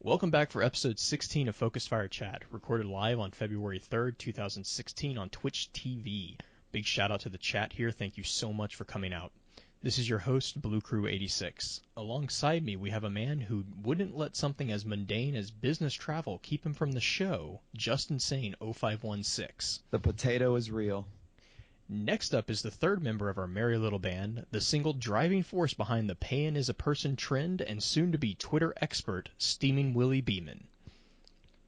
Welcome back for episode 16 of Focus Fire Chat, recorded live on February 3rd, 2016 on Twitch TV. Big shout out to the chat here. Thank you so much for coming out. This is your host, Blue Crew 86. Alongside me, we have a man who wouldn't let something as mundane as business travel keep him from the show, Justin Sane 0516. The potato is real. Next up is the third member of our merry little band, the single driving force behind the Paean is a person trend and soon-to-be Twitter expert, Steaming Willy Beeman.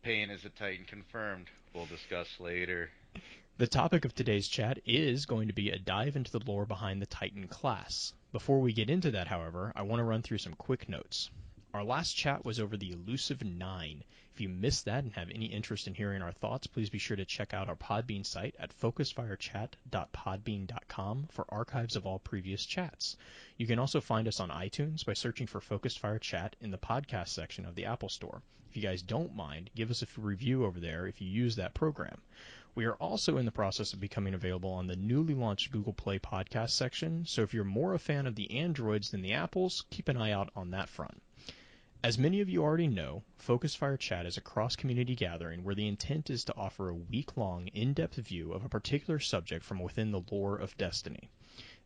Paean is a Titan confirmed. We'll discuss later. The topic of today's chat is going to be a dive into the lore behind the Titan class. Before we get into that, however, I want to run through some quick notes. Our last chat was over the elusive 9. If you missed that and have any interest in hearing our thoughts, please be sure to check out our Podbean site at focusfirechat.podbean.com for archives of all previous chats. You can also find us on iTunes by searching for Focus Fire Chat in the podcast section of the Apple Store. If you guys don't mind, give us a review over there if you use that program. We are also in the process of becoming available on the newly launched Google Play podcast section, so if you're more a fan of the Androids than the Apples, keep an eye out on that front. As many of you already know, Focus Fire Chat is a cross-community gathering where the intent is to offer a week-long, in-depth view of a particular subject from within the lore of Destiny.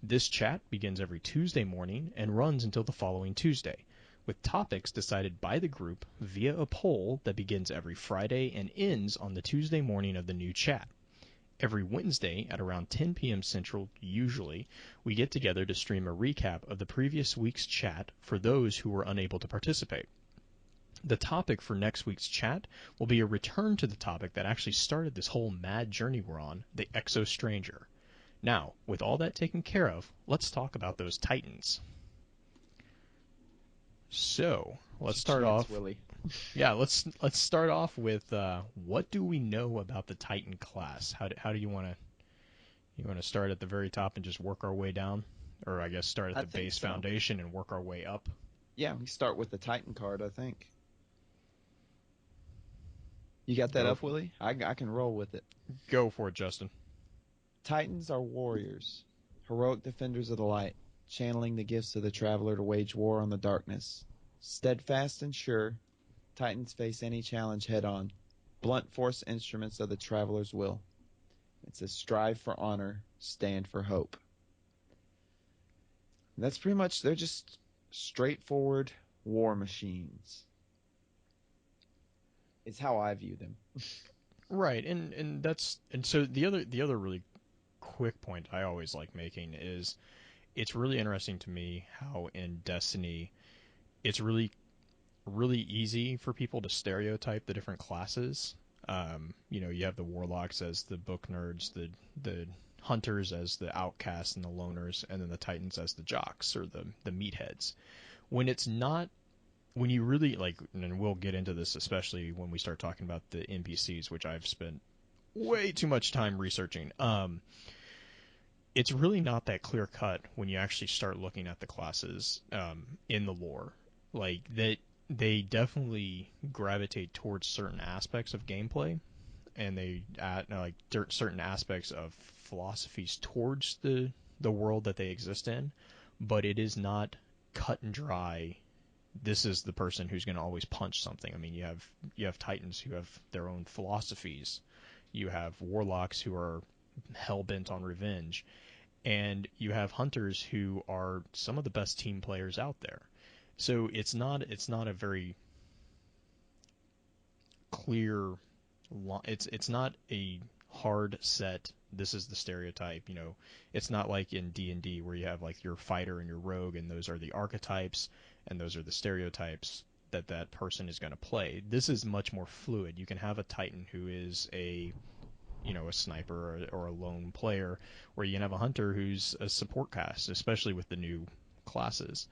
This chat begins every Tuesday morning and runs until the following Tuesday, with topics decided by the group via a poll that begins every Friday and ends on the Tuesday morning of the new chat. Every Wednesday at around 10 p.m. Central, usually, we get together to stream a recap of the previous week's chat for those who were unable to participate. The topic for next week's chat will be a return to the topic that actually started this whole mad journey we're on, the Exo Stranger. Now, with all that taken care of, let's talk about those Titans. So, let's start off. Willy. Yeah, let's start off with what do we know about the Titan class? How do you want to start at the very top and just work our way down, or I guess start at the base foundation and work our way up? Yeah, we start with the Titan card, I think. You got that up, Willy? I can roll with it. Go for it, Justin. Titans are warriors, heroic defenders of the light, channeling the gifts of the traveler to wage war on the darkness. Steadfast and sure, Titans face any challenge head-on, blunt force instruments of the traveler's will. It says strive for honor, stand for hope. And that's pretty much, they're just straightforward war machines. It's how I view them. Right, and so the other really quick point I always like making is it's really interesting to me how in Destiny it's really easy for people to stereotype the different classes. You have the warlocks as the book nerds, the hunters as the outcasts and the loners, and then the Titans as the jocks or the meatheads. When you really and we'll get into this especially when we start talking about the NPCs, which I've spent way too much time researching. It's really not that clear cut when you actually start looking at the classes in the lore. Like that, they definitely gravitate towards certain aspects of gameplay, and they add certain aspects of philosophies towards the world that they exist in. But it is not cut and dry. This is the person who's going to always punch something. I mean, you have Titans who have their own philosophies. You have warlocks who are hell-bent on revenge. And you have hunters who are some of the best team players out there. So it's not a very clear, it's not a hard set, this is the stereotype, it's not like in D&D where you have like your fighter and your rogue and those are the archetypes and those are the stereotypes that person is going to play. This is much more fluid. You can have a Titan who is a sniper or a lone player, where you can have a hunter who's a support cast, especially with the new classes.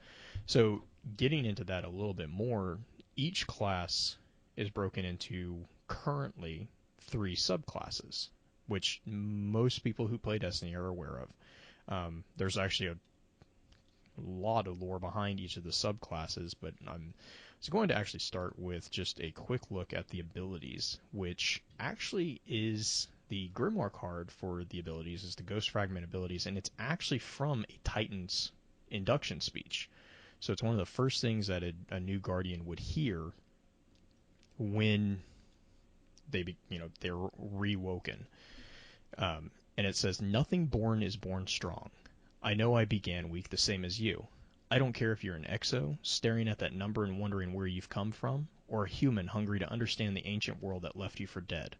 So getting into that a little bit more, each class is broken into currently 3 subclasses, which most people who play Destiny are aware of. There's actually a lot of lore behind each of the subclasses, but I'm going to actually start with just a quick look at the abilities, which actually is the Grimoire card for the abilities, is the Ghost Fragment abilities, and it's actually from a Titan's induction speech. So it's one of the first things that a new Guardian would hear when they're rewoken. And it says, "Nothing born is born strong. I know I began weak the same as you. I don't care if you're an exo, staring at that number and wondering where you've come from, or a human hungry to understand the ancient world that left you for dead,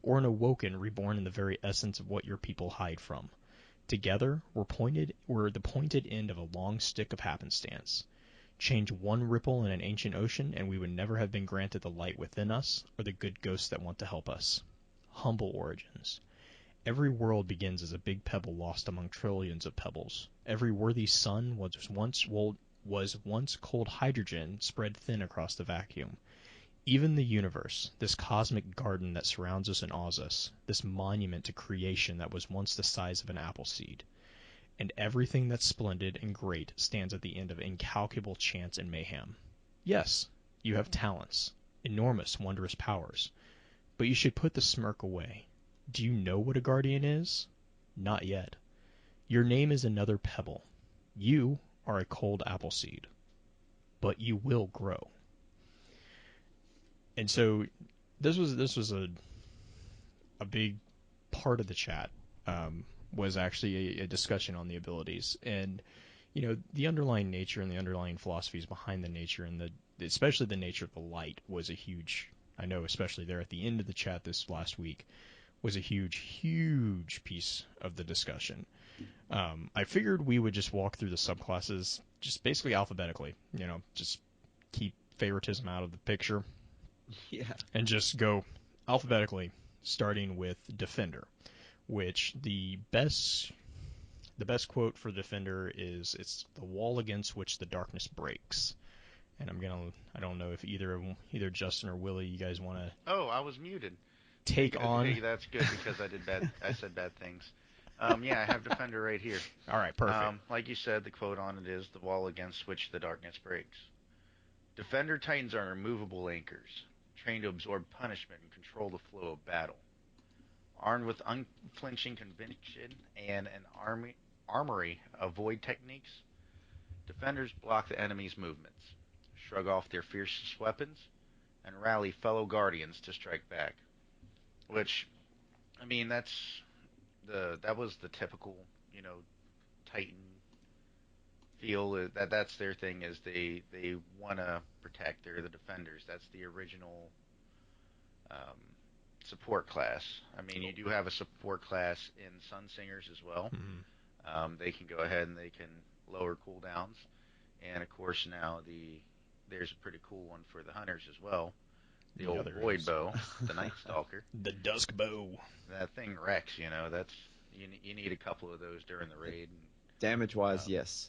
or an awoken reborn in the very essence of what your people hide from. Together, we're the pointed end of a long stick of happenstance. Change one ripple in an ancient ocean, and we would never have been granted the light within us, or the good ghosts that want to help us. Humble origins. Every world begins as a big pebble lost among trillions of pebbles. Every worthy sun was once cold hydrogen spread thin across the vacuum. Even the universe, this cosmic garden that surrounds us and awes us, this monument to creation that was once the size of an apple seed. And everything that's splendid and great stands at the end of incalculable chance and mayhem. Yes, you have talents, enormous, wondrous powers. But you should put the smirk away. Do you know what a guardian is? Not yet. Your name is another pebble. You are a cold apple seed. But you will grow." And so this was a big part of the chat, was actually a discussion on the abilities, and the underlying nature and the underlying philosophies behind the nature, and especially the nature of the light was a huge, I know especially there at the end of the chat this last week, was a huge piece of the discussion. I figured we would just walk through the subclasses just basically alphabetically, just keep favoritism out of the picture. Yeah. And just go alphabetically, starting with Defender, which the best quote for Defender is, "It's the wall against which the darkness breaks." And I don't know if either Justin or Willy, you guys want to Oh, I was muted. take on. Hey, that's good because I said bad things. Yeah, I have Defender right here. All right, perfect. Like you said, the quote on it is, "The wall against which the darkness breaks." Defender Titans are immovable anchors, trained to absorb punishment and control the flow of battle. Armed with unflinching conviction and an armory of void techniques, defenders block the enemy's movements, shrug off their fiercest weapons, and rally fellow guardians to strike back. Which, I mean, that was the typical, Titan feel. That's their thing, is they want to protect. They're the defenders. That's the original um, support class. I mean, you do have a support class in Sunsingers as well. Mm-hmm. They can go ahead and they can lower cooldowns, and of course now there's a pretty cool one for the hunters as well. The old Void Bow, the Night Stalker. The Dusk Bow. That thing wrecks, That's you need a couple of those during the raid. Damage-wise, yes.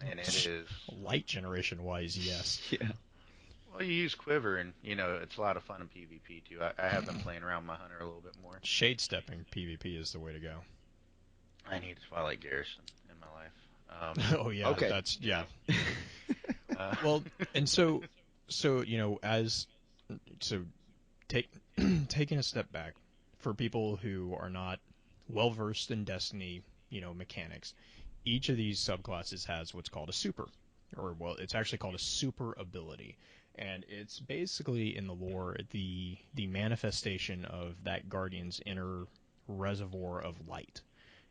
And it is light generation-wise, yes. Yeah. Well, you use Quiver, and it's a lot of fun in PvP too. I have been playing around my hunter a little bit more. Shade stepping PvP is the way to go. I need Twilight Garrison in my life. Oh yeah, okay. That's yeah. Well, and so taking a step back, for people who are not well versed in Destiny, mechanics, each of these subclasses has what's called a super, or it's actually called a super ability, and it's basically in the lore the manifestation of that guardian's inner reservoir of light.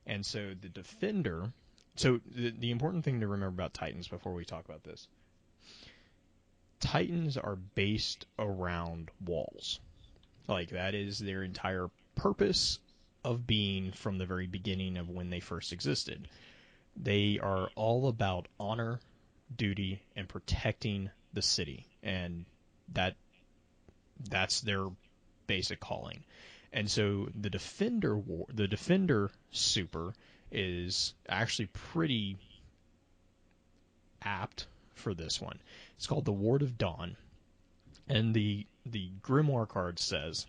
And so the defender. So the important thing to remember about Titans before we talk about this: Titans are based around walls. Like, that is their entire purpose of being from the very beginning of when they first existed. They are all about honor, duty, and protecting the city, and that's their basic calling. And so the defender super is actually pretty apt for this one. It's called the Ward of Dawn, and the Grimoire card says,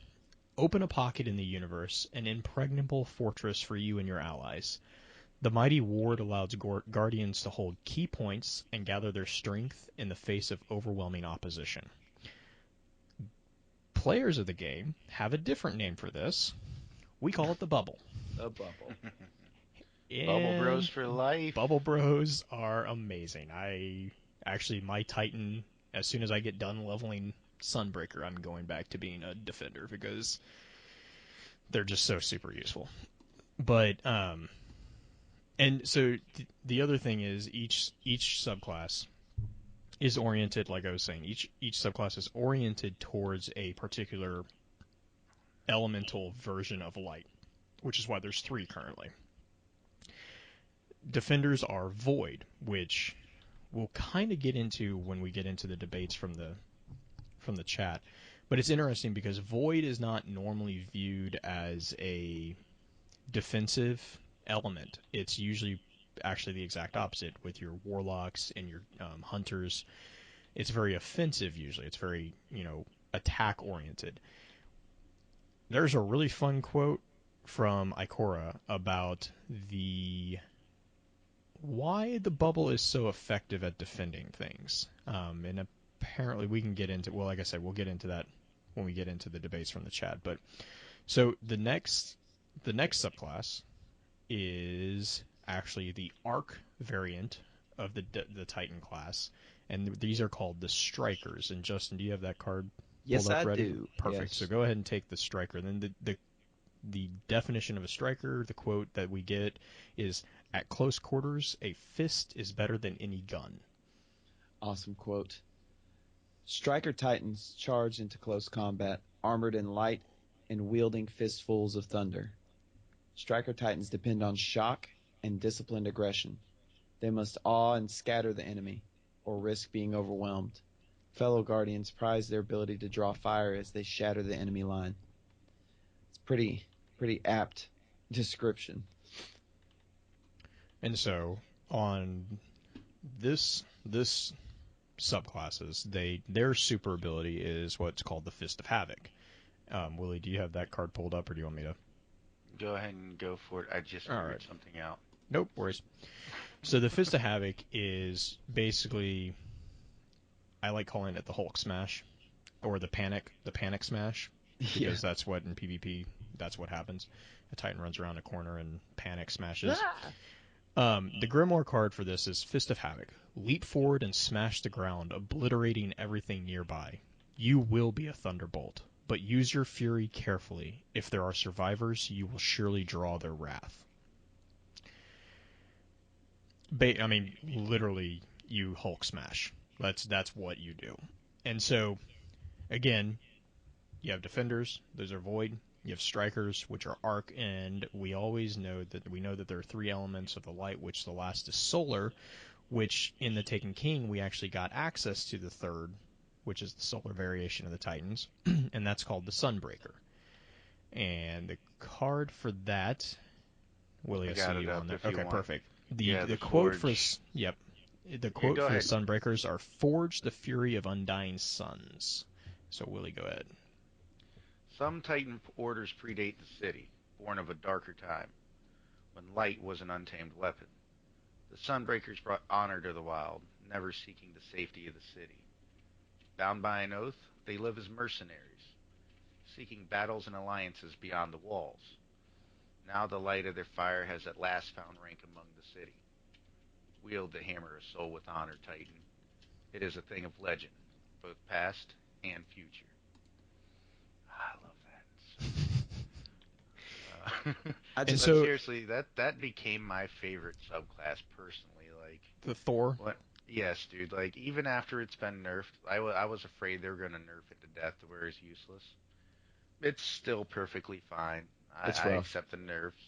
"Open a pocket in the universe, an impregnable fortress for you and your allies. The mighty ward allows guardians to hold key points and gather their strength in the face of overwhelming opposition." Players of the game have a different name for this. We call it the Bubble. The bubble. Bubble Bros for life. Bubble Bros are amazing. My Titan, as soon as I get done leveling Sunbreaker, I'm going back to being a defender because they're just so super useful. But and so the other thing is each subclass is oriented, like I was saying, each subclass is oriented towards a particular elemental version of light, which is why there's 3 currently. Defenders are void, which we'll kind of get into when we get into the debates from the chat. But it's interesting because void is not normally viewed as a defensive element. It's usually actually the exact opposite with your warlocks and your hunters. It's very offensive usually. It's very, attack oriented. There's a really fun quote from Ikora about why the bubble is so effective at defending things. And apparently we can get into, well, like I said, we'll get into that when we get into the debates from the chat. But so the next subclass is actually the arc variant of the Titan class, and these are called the Strikers. And Justin, do you have that card Yes, pulled up I ready? do. Perfect. Yes. So go ahead and take the Striker. Then the definition of a striker, the quote that we get is, "At close quarters, a fist is better than any gun." Awesome quote. Striker Titans charge into close combat, armored in light and wielding fistfuls of thunder. Striker Titans depend on shock and disciplined aggression. They must awe and scatter the enemy, or risk being overwhelmed. Fellow Guardians prize their ability to draw fire as they shatter the enemy line. It's pretty apt description. And so on this subclasses, their super ability is what's called the Fist of Havoc. Willie, do you have that card pulled up, or do you want me to? Go ahead and go for it. I just figured something out. Nope, worries. So the Fist of Havoc is basically, I like calling it the Hulk Smash, or the Panic Smash, because that's what in PvP, that's what happens. A Titan runs around a corner and Panic smashes. The Grimoire card for this is Fist of Havoc. Leap forward and smash the ground, obliterating everything nearby. You will be a thunderbolt, but use your fury carefully. If there are survivors, you will surely draw their wrath. Literally, you Hulk smash. That's what you do. And so, again, you have defenders. Those are void. You have strikers, which are arc, and we know that there are 3 elements of the light, which the last is solar, which in the Taken King we actually got access to the 3rd, which is the solar variation of the Titans, and that's called the Sunbreaker. And the card for that, Willie, I see you on there. Okay, perfect. The quote for the quote for the Sunbreakers are "Forge the fury of undying suns." So Willie, go ahead. Some Titan orders predate the city, born of a darker time, when light was an untamed weapon. The Sunbreakers brought honor to the wild, never seeking the safety of the city. Bound by an oath, they live as mercenaries, seeking battles and alliances beyond the walls. Now the light of their fire has at last found rank among the city. Wield the hammer of soul with honor, Titan. It is a thing of legend, both past and future. I love that. And so, seriously, that became my favorite subclass personally. Like the Thor. What? Yes, dude. Like even after it's been nerfed, I was afraid they were gonna nerf it to death to where it's useless. It's still perfectly fine. I accept the nerfs.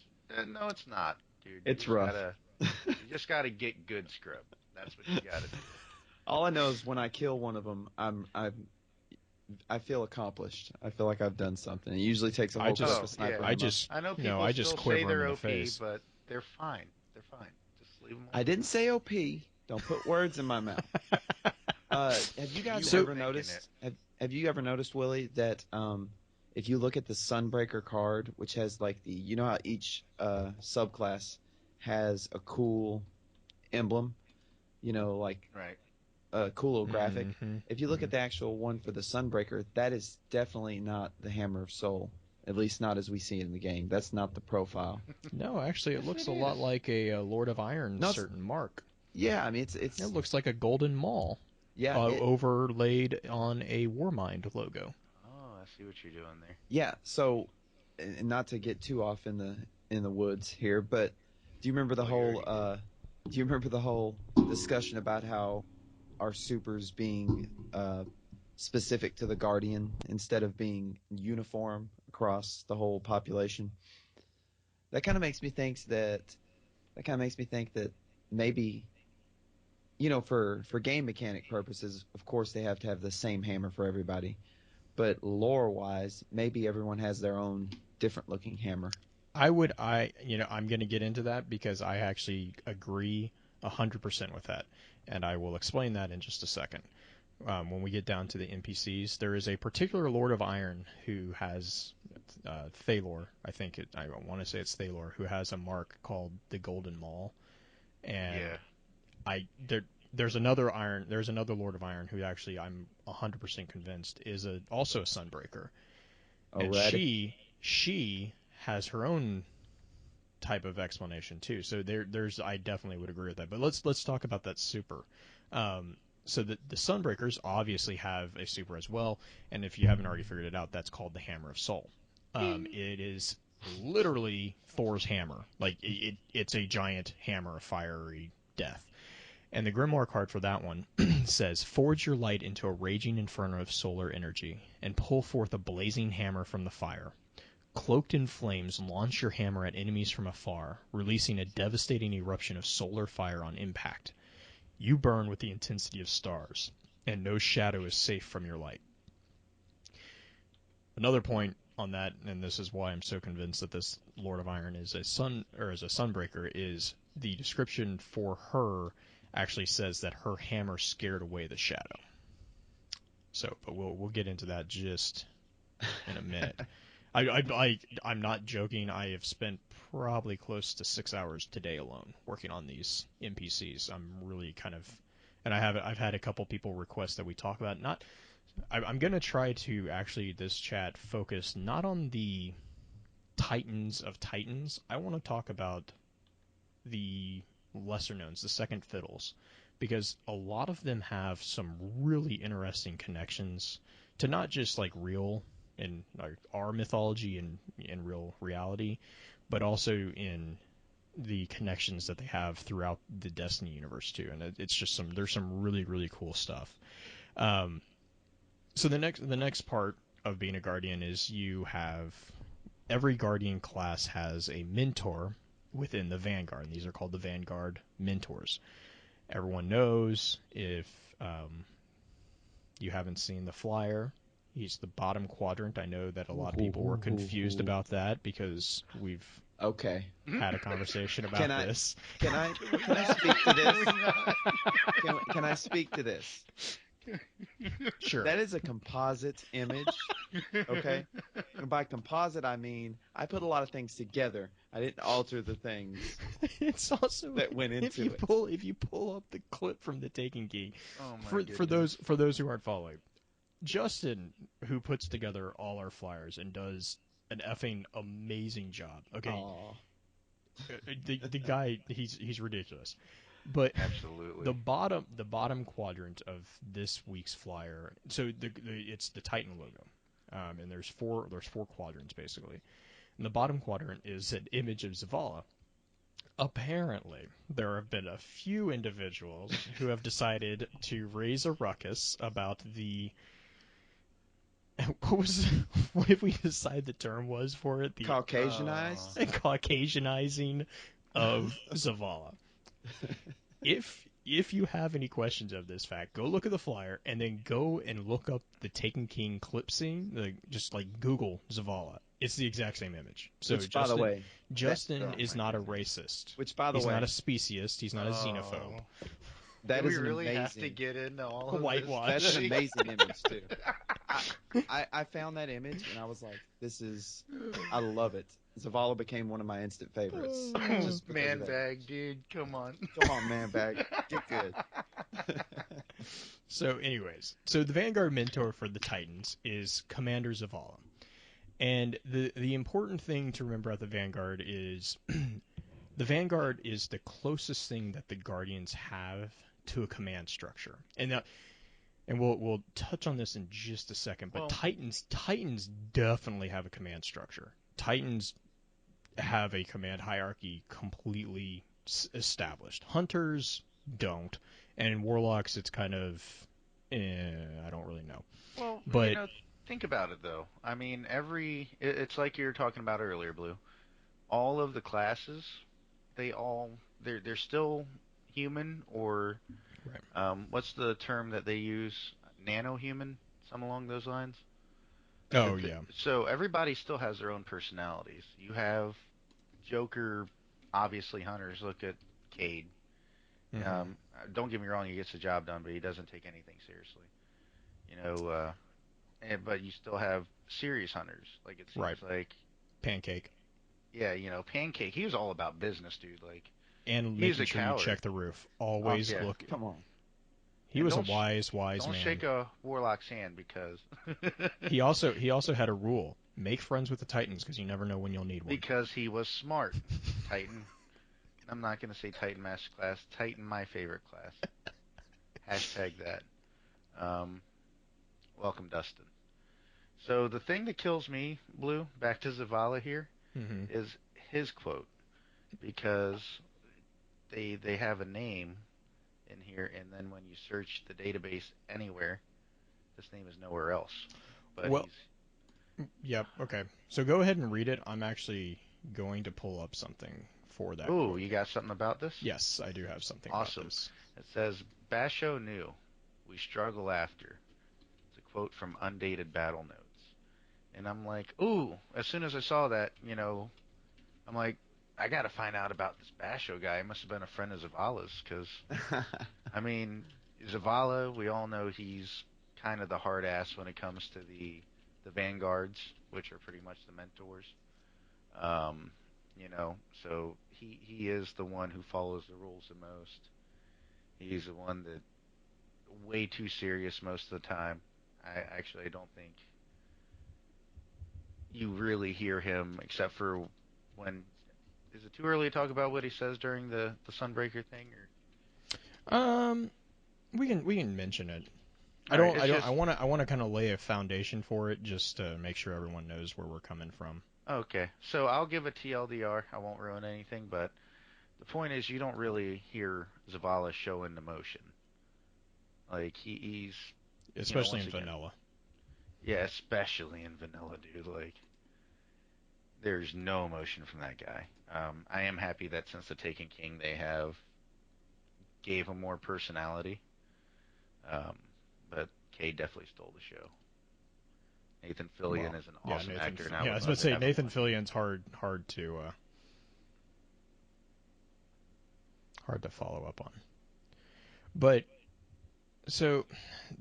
No, it's not, dude. It's rough. You just gotta get good scrub. That's what you gotta do. All I know is when I kill one of them, I feel accomplished. I feel like I've done something. It usually takes a whole clip of sniper. I know people still say they're OP, but they're fine. They're fine. Just leave them alone. I didn't say OP. Don't put words in my mouth. Have you guys ever noticed? Have you ever noticed, Willie, that if you look at the Sunbreaker card, which has like you know how each subclass has a cool emblem, right. A cool little graphic. Mm-hmm. If you look at the actual one for the Sunbreaker, that is definitely not the Hammer of Soul. At least not as we see it in the game. That's not the profile. No, actually, it looks a lot like a Lord of Iron certain mark. Yeah, I mean, it looks like a golden maul. Yeah, overlaid on a Warmind logo. Oh, I see what you're doing there. yeah. So, and not to get too off in the woods here, but do you remember the Oh, you're whole already do you remember the whole discussion about how our supers being specific to the Guardian instead of being uniform across the whole population? That kind of makes me think that maybe, for game mechanic purposes, of course they have to have the same hammer for everybody. But lore wise, maybe everyone has their own different looking hammer. I'm going to get into that because I actually agree 100% with that, and I will explain that in just a second. When we get down to the NPCs, there is a particular Lord of Iron who has Thalor. I want to say it's Thalor, who has a mark called the Golden Maul, and Yeah. there's another Lord of Iron who actually I'm 100% convinced is also a Sunbreaker, and Alrighty. she has her own type of explanation too. So there's I definitely would agree with that. But let's talk about that super. So the Sunbreakers obviously have a super as well, and if you haven't already figured it out, that's called the Hammer of Soul. It is literally Thor's hammer. Like it's a giant hammer of fiery death. And the Grimoire card for that one says, "Forge your light into a raging inferno of solar energy, and pull forth a blazing hammer from the fire. Cloaked in flames, launch your hammer at enemies from afar, releasing a devastating eruption of solar fire on impact. You burn with the intensity of stars, and no shadow is safe from your light." Another point on that, and this is why I'm so convinced that this Lord of Iron is a Sunbreaker, is the description for her actually says that her hammer scared away the shadow. So, but we'll get into that just in a minute. I'm not joking. I have spent probably close to 6 hours today alone working on these NPCs. I'm really kind of, and I've had a couple people request that we talk about. I'm gonna try to actually this chat focus not on the Titans of Titans. I want to talk about the lesser knowns, the second fiddles, because a lot of them have some really interesting connections to not just like real in like our mythology and in real reality, but also in the connections that they have throughout the Destiny universe too. And it's just there's some really really cool stuff. Um, so the next part of being a guardian is you have every guardian class has a mentor within the Vanguard. And these are called the Vanguard mentors. Everyone knows if you haven't seen the flyer, he's the bottom quadrant. I know that a lot of people were confused about that because we've Okay. had a conversation about Can I- this. Can I speak to this? Can I speak to this? Sure. That is a composite image. Okay. And by composite, I mean I put a lot of things together. I didn't alter the things It's also that went if into you it. pull up the clip from the Taken Key, Oh my for goodness. those who aren't following, Justin, who puts together all our flyers and does an effing amazing job. Okay, Aw. the guy he's ridiculous, but Absolutely. the bottom quadrant of this week's flyer. So it's the Titan logo, and there's four quadrants basically. And the bottom quadrant is an image of Zavala. Apparently, there have been a few individuals who have decided to raise a ruckus about the what did we decide the term was for it? The Caucasianized? Caucasianizing of Zavala. If you have any questions of this fact, go look at the flyer and then go and look up the Taken King clip scene. Just like Google Zavala. It's the exact same image. So Which, by the way, Justin Oh is my not a goodness. racist. Which, by the He's way, not a speciest. He's not a xenophobe. that Do we is an really amazing. have to get into all of Whitewash. this? That's an amazing image too. I found that image and I was like, I love it. Zavala became one of my instant favorites. Just because Man of that. bag, dude. Come on. Come on, man bag. Get good. So, anyways, so the Vanguard mentor for the Titans is Commander Zavala. And the important thing to remember about the Vanguard is the Vanguard is the closest thing that the Guardians have to a command structure. And and we'll touch on this in just a second, but Well, Titans definitely have a command structure. Titans have a command hierarchy completely established. Hunters don't, and in Warlocks it's kind of I don't really know. well, But think about it though. I mean, it's like you were talking about earlier, Blue. All of the classes, they're still human, or right. what's the term that they use? Nano-human, some along those lines. Oh yeah. So everybody still has their own personalities. You have Joker, obviously hunters. Look at Cade. Mm-hmm. Don't get me wrong, he gets the job done, but he doesn't take anything seriously. You know, but you still have serious hunters. Like it Right. seems like, Pancake. yeah, Pancake. He was all about business, dude. Like And he was making a sure you coward. check the roof. Oh, Always Yeah, look. come on. He and was a wise don't man. shake a warlock's hand because He also had a rule: make friends with the Titans because you never know when you'll need one. because he was smart. Titan. I'm not gonna say Titan Master Class. Titan, my favorite class. Hashtag that. Um, welcome, Dustin. So the thing that kills me, Blue, back to Zavala here, Mm-hmm. is his quote because they have a name in here, and then when you search the database anywhere, this name is nowhere else. But Well, yep. Okay. So go ahead and read it. I'm actually going to pull up something for that ooh, quote. you got something about this? Yes, I do have something about Awesome. this. It says, Basho knew, we struggle after. It's a quote from Undated Battle Notes. And I'm like, ooh, as soon as I saw that, I'm like, I got to find out about this Basho guy. He must have been a friend of Zavala's because, I mean, Zavala, we all know he's kind of the hard ass when it comes to the vanguards, which are pretty much the mentors. Um, so he is the one who follows the rules the most. He's the one that way too serious most of the time. I don't think you really hear him except for when. Is it too early to talk about what he says during the Sunbreaker thing? Um, we can mention it. Or all right, it's I just want to kind of lay a foundation for it just to make sure everyone knows where we're coming from. okay. So I'll give a TLDR. I won't ruin anything, but the point is you don't really hear Zavala showing emotion. Like he's Especially once in again, vanilla. yeah, especially in vanilla, dude. Like there's no emotion from that guy. I am happy that since the Taken King they have gave him more personality. Um, but Kay definitely stole the show. Nathan Fillion Well, is an yeah, awesome actor, and I Yeah, I would was love about to to say have him Nathan on. Fillion's hard to follow up on. But so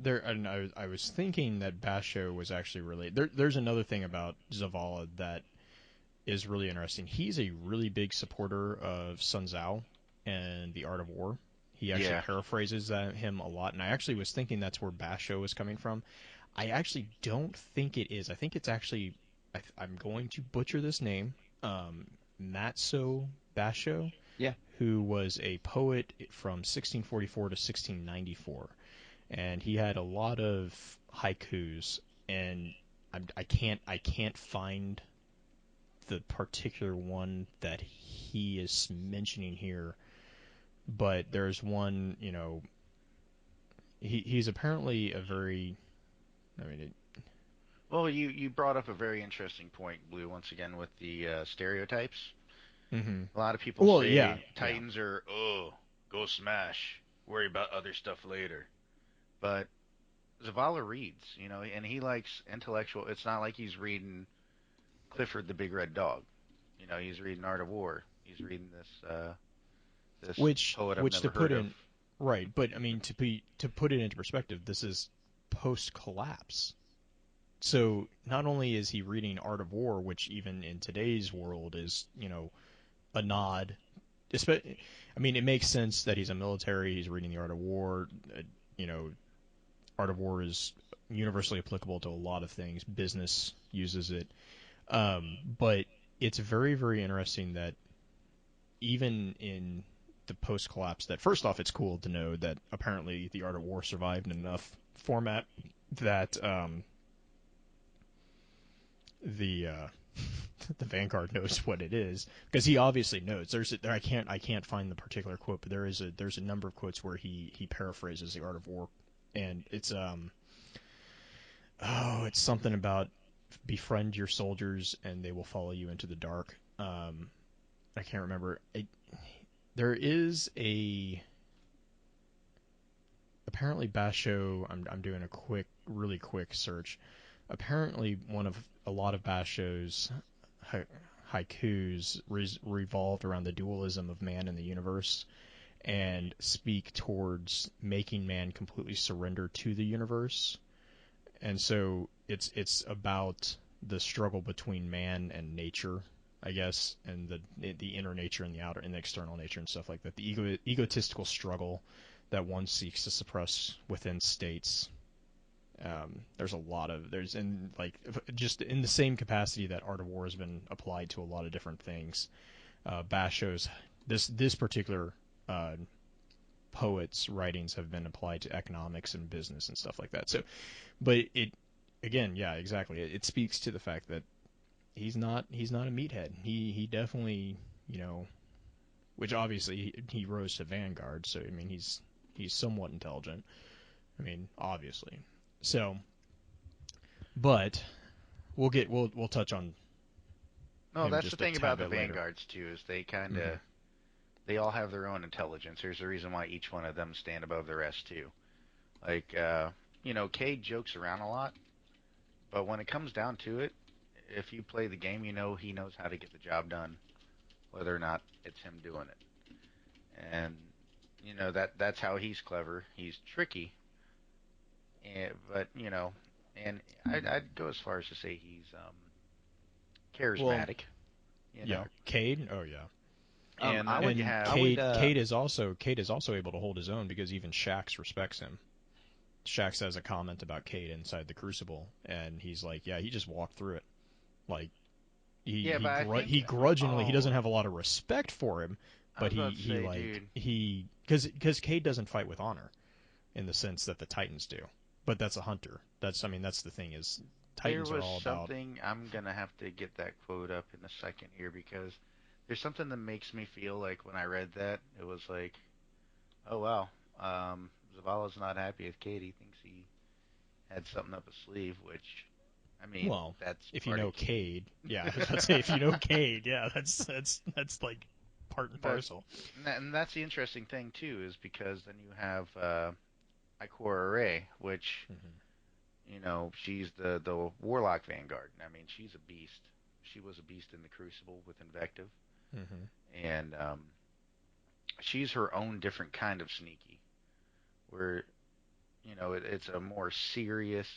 there, and I was thinking that Basho was actually related. There's another thing about Zavala that is really interesting. He's a really big supporter of Sun Tzu and the Art of War. He actually Yeah, paraphrases him a lot, and I actually was thinking that's where Basho was coming from. I actually don't think it is. I think it's actually I'm going to butcher this name, Matso Basho, Yeah. who was a poet from 1644 to 1694, and he had a lot of haikus, and I can't find the particular one that he is mentioning here, but there's one, he's apparently a very, I mean, well, you brought up a very interesting point, Blue, once again with the stereotypes. mm-hmm. A lot of people Well, yeah, say yeah, Titans are, oh, go smash, worry about other stuff later. But Zavala reads, and he likes intellectual. It's not like he's reading Clifford the Big Red Dog. He's reading Art of War. He's reading this poet I've which to never put heard of. in, right, but I mean, to put it into perspective, this is post collapse. So not only is he reading Art of War, which even in today's world is, a nod. I mean, it makes sense that he's a military. He's reading the Art of War. You know, Art of War is universally applicable to a lot of things. Business uses it, but it's very, very interesting that even in the post-collapse, that first off, it's cool to know that apparently the Art of War survived enough format that the the Vanguard knows what it is, because he obviously knows. I can't find the particular quote, but there's a number of quotes where he paraphrases the Art of War, and it's it's something about befriend your soldiers and they will follow you into the dark. I can't remember. There is apparently Basho. I'm doing a really quick search. Apparently, a lot of Basho's haikus revolved around the dualism of man and the universe, and speak towards making man completely surrender to the universe. And so it's about the struggle between man and nature, I guess, and the inner nature and the outer and the external nature and stuff like that. The egotistical struggle that one seeks to suppress within states. There's a lot of just in the same capacity that Art of War has been applied to a lot of different things. Basho's this particular poet's writings have been applied to economics and business and stuff like that. So, but it again, yeah, exactly. It speaks to the fact that he's not a meathead. He definitely, which obviously he rose to Vanguard. So I mean he's somewhat intelligent. I mean obviously. So, but we'll touch on. No, him that's the just thing a tad about the bit later. Vanguards too, is they kind of they all have their own intelligence. There's a reason why each one of them stand above the rest too. Like, Cade jokes around a lot, but when it comes down to it, if you play the game, he knows how to get the job done, whether or not it's him doing it. And that's how he's clever. He's tricky, but and I'd go as far as to say he's charismatic. Yeah, Cade. Oh yeah. And I then would you have Cade is also able to hold his own, because even Shaxx respects him. Shaxx says a comment about Cade inside the Crucible, and he's like, yeah, he just walked through it. Like he grudgingly, he doesn't have a lot of respect for him, but because Cade doesn't fight with honor in the sense that the Titans do. But that's a hunter. That's the thing is Titans are all about. There was something, I'm gonna have to get that quote up in a second here, because there's something that makes me feel like when I read that, it was like, oh wow, Zavala's not happy with Cade. He thinks he had something up his sleeve, which, I mean, well, that's if you know Cade, yeah, I was about to say, if you know Cade, yeah, that's like part and parcel. And that's the interesting thing too, is because then you have Ikora Rey, which she's the Warlock Vanguard. I mean, she's a beast. She was a beast in the Crucible with Invective, and she's her own different kind of sneaky, where it's a more serious,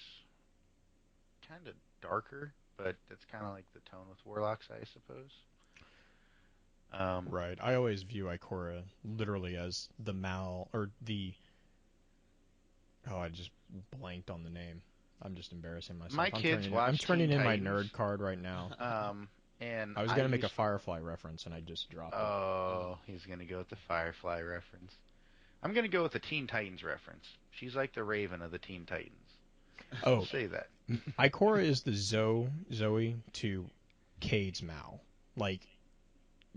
kind of darker, but that's kind of like the tone with Warlocks, I suppose. Right. I always view Ikora literally as the Mal, or the. Oh, I just blanked on the name. I'm just embarrassing myself. I'm turning in my nerd card right now. And I was gonna make a Firefly reference, and I just dropped it. Oh, he's gonna go with the Firefly reference. I'm gonna go with the Teen Titans reference. She's like the Raven of the Teen Titans. I'll say that. Ikora is the Zoe to Cade's Mal. Like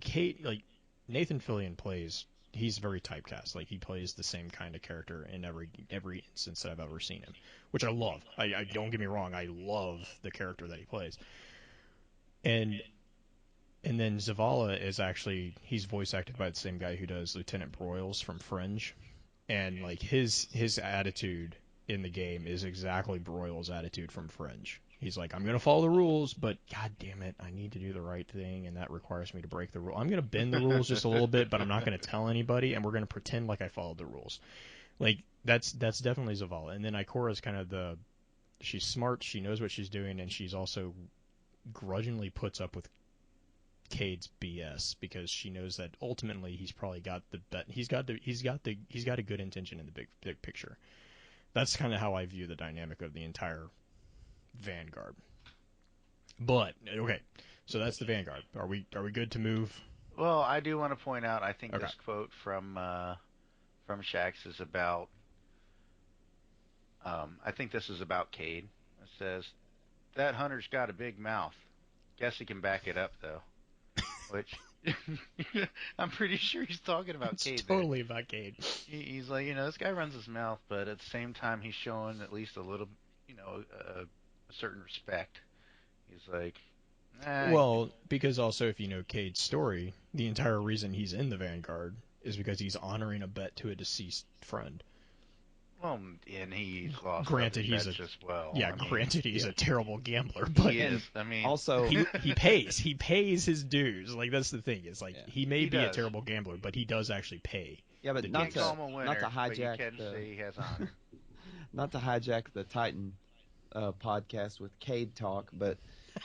Cade, like Nathan Fillion plays. He's very typecast. Like he plays the same kind of character in every instance that I've ever seen him, which I love. I don't get me wrong. I love the character that he plays. And then Zavala is actually, he's voice acted by the same guy who does Lieutenant Broyles from Fringe, and like his attitude in the game is exactly Broyles' attitude from Fringe. He's like, I'm gonna follow the rules, but god damn it, I need to do the right thing, and that requires me to break the rule. I'm gonna bend the rules just a little bit, but I'm not gonna tell anybody, and we're gonna pretend like I followed the rules. Like that's definitely Zavala. And then Ikora's kind of she's smart, she knows what she's doing, and she's also grudgingly puts up with Cade's BS, because she knows that ultimately he's probably got he's got a good intention in the big picture. That's kind of how I view the dynamic of the entire Vanguard. But okay, so that's the Vanguard. Are we good to move? Well, I do want to point out, I think this quote from Shaxx is about I think this is about Cade. It says, that hunter's got a big mouth. Guess he can back it up, though. Which, I'm pretty sure he's talking about It's Cade there. totally about Cade. He's like, this guy runs his mouth, but at the same time, he's showing at least a little, a certain respect. He's like, Well, because also if you know Cade's story, the entire reason he's in the Vanguard is because he's honoring a bet to a deceased friend. well, and he's lost Granted, other he's bets as well. Yeah, I mean, granted he's yeah. a terrible gambler, but he is. I mean, Also, he pays his dues. Like that's the thing. It's like Yeah. he may He be a does. terrible gambler, but he does actually pay. yeah, but the not can't dues. call him a winner, not to but you hijack can the say he has honor. not to hijack the Titan podcast with Cade talk, but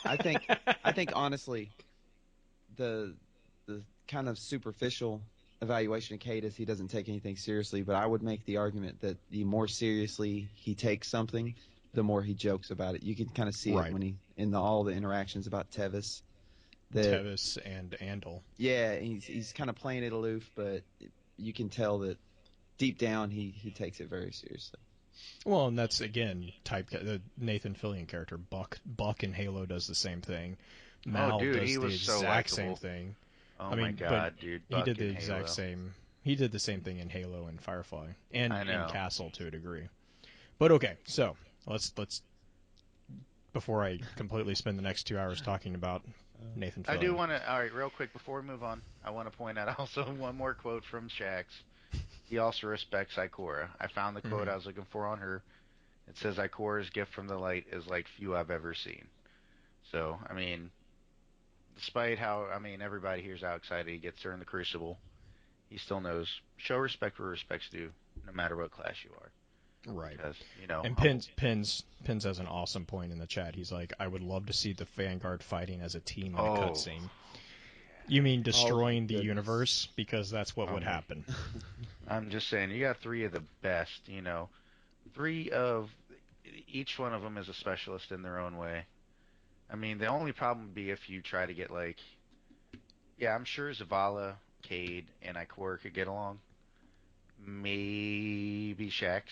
I think honestly the kind of superficial evaluation of Cade is he doesn't take anything seriously, but I would make the argument that the more seriously he takes something, the more he jokes about it. You can kind of see Right. it when he in all the interactions about Tevis. That Tevis and Andal. yeah, he's kind of playing it aloof, but you can tell that deep down he takes it very seriously. Well, and that's again the Nathan Fillion character. Buck in Halo does the same thing. Mal dude, does he the was so exact same likable. thing. Oh I my mean, god, but dude! he Buck did the in exact Halo. same. He did the same thing in Halo and Firefly and I know. in Castle to a degree. But okay, so let's before I completely spend the next 2 hours talking about Nathan Fillion. I do want to. All right, real quick before we move on, I want to point out also one more quote from Shax. He also respects Ikora. I found the quote I was looking for on her. It says, Ikora's gift from the light is like few I've ever seen. So, I mean, despite how, everybody here's how excited he gets her in the Crucible, he still knows, show respect where respect's due, no matter what class you are. Right. Because, And Pins has an awesome point in the chat. He's like, I would love to see the Vanguard fighting as a team in a cutscene. You mean destroying the universe? Because that's what would happen. I'm just saying, you got three of the best, three of, each one of them is a specialist in their own way. I mean, the only problem would be if you try to get I'm sure Zavala, Cade, and Ikora could get along. Maybe Shax.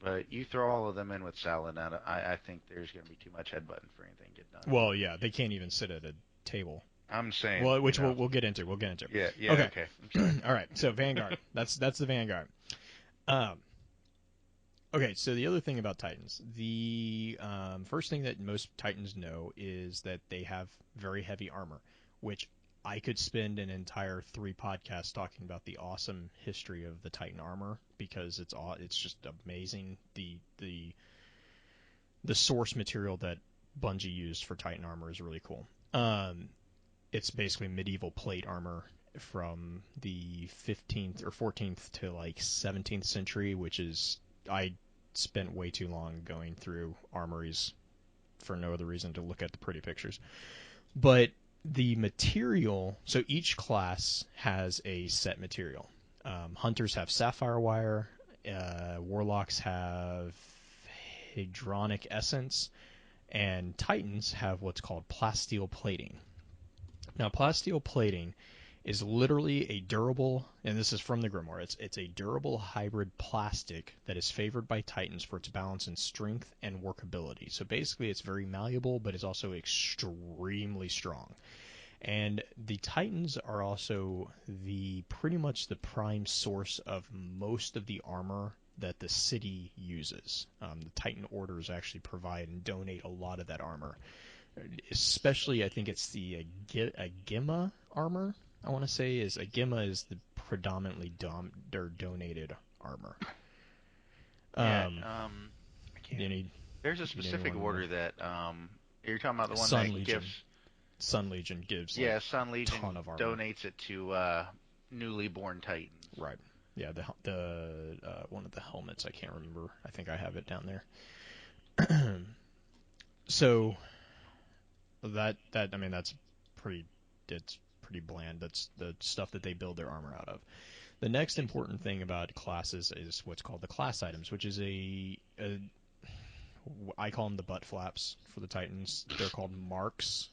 But you throw all of them in with Saladin, I think there's going to be too much headbutting for anything to get done. Well, yeah, they can't even sit at a table. I'm saying. Well, which we'll get into. We'll get into. Yeah. Okay. I'm sorry. All right. So Vanguard. That's the Vanguard. Okay. So the other thing about Titans, the first thing that most Titans know is that they have very heavy armor, which I could spend an entire 3 podcasts talking about the awesome history of the Titan armor because it's just amazing. The source material that Bungie used for Titan armor is really cool. It's basically medieval plate armor from the 15th or 14th to 17th century, which is I spent way too long going through armories for no other reason to look at the pretty pictures. But the material, so each class has a set material. Hunters have sapphire wire, warlocks have hadronic essence, and Titans have what's called plasteel plating. Now, plasteel plating is literally a durable, and this is from the Grimoire, it's a durable hybrid plastic that is favored by Titans for its balance in strength and workability. So basically it's very malleable, but it's also extremely strong. And the Titans are also pretty much the prime source of most of the armor that the city uses. The Titan orders actually provide and donate a lot of that armor. Especially, I think it's the Agima armor. I want to say Agima is the predominantly donated armor. I can't. There's a specific order that you're talking about the one Sun that Legion. gives. Sun Legion gives Sun Legion ton of armor. Donates it to newly born Titans. Right. Yeah, the one of the helmets, I can't remember. I think I have it down there. So that's pretty bland. That's the stuff that they build their armor out of. The next important thing about classes is what's called the class items, which is I call them the butt flaps for the Titans. They're called marks.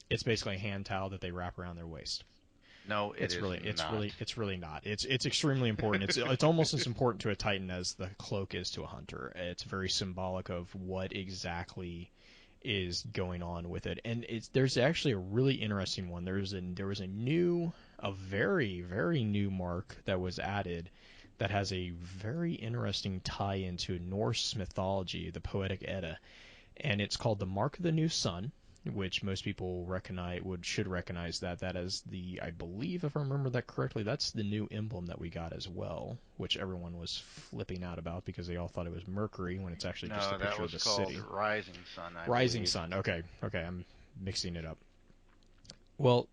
It's basically a hand towel that they wrap around their waist. No, it is not. It's really not. It's extremely important. It's almost as important to a Titan as the cloak is to a hunter. It's very symbolic of what exactly is going on with it. And there's actually a really interesting one. There was a very, very new mark that was added that has a very interesting tie into Norse mythology, the Poetic Edda, and it's called the Mark of the New Sun, which most people should recognize that as I believe, if I remember that correctly, that's the new emblem that we got as well, which everyone was flipping out about because they all thought it was Mercury when it's actually just a picture of the city. No, that was called Rising Sun, I Rising believe. Sun. Okay, I'm mixing it up. Well,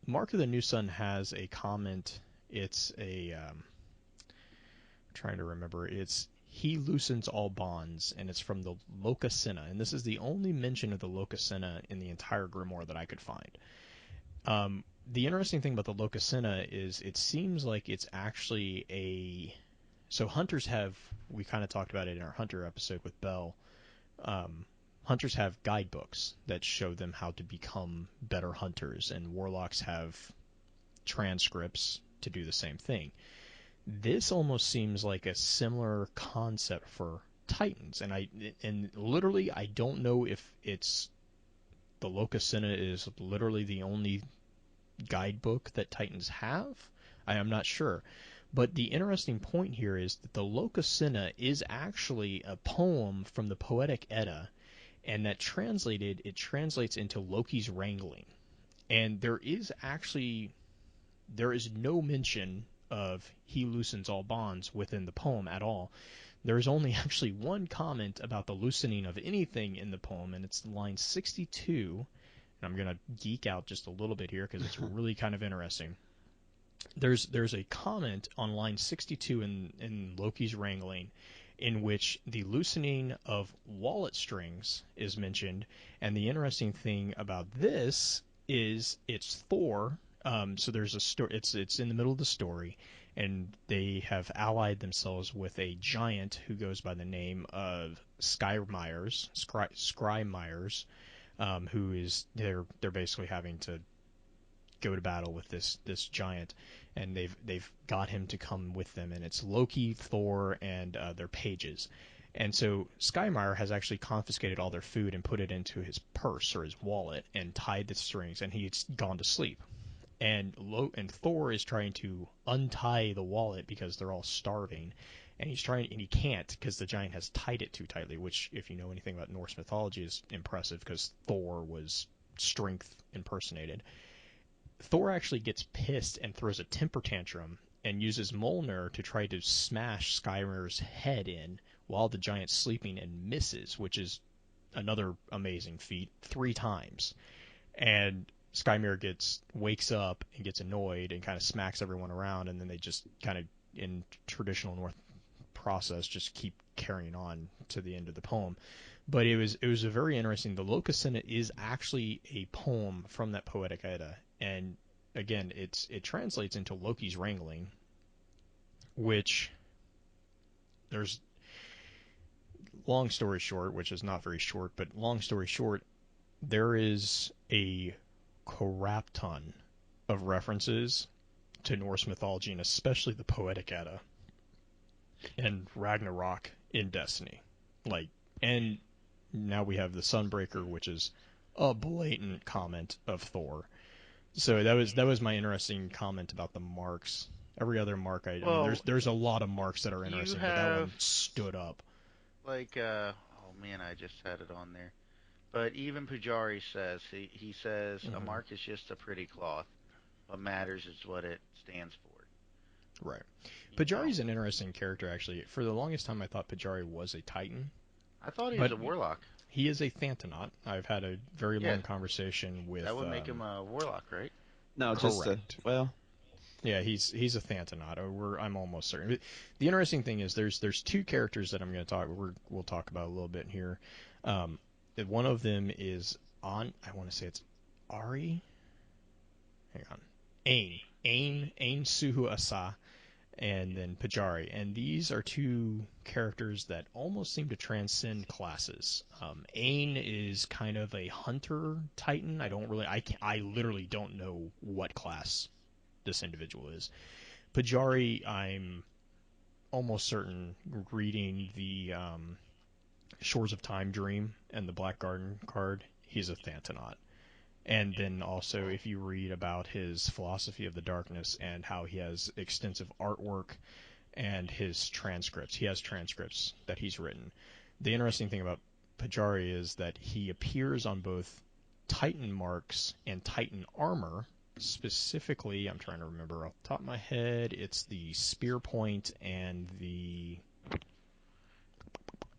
Mark of the New Sun has a comment. It's I'm trying to remember. It's he loosens all bonds, and it's from the Locusina, and this is the only mention of the Locusina in the entire grimoire that I could find. The interesting thing about the Locusina is it seems like it's actually so hunters we kind of talked about it in our hunter episode with Bell. Hunters have guidebooks that show them how to become better hunters, and warlocks have transcripts to do the same thing. This almost seems like a similar concept for Titans, and literally I don't know if it's the Locusina is literally the only guidebook that Titans have. I am not sure. But the interesting point here is that the Locusina is actually a poem from the Poetic Edda, and it translates into Loki's wrangling. And there is no mention of he loosens all bonds within the poem at all. There is only actually one comment about the loosening of anything in the poem, and it's line 62. And I'm going to geek out just a little bit here because it's really kind of interesting. There's a comment on line 62 in Loki's wrangling in which the loosening of wallet strings is mentioned, and the interesting thing about this is it's Thor. So there's a story. It's in the middle of the story, and they have allied themselves with a giant who goes by the name of Scrymeyers, who is they're basically having to go to battle with this giant, and they've got him to come with them, and it's Loki, Thor, and their pages. And so Skymeyer has actually confiscated all their food and put it into his purse or his wallet and tied the strings, and he's gone to sleep. And Thor is trying to untie the wallet because they're all starving, and he can't because the giant has tied it too tightly. Which, if you know anything about Norse mythology, is impressive because Thor was strength impersonated. Thor actually gets pissed and throws a temper tantrum and uses Mjolnir to try to smash Skyrmir's head in while the giant's sleeping and misses, which is another amazing feat, 3 times. And Skymir wakes up and gets annoyed and kind of smacks everyone around, and then they just kind of, in traditional North process, just keep carrying on to the end of the poem. But it was a very interesting. The Locusina is actually a poem from that Poetic Edda, and again, it translates into Loki's wrangling, which there's long story short, which is not very short, but long story short, there is a crap ton of references to Norse mythology, and especially the Poetic Edda and Ragnarok in Destiny. And now we have the Sunbreaker, which is a blatant comment of Thor. So that was my interesting comment about the marks. Every other mark, I mean, there's a lot of marks that are interesting, but that one stood up. Oh man, I just had it on there. But even Pujari says he says a mark is just a pretty cloth. What matters is what it stands for. Right. Pujari's an interesting character, actually. For the longest time, I thought Pujari was a Titan. I thought he was a warlock. He is a Thantanaut. I've had a very long conversation with. That would make him a warlock, right? No, correct. Yeah, he's a Thantanaut. I'm almost certain. The interesting thing is there's 2 characters that I'm going to we'll talk about a little bit here. One of them is I want to say it's Ari. Hang on. Ain Suhu Asa, and then Pajari. And these are 2 characters that almost seem to transcend classes. Ain is kind of a hunter titan. I literally don't know what class this individual is. Pajari, I'm almost certain, reading the Shores of Time Dream and the Black Garden card, he's a Thantanaut. And then also, if you read about his philosophy of the darkness and how he has extensive artwork and his transcripts, he has transcripts that he's written. The interesting thing about Pajari is that he appears on both Titan marks and Titan armor. Specifically, I'm trying to remember off the top of my head, it's the spear point and the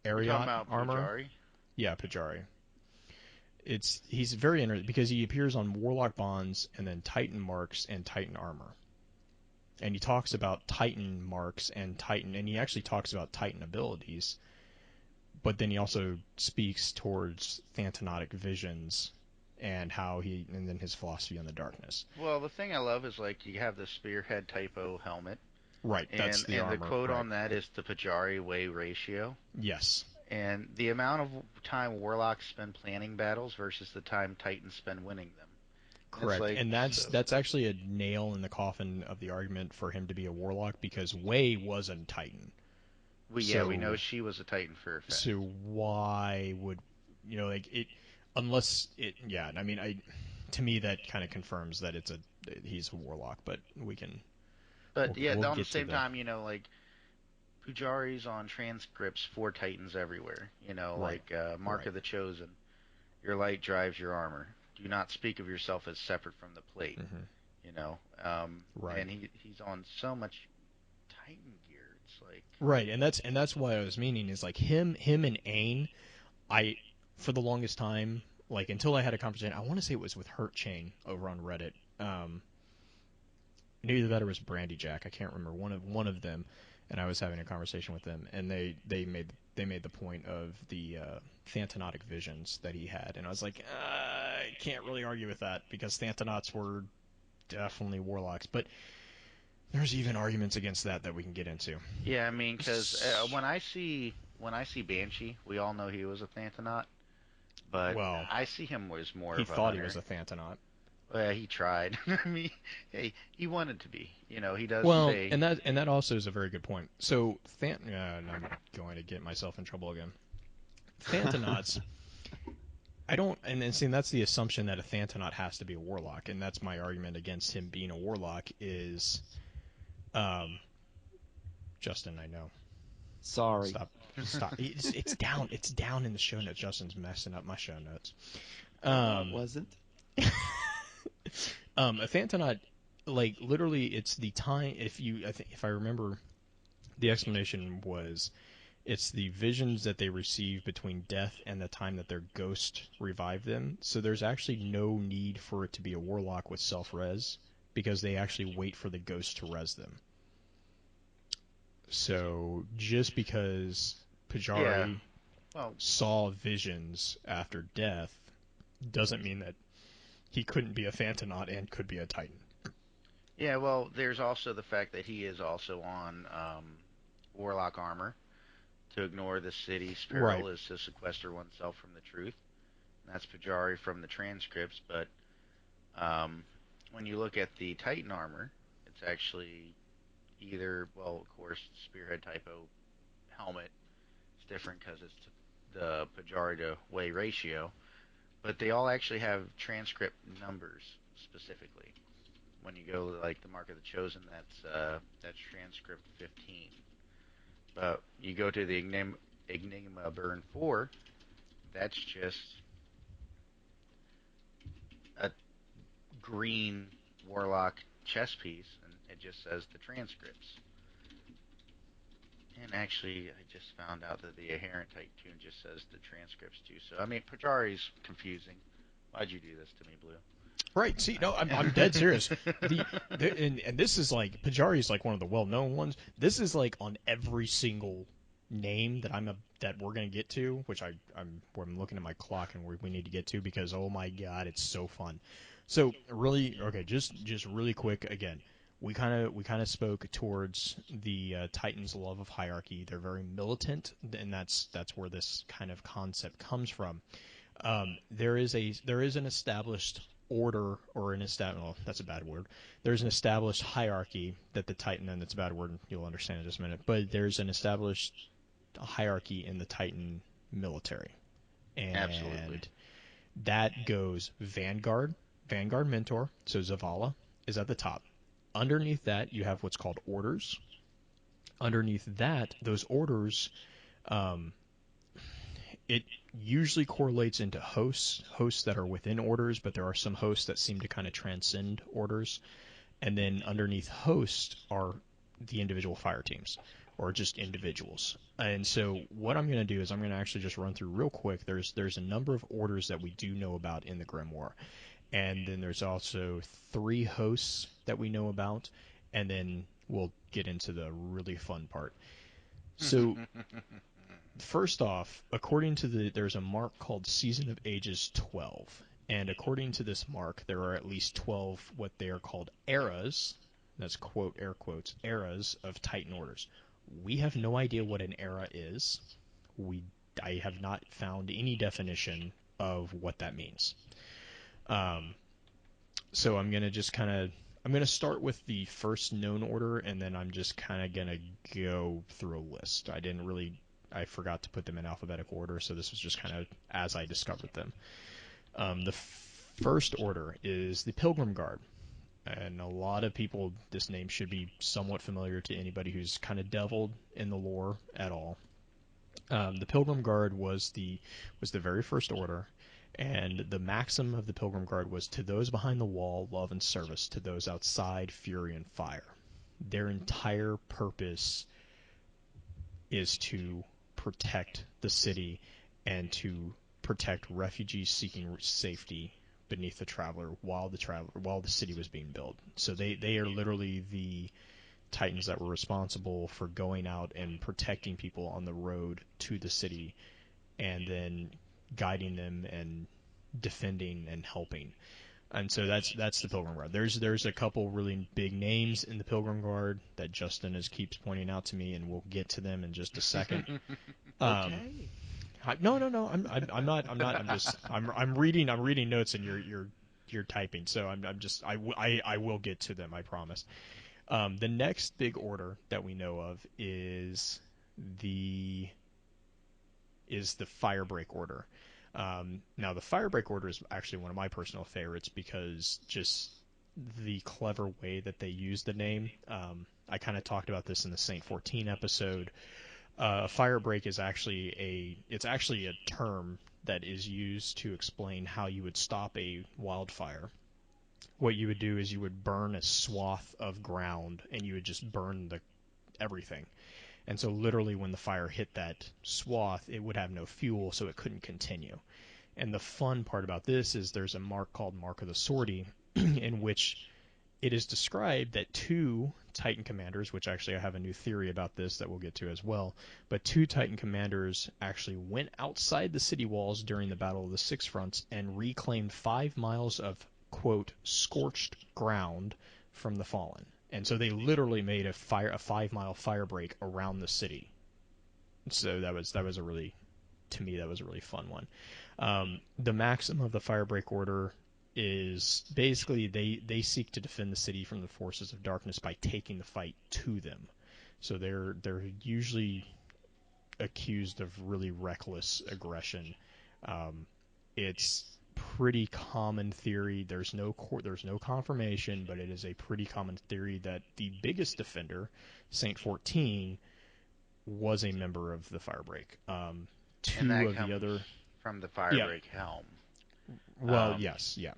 You're talking Ariat about armor. Pujari? Yeah, Pajari. He's very interesting because he appears on Warlock bonds and then Titan marks and Titan armor. And he talks about Titan marks and Titan, and he actually talks about Titan abilities, but then he also speaks towards Thantanotic visions and then his philosophy on the darkness. Well, the thing I love is like you have the spearhead typo helmet, Right, that's the and the armor. quote right. on that is the Pajari way ratio. Yes. And the amount of time Warlocks spend planning battles versus the time Titans spend winning them. Correct, Like, and that's actually a nail in the coffin of the argument for him to be a Warlock, because Wei was a Titan. we know she was a Titan for a fact. So why would unless it? Yeah, I mean, to me that kind of confirms that he's a Warlock, but we can. But we'll on the get same to time, like Pujari's on transcripts for Titans everywhere. Right. Like Mark Right. of the Chosen. Your light drives your armor. Do not speak of yourself as separate from the plate. Right. And he's on so much Titan gear. It's like Right, and that's why I was meaning is like him and Aang. I for the longest time, like until I had a conversation, I want to say it was with Hurt Chain over on Reddit. Either that or it was Brandy Jack. I can't remember one of them, and I was having a conversation with them, and they made the point of the Thantanotic visions that he had, and I was like, I can't really argue with that because Thantanauts were definitely Warlocks, but there's even arguments against that we can get into. yeah, I mean, because when I see Banshee, we all know he was a Thantanaut, but Well, I see him as more he of a thought he hunter. was a Thantanaut. Well, he tried. I mean, hey, he wanted to be. He does Well, say. and that also is a very good point. So, and I'm going to get myself in trouble again. Thantanauts, I don't, and then see, that's the assumption that a Thantanaut has to be a Warlock, and that's my argument against him being a Warlock is, Justin, I know. Sorry. Stop. It's down in the show notes. Justin's messing up my show notes. It wasn't. A Thantanaut, like literally, it's the time. If I remember, the explanation was it's the visions that they receive between death and the time that their ghost revived them. So there's actually no need for it to be a Warlock with self-res because they actually wait for the ghost to res them. So just because Pajari saw visions after death doesn't mean that he couldn't be a Thantanaut and could be a Titan. Yeah, well, there's also the fact that he is also on Warlock armor. To ignore the city's peril is to sequester oneself from the truth. And that's Pajari from the transcripts, but when you look at the Titan armor, it's actually either, well, of course, Spearhead typo helmet. It's different because it's the Pajari to Wei ratio, but they all actually have transcript numbers specifically. When you go like the Mark of the Chosen, that's transcript 15. But you go to the Enigma Burn 4, that's just a green Warlock chess piece, and it just says the transcripts. And actually, I just found out that the Aherentite tune just says the transcripts too. So, I mean, Pajari's confusing. Why'd you do this to me, Blue? Right. See, no, I'm dead serious. And this is like Pajari is like one of the well-known ones. This is like on every single name that we're gonna get to, which I'm looking at my clock and we need to get to because oh my god, it's so fun. So really, okay, just really quick again. We kind of spoke towards the Titans' love of hierarchy. They're very militant, and that's where this kind of concept comes from. There is an established order or an established, well, that's a bad word. There's an established hierarchy that the Titan, and that's a bad word, and you'll understand in just a minute, but there's an established hierarchy in the Titan military. And Absolutely. that goes Vanguard Mentor, so Zavala is at the top. Underneath that, you have what's called orders. Underneath that, those orders, it usually correlates into hosts that are within orders, but there are some hosts that seem to kind of transcend orders. And then underneath hosts are the individual fire teams, or just individuals. And so what I'm going to do is I'm going to actually just run through real quick. There's a number of orders that we do know about in the Grimoire. And then there's also 3 hosts that we know about, and then we'll get into the really fun part. So first off, according to there's a mark called Season of Ages 12, and according to this mark, there are at least 12 what they are called eras. That's quote air quotes eras of Titan orders. We have no idea what an era is. I have not found any definition of what that means. So I'm going to start with the first known order, and then I'm just kind of going to go through a list. I forgot to put them in alphabetical order, so this was just kind of as I discovered them. The first order is the Pilgrim Guard. And a lot of people, this name should be somewhat familiar to anybody who's kind of delved in the lore at all. The Pilgrim Guard was the very first order, and the maxim of the Pilgrim Guard was to those behind the wall, love and service, to those outside, fury and fire. Their entire purpose is to protect the city and to protect refugees seeking safety beneath the traveler while the city was being built. So they are literally the Titans that were responsible for going out and protecting people on the road to the city, and then guiding them and defending and helping. And so that's the Pilgrim Guard. There's a couple really big names in the Pilgrim Guard that Justin keeps pointing out to me, and we'll get to them in just a second. Okay. No. I'm reading notes, and you're typing. So I will get to them. I promise. The next big order that we know of is the Firebreak Order. Now, the Firebreak Order is actually one of my personal favorites because just the clever way that they use the name. I kind of talked about this in the Saint 14 episode. Firebreak is actually a term that is used to explain how you would stop a wildfire. What you would do is you would burn a swath of ground, and you would just burn everything. And so literally when the fire hit that swath, it would have no fuel, so it couldn't continue. And the fun part about this is there's a mark called Mark of the Sortie, in which it is described that 2 Titan commanders, which actually I have a new theory about this that we'll get to as well, but 2 Titan commanders actually went outside the city walls during the Battle of the Six Fronts and reclaimed 5 miles of, quote, scorched ground from the fallen. And so they literally made a 5-mile fire break around the city. So that was a really, to me, that was a really fun one. The maxim of the Firebreak Order is basically they seek to defend the city from the forces of darkness by taking the fight to them. So they're usually accused of really reckless aggression. It's pretty common theory. There's no confirmation, but it is a pretty common theory that the biggest defender, Saint 14, was a member of the Firebreak. And that Of comes the other from the Firebreak helm. Well, yes, yeah.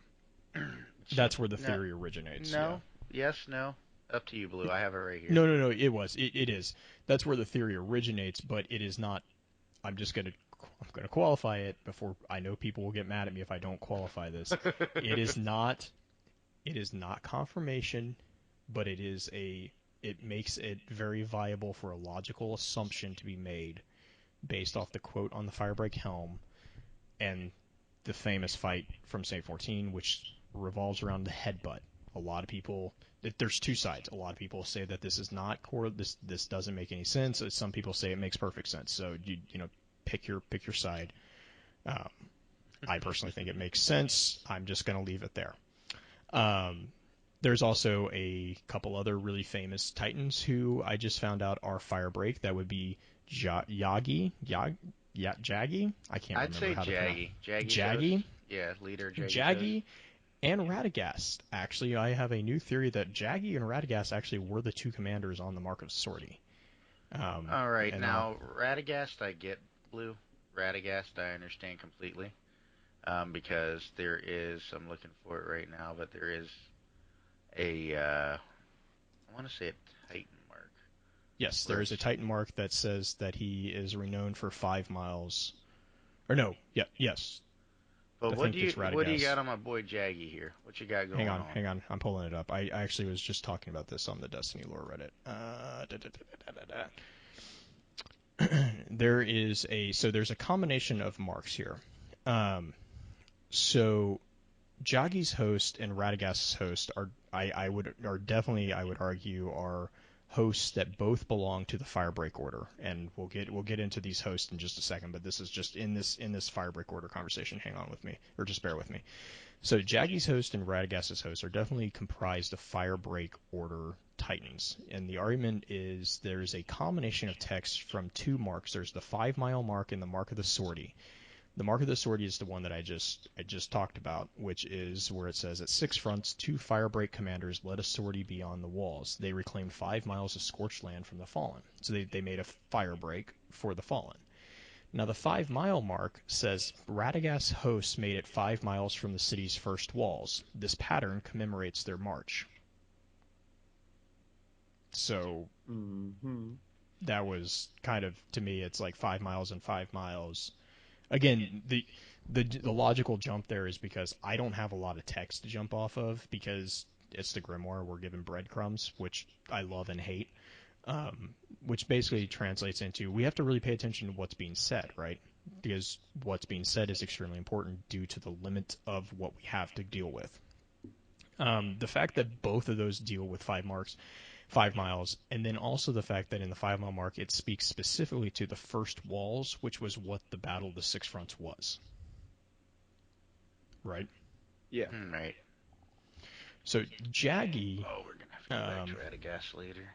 That's where the theory originates. No, yes, no. Up to you, Blue. I have it right here. No. It is. That's where the theory originates, but it is not. I'm gonna qualify it before. I know people will get mad at me if I don't qualify this. It is not confirmation, but it makes it very viable for a logical assumption to be made based off the quote on the Firebreak helm and the famous fight from Saint 14, which revolves around the headbutt. A lot of people, there's 2 sides. A lot of people say that this is not core. This doesn't make any sense. Some people say it makes perfect sense. So you know, pick your side. I personally think it makes sense. I'm just going to leave it there. There's also a couple other really famous Titans who I just found out are fire break. That would be Jaggy. Jaggy? I can't I'd remember say how to pronounce Jaggy. Jaggy's host. Jaggy. Yeah, leader Jaggy's host. Jaggy and Radagast. Actually, I have a new theory that Jaggy and Radagast actually were the two commanders on the Mark of Sortie. All right, And now Radagast, I get Blue. Radagast, I understand completely. Because there is, I'm looking for it right now, but there is I want to say a Titan mark. yes, there is a Titan mark that says that he is renowned for 5 miles. Or no, yeah, yes. But I think it's Radagast. what do you got on my boy Jaggy here? What you got going on? Hang on. I'm pulling it up. I actually was just talking about this on the Destiny lore Reddit. There's a combination of marks here. So Jaggy's host and Radagast's host I would argue are hosts that both belong to the Firebreak order, and we'll get into these hosts in just a second, but this is just in this Firebreak order conversation. Hang on with me, or just bear with me. So Jaggy's host and Radagast's host are definitely comprised of Firebreak order Titans, and the argument is there's a combination of text from two marks. There's the 5 mile mark and the Mark of the Sortie. The Mark of the Sortie is the one that I just talked about, which is where it says, at 6 fronts, 2 Firebreak commanders led a sortie beyond the walls. They reclaimed 5 miles of scorched land from the fallen. So they made a Firebreak for the fallen. Now the 5 mile mark says Radagast's hosts made it 5 miles from the city's first walls. This pattern commemorates their march. So that was kind of, to me, it's like 5 miles and 5 miles. Again, the logical jump there is because I don't have a lot of text to jump off of, because it's the Grimoire. We're given breadcrumbs, which I love and hate, which basically translates into we have to really pay attention to what's being said, right? Because what's being said is extremely important due to the limit of what we have to deal with. The fact that both of those deal with 5 miles, and then also the fact that in the 5 mile mark it speaks specifically to the first walls, which was what the Battle of the Six Fronts was. Right? Yeah. Right. So Jaggy. Oh, we're gonna have to go back to Radagast later.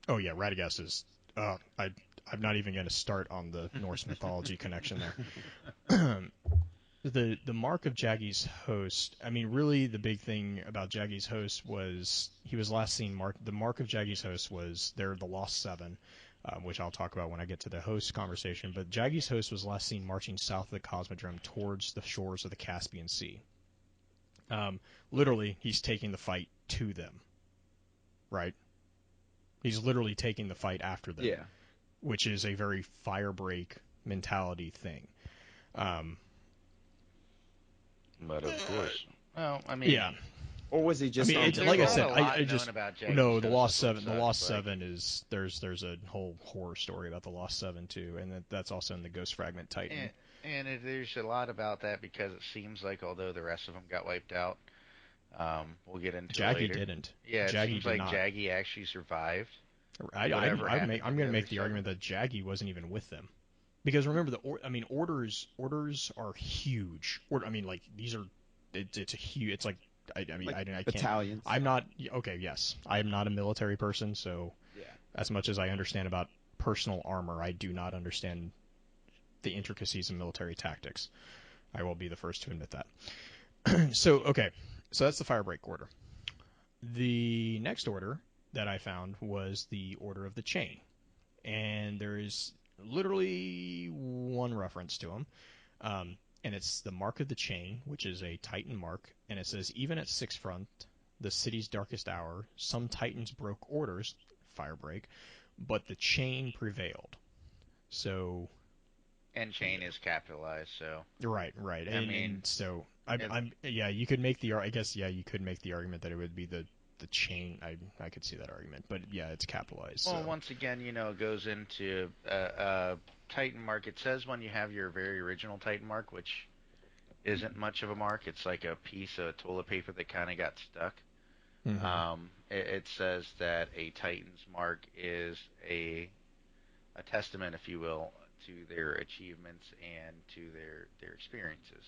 Oh yeah, Radagast is. I'm not even going to start on the Norse mythology connection there. The mark of Jaggy's host, I mean, really the big thing about Jaggy's host was he was last seen the mark of Jaggy's host was they're the Lost Seven, which I'll talk about when I get to the host conversation. But Jaggy's host was last seen marching south of the Cosmodrome towards the shores of the Caspian Sea. Literally, he's taking the fight to them, right? He's literally taking the fight after them, Yeah. which is a very Firebreak mentality thing. But of course. Well, I mean, yeah. Or was he just? I mean, there's like I not said, a lot I just known about Jaggy's no. The host, Lost is what Seven. The sucks, Lost like- Seven is there's a whole horror story about the Lost Seven too, and that's also in the Ghost Fragment Titan. There's a lot about that because it seems like although the rest of them got wiped out, we'll get into it Jaggy later. didn't. Yeah, it Jaggy seems did like not. Jaggy actually survived. I'm happened going to to the make other the argument that Jaggy wasn't even with them, because remember orders are huge. I mean, like these are it's a huge. It's like I can't. Battalions. I'm not okay. Yes, I am not a military person, so Yeah. as much as I understand about personal armor, I do not understand the intricacies of military tactics. I will be the first to admit that. So that's the Firebreak order. The next order that I found was the Order of the Chain, and there is literally one reference to them, and it's the Mark of the Chain, which is a Titan mark, and it says, even at Six Front, the city's darkest hour, some Titans broke orders, Firebreak, but the chain prevailed. So. And chain is capitalized, so. Right. You could make you could make the argument that it would be the chain. I could see that argument, but yeah, it's capitalized. Well, so. once again, it goes into Titan mark. It says when you have your very original Titan mark, which isn't much of a mark. It's like a piece of toilet paper that kind of got stuck. Mm-hmm. It says that a Titan's mark is a testament, if you will, to their achievements and to their experiences.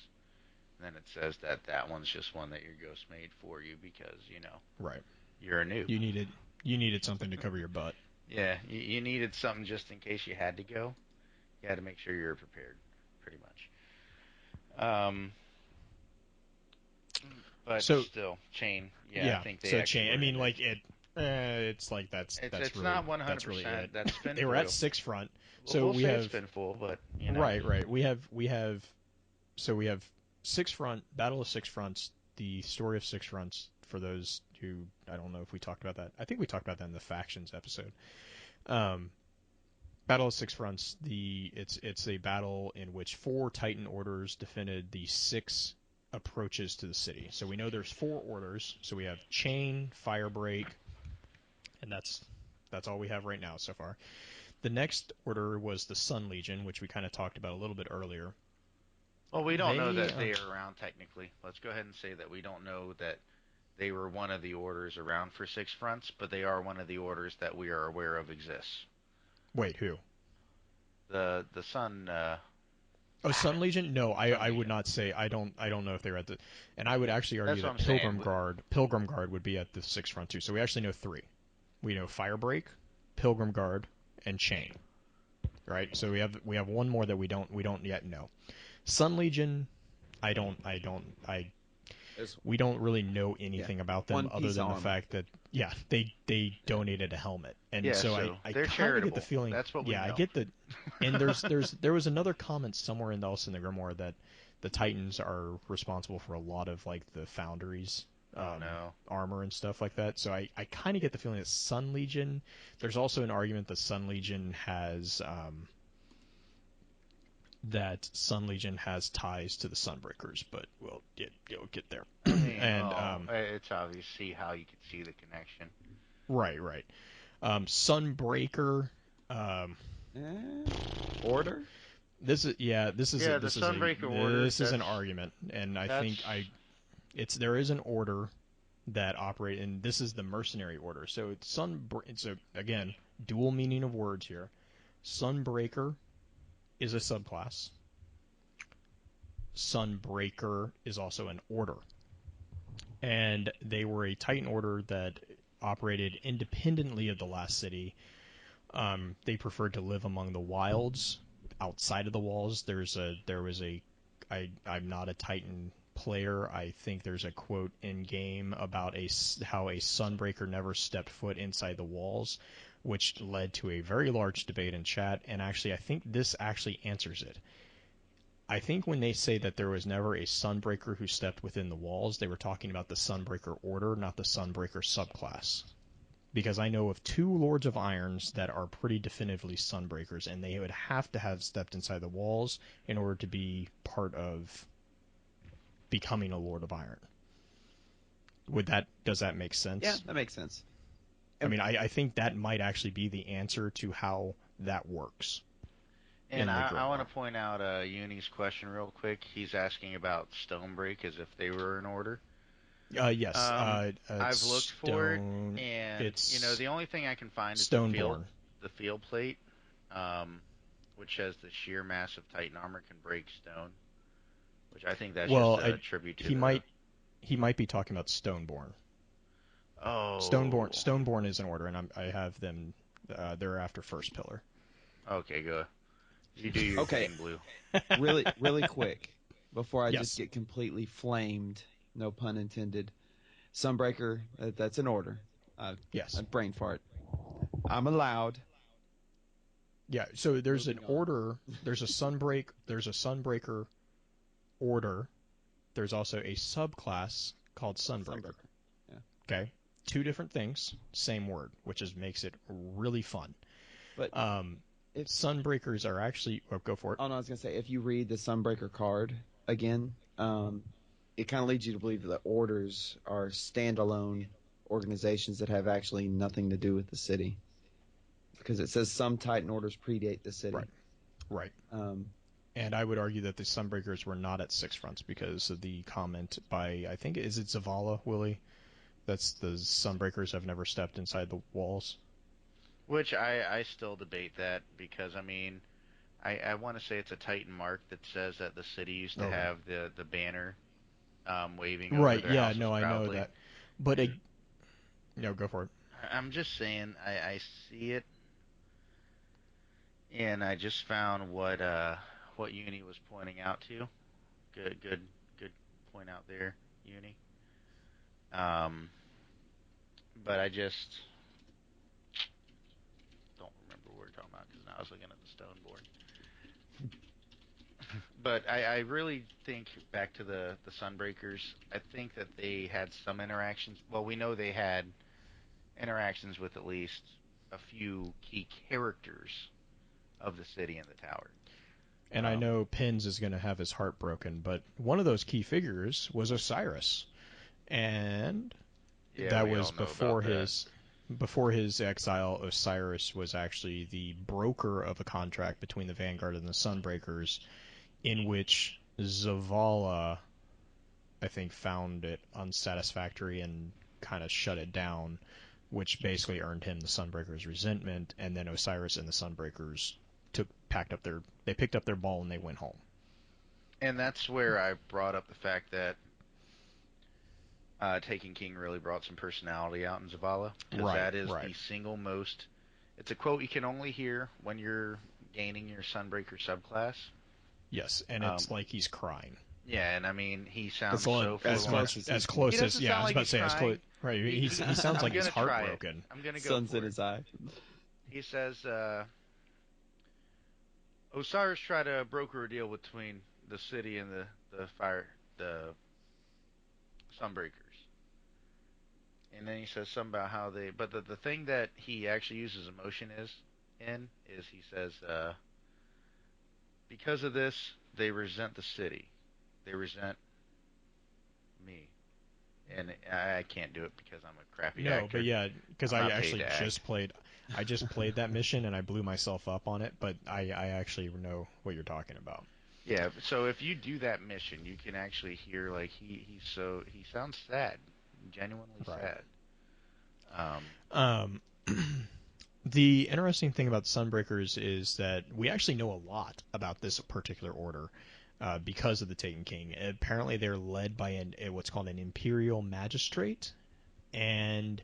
And then it says that that one's just one that your ghost made for you because, Right. you're a noob. You needed something to cover your butt. Yeah, you needed something just in case you had to go. You had to make sure you were prepared, pretty much. But So still, chain. Yeah, I yeah, think they so actually chain. I worded mean, it. like it's like It's not 100%. it. That's They were at spinfoil. 6 front, so We'll we say it's have spinfoil, but right. We have 6 front Battle of 6 fronts. The story of 6 fronts. For those who I don't know if we talked about that. I think we talked about that in the factions episode. Um, Battle of 6 fronts. It's a battle in which 4 Titan orders defended the 6 approaches to the city. So we know there's 4 orders. So we have chain, firebreak, and that's all we have right now so far. The next order was the Sun Legion, which we kind of talked about a little bit earlier. Well, we don't know They that they are around technically. Let's go ahead and say that we don't know that they were one of the orders around for 6 fronts, but they are one of the orders that we are aware of exists. Wait, who? The Sun. Oh, Sun Legion? No, Sun I would Legion. not say. I don't know if they're at the. And I would actually argue That's what that I'm saying. Pilgrim Guard would be at the 6 front too. So we actually know 3. We know Firebreak, Pilgrim Guard, and Chain. Right. So we have one more that we don't yet know. Sun Legion. We don't really know anything about them One other piece than the armor. fact that they donated a helmet, and Yeah, so so I they're kind of get charitable. the feeling. That's what we Yeah, I know. get the. And there was another comment somewhere in the Grimoire that the Titans are responsible for a lot of like the foundries. Oh no. Armor and stuff like that. So I kind of get the feeling that Sun Legion. There's also an argument that Sun Legion has ties to the Sunbreakers, but we'll get there. I mean, And it's obvious. See how you can see the connection. right. Sunbreaker. Order? This is The Sunbreaker order. This is an argument, and I think there is an order that operate, and this is the mercenary order. So so again, dual meaning of words here. Sunbreaker is a subclass. Sunbreaker is also an order, and they were a Titan order that operated independently of the last city. They preferred to live among the wilds, outside of the walls. I'm not a Titan player. I think there's a quote in game about how a Sunbreaker never stepped foot inside the walls, which led to a very large debate in chat. And actually, I think this actually answers it. I think when they say that there was never a Sunbreaker who stepped within the walls, they were talking about the Sunbreaker order, not the Sunbreaker subclass. Because I know of 2 Lords of Irons that are pretty definitively Sunbreakers, and they would have to have stepped inside the walls in order to be part of becoming a Lord of Iron. Does that make sense? Yeah, that makes sense. I mean, I think that might actually be the answer to how that works. And I want to point out Uni's question real quick. He's asking about Stonebreak as if they were in order. Yes. I've looked for it, and the only thing I can find is Stoneborn. the field plate, which says the sheer mass of Titan armor can break stone, which I think that's just a tribute to he might be talking about Stoneborn. Oh. Stoneborn is an order, and I have them. They're after first pillar. Okay, go. You do your thing, Blue. really quick, before I just get completely flamed, no pun intended. Sunbreaker, that's an order. Yes. A brain fart. I'm allowed. Yeah, so there's an order, there's a Sunbreaker order. There's also a subclass called Sunbreaker. Yeah. Okay? 2 different things, same word, which makes it really fun. But if Sunbreakers are actually go for it. Oh no, I was gonna say if you read the Sunbreaker card again, it kind of leads you to believe that orders are standalone organizations that have actually nothing to do with the city, because it says some Titan orders predate the city. Right. And I would argue that the Sunbreakers were not at 6 fronts because of the comment by, I think, is it Zavala, Willy? That's the Sunbreakers have never stepped inside the walls. Which I still debate that because, I want to say it's a Titan mark that says that the city used to have the banner waving over Right. their Yeah. houses No, I know proudly. that. But no, go for it. I'm just saying, I see it, and I just found what Uni was pointing out to. Good point out there, Uni. Um, but I just don't remember what we're talking about because now I was looking at the stone board. But I really think back to the Sunbreakers. I think that they had some interactions. Well, we know they had interactions with at least a few key characters of the city and the tower. And I know Pins is going to have his heart broken, but one of those key figures was Osiris, and Yeah, that we was all know about that. before his exile. Osiris was actually the broker of a contract between the Vanguard and the Sunbreakers, in which Zavala, I think, found it unsatisfactory and kind of shut it down, which basically earned him the Sunbreakers' resentment. And then Osiris and the Sunbreakers picked up their ball and they went home. And that's where I brought up the fact that Taken King really brought some personality out in Zavala, because that is the single most. It's a quote you can only hear when you're gaining your Sunbreaker subclass. Yes, and it's like he's crying. Yeah, and I mean he sounds so forlorn. as close as yeah. I was about to say as close. Right, he sounds like he's heartbroken. I'm gonna go. Sun's in his eye. He says, Osiris tried to broker a deal between the city and the Sunbreakers. And then he says something about how they. But the thing that he actually uses emotion is he says, because of this, they resent the city. They resent me. And I can't do it because I'm a crappy actor. No, but yeah, because I actually just played. I just played that mission and I blew myself up on it, but I actually know what you're talking about. Yeah, so if you do that mission, you can actually hear like he sounds sad, genuinely sad. The interesting thing about the Sunbreakers is that we actually know a lot about this particular order because of the Taken King. Apparently, they're led by what's called an Imperial Magistrate, and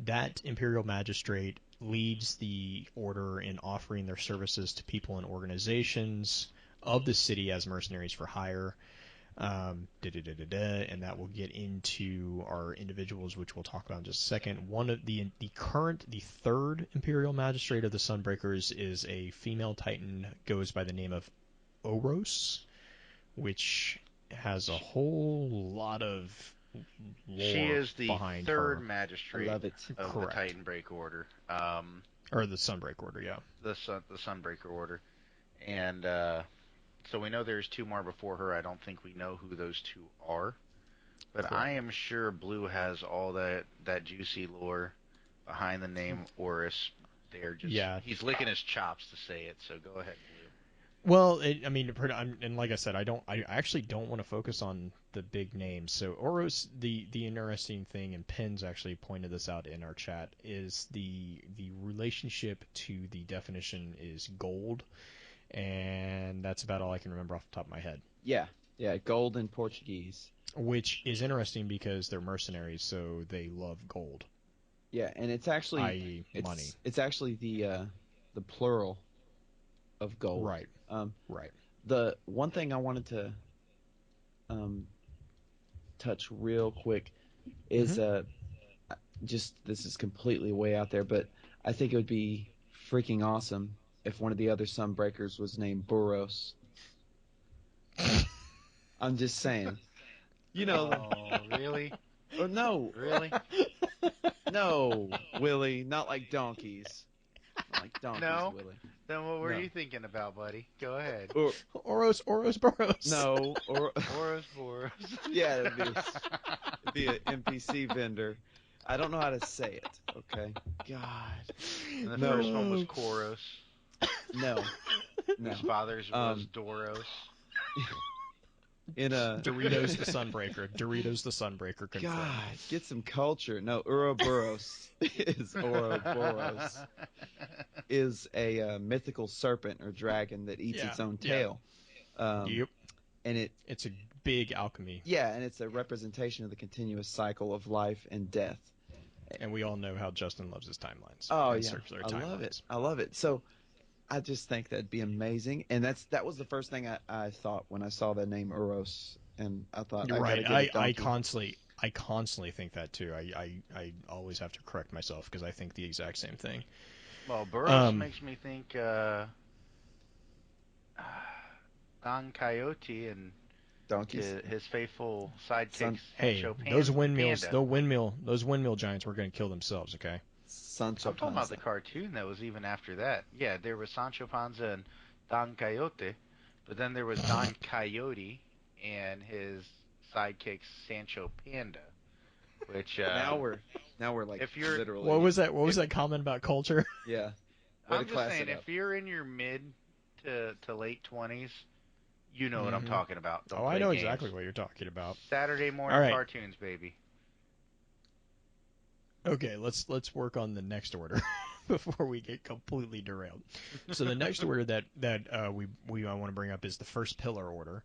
that Imperial Magistrate leads the order in offering their services to people and organizations of the city as mercenaries for hire. And that will get into our individuals, which we'll talk about in just a second. One of the third Imperial Magistrate of the Sunbreakers is a female Titan, goes by the name of Oros, which has a whole lot of lore she is the behind third her. magistrate of the Titan Break Order. Or the Sunbreak Order, yeah. The Sunbreaker Order. And so we know there's two more before her. I don't think we know who those two are. But I am sure Blue has all that juicy lore behind the name Oris. He's licking his chops to say it, so go ahead, Blue. Well, and like I said, I actually don't want to focus on the big names. So Oros, the interesting thing, and Pins actually pointed this out in our chat, is the relationship to the definition is gold, and that's about all I can remember off the top of my head. Yeah, gold in Portuguese. Which is interesting because they're mercenaries, so they love gold. Yeah, and it's actually i.e. money. It's actually the plural of gold. Right. Right. The one thing I wanted to touch real quick is just, this is completely way out there, but I think it would be freaking awesome if one of the other Sunbreakers was named Boros. I'm just saying. You know. Oh, really? Oh, no. Really? No, Willy. Not like donkeys. Not like donkeys, No? Willy. Then what were you thinking about, buddy? Go ahead. Oros Boros. No. Oros Boros. Yeah, it'd be an NPC vendor. I don't know how to say it. Okay. God. And the first one was Koros. No. His father's was Doros. Doritos the Sunbreaker. Confirmed. God, get some culture. No, Ouroboros is a mythical serpent or dragon that eats its own tail. Yep. And it's a big alchemy. Yeah, and it's a representation of the continuous cycle of life and death. And we all know how Justin loves his timelines. Oh and yeah, circular I timelines. love it. I love it. So I just think that'd be amazing, and that was the first thing I thought when I saw the name Uros, and I thought You're I gotta right. get a donkey. I constantly think that too. I always have to correct myself because I think the exact same thing. Well, Burroughs makes me think Don Quixote and Donkeys. his faithful sidekick Son, Hey, Sancho those windmills, Panda. those windmill giants were going to kill themselves. Okay. Sancho I'm talking about the Panza. cartoon that was even after that. Yeah, there was Sancho Panza and Don Quixote, but then there was Don Coyote and his sidekick Sancho Panda, which Now we're like if you're literally. What was that? What was if that comment about culture? Yeah. Way to I'm just class saying it up. if you're in your mid to late 20s, you know what I'm Mhm. talking about. Don't Oh, I play know games. exactly what you're talking about. Saturday All morning right. cartoons, baby. Okay, let's work on the next order before we get completely derailed. So the next order that we want to bring up is the first pillar order,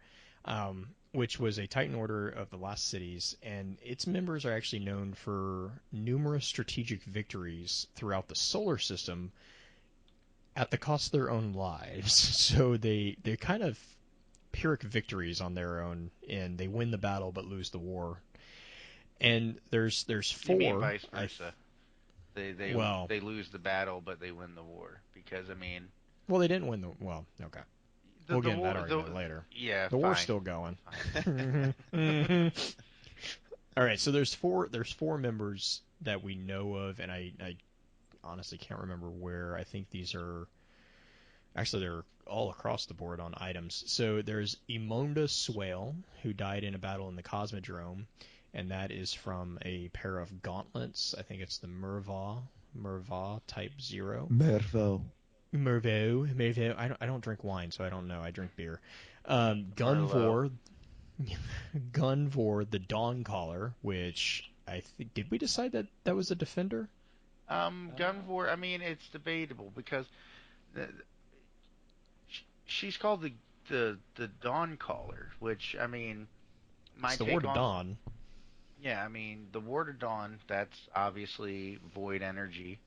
which was a Titan order of the lost cities, and its members are actually known for numerous strategic victories throughout the solar system at the cost of their own lives. So they kind of Pyrrhic victories on their own, and they win the battle but lose the war. And there's You mean four. vice versa? They Well, they lose the battle, but they win the war because I mean Well, they didn't win the. Well, okay. We'll the get into that war argument later. yeah The war's fine. still going. Fine. All right, so there's four members that we know of, and I honestly can't remember where. I think these are actually they're all across the board on items. So there's Emonda Swale, who died in a battle in the Cosmodrome, and that is from a pair of gauntlets. I think it's the Merva Type Zero. Mervo. Mervot. I don't drink wine, so I don't know. I drink beer. Merlot. Gunvor, the Dawn Caller, which I think did we decide that that was a defender? Gunvor. I mean, it's debatable because the, she's called the Dawn Caller, which I mean, my It's the take Ward of on Dawn. yeah, I mean the Ward of Dawn. That's obviously void energy.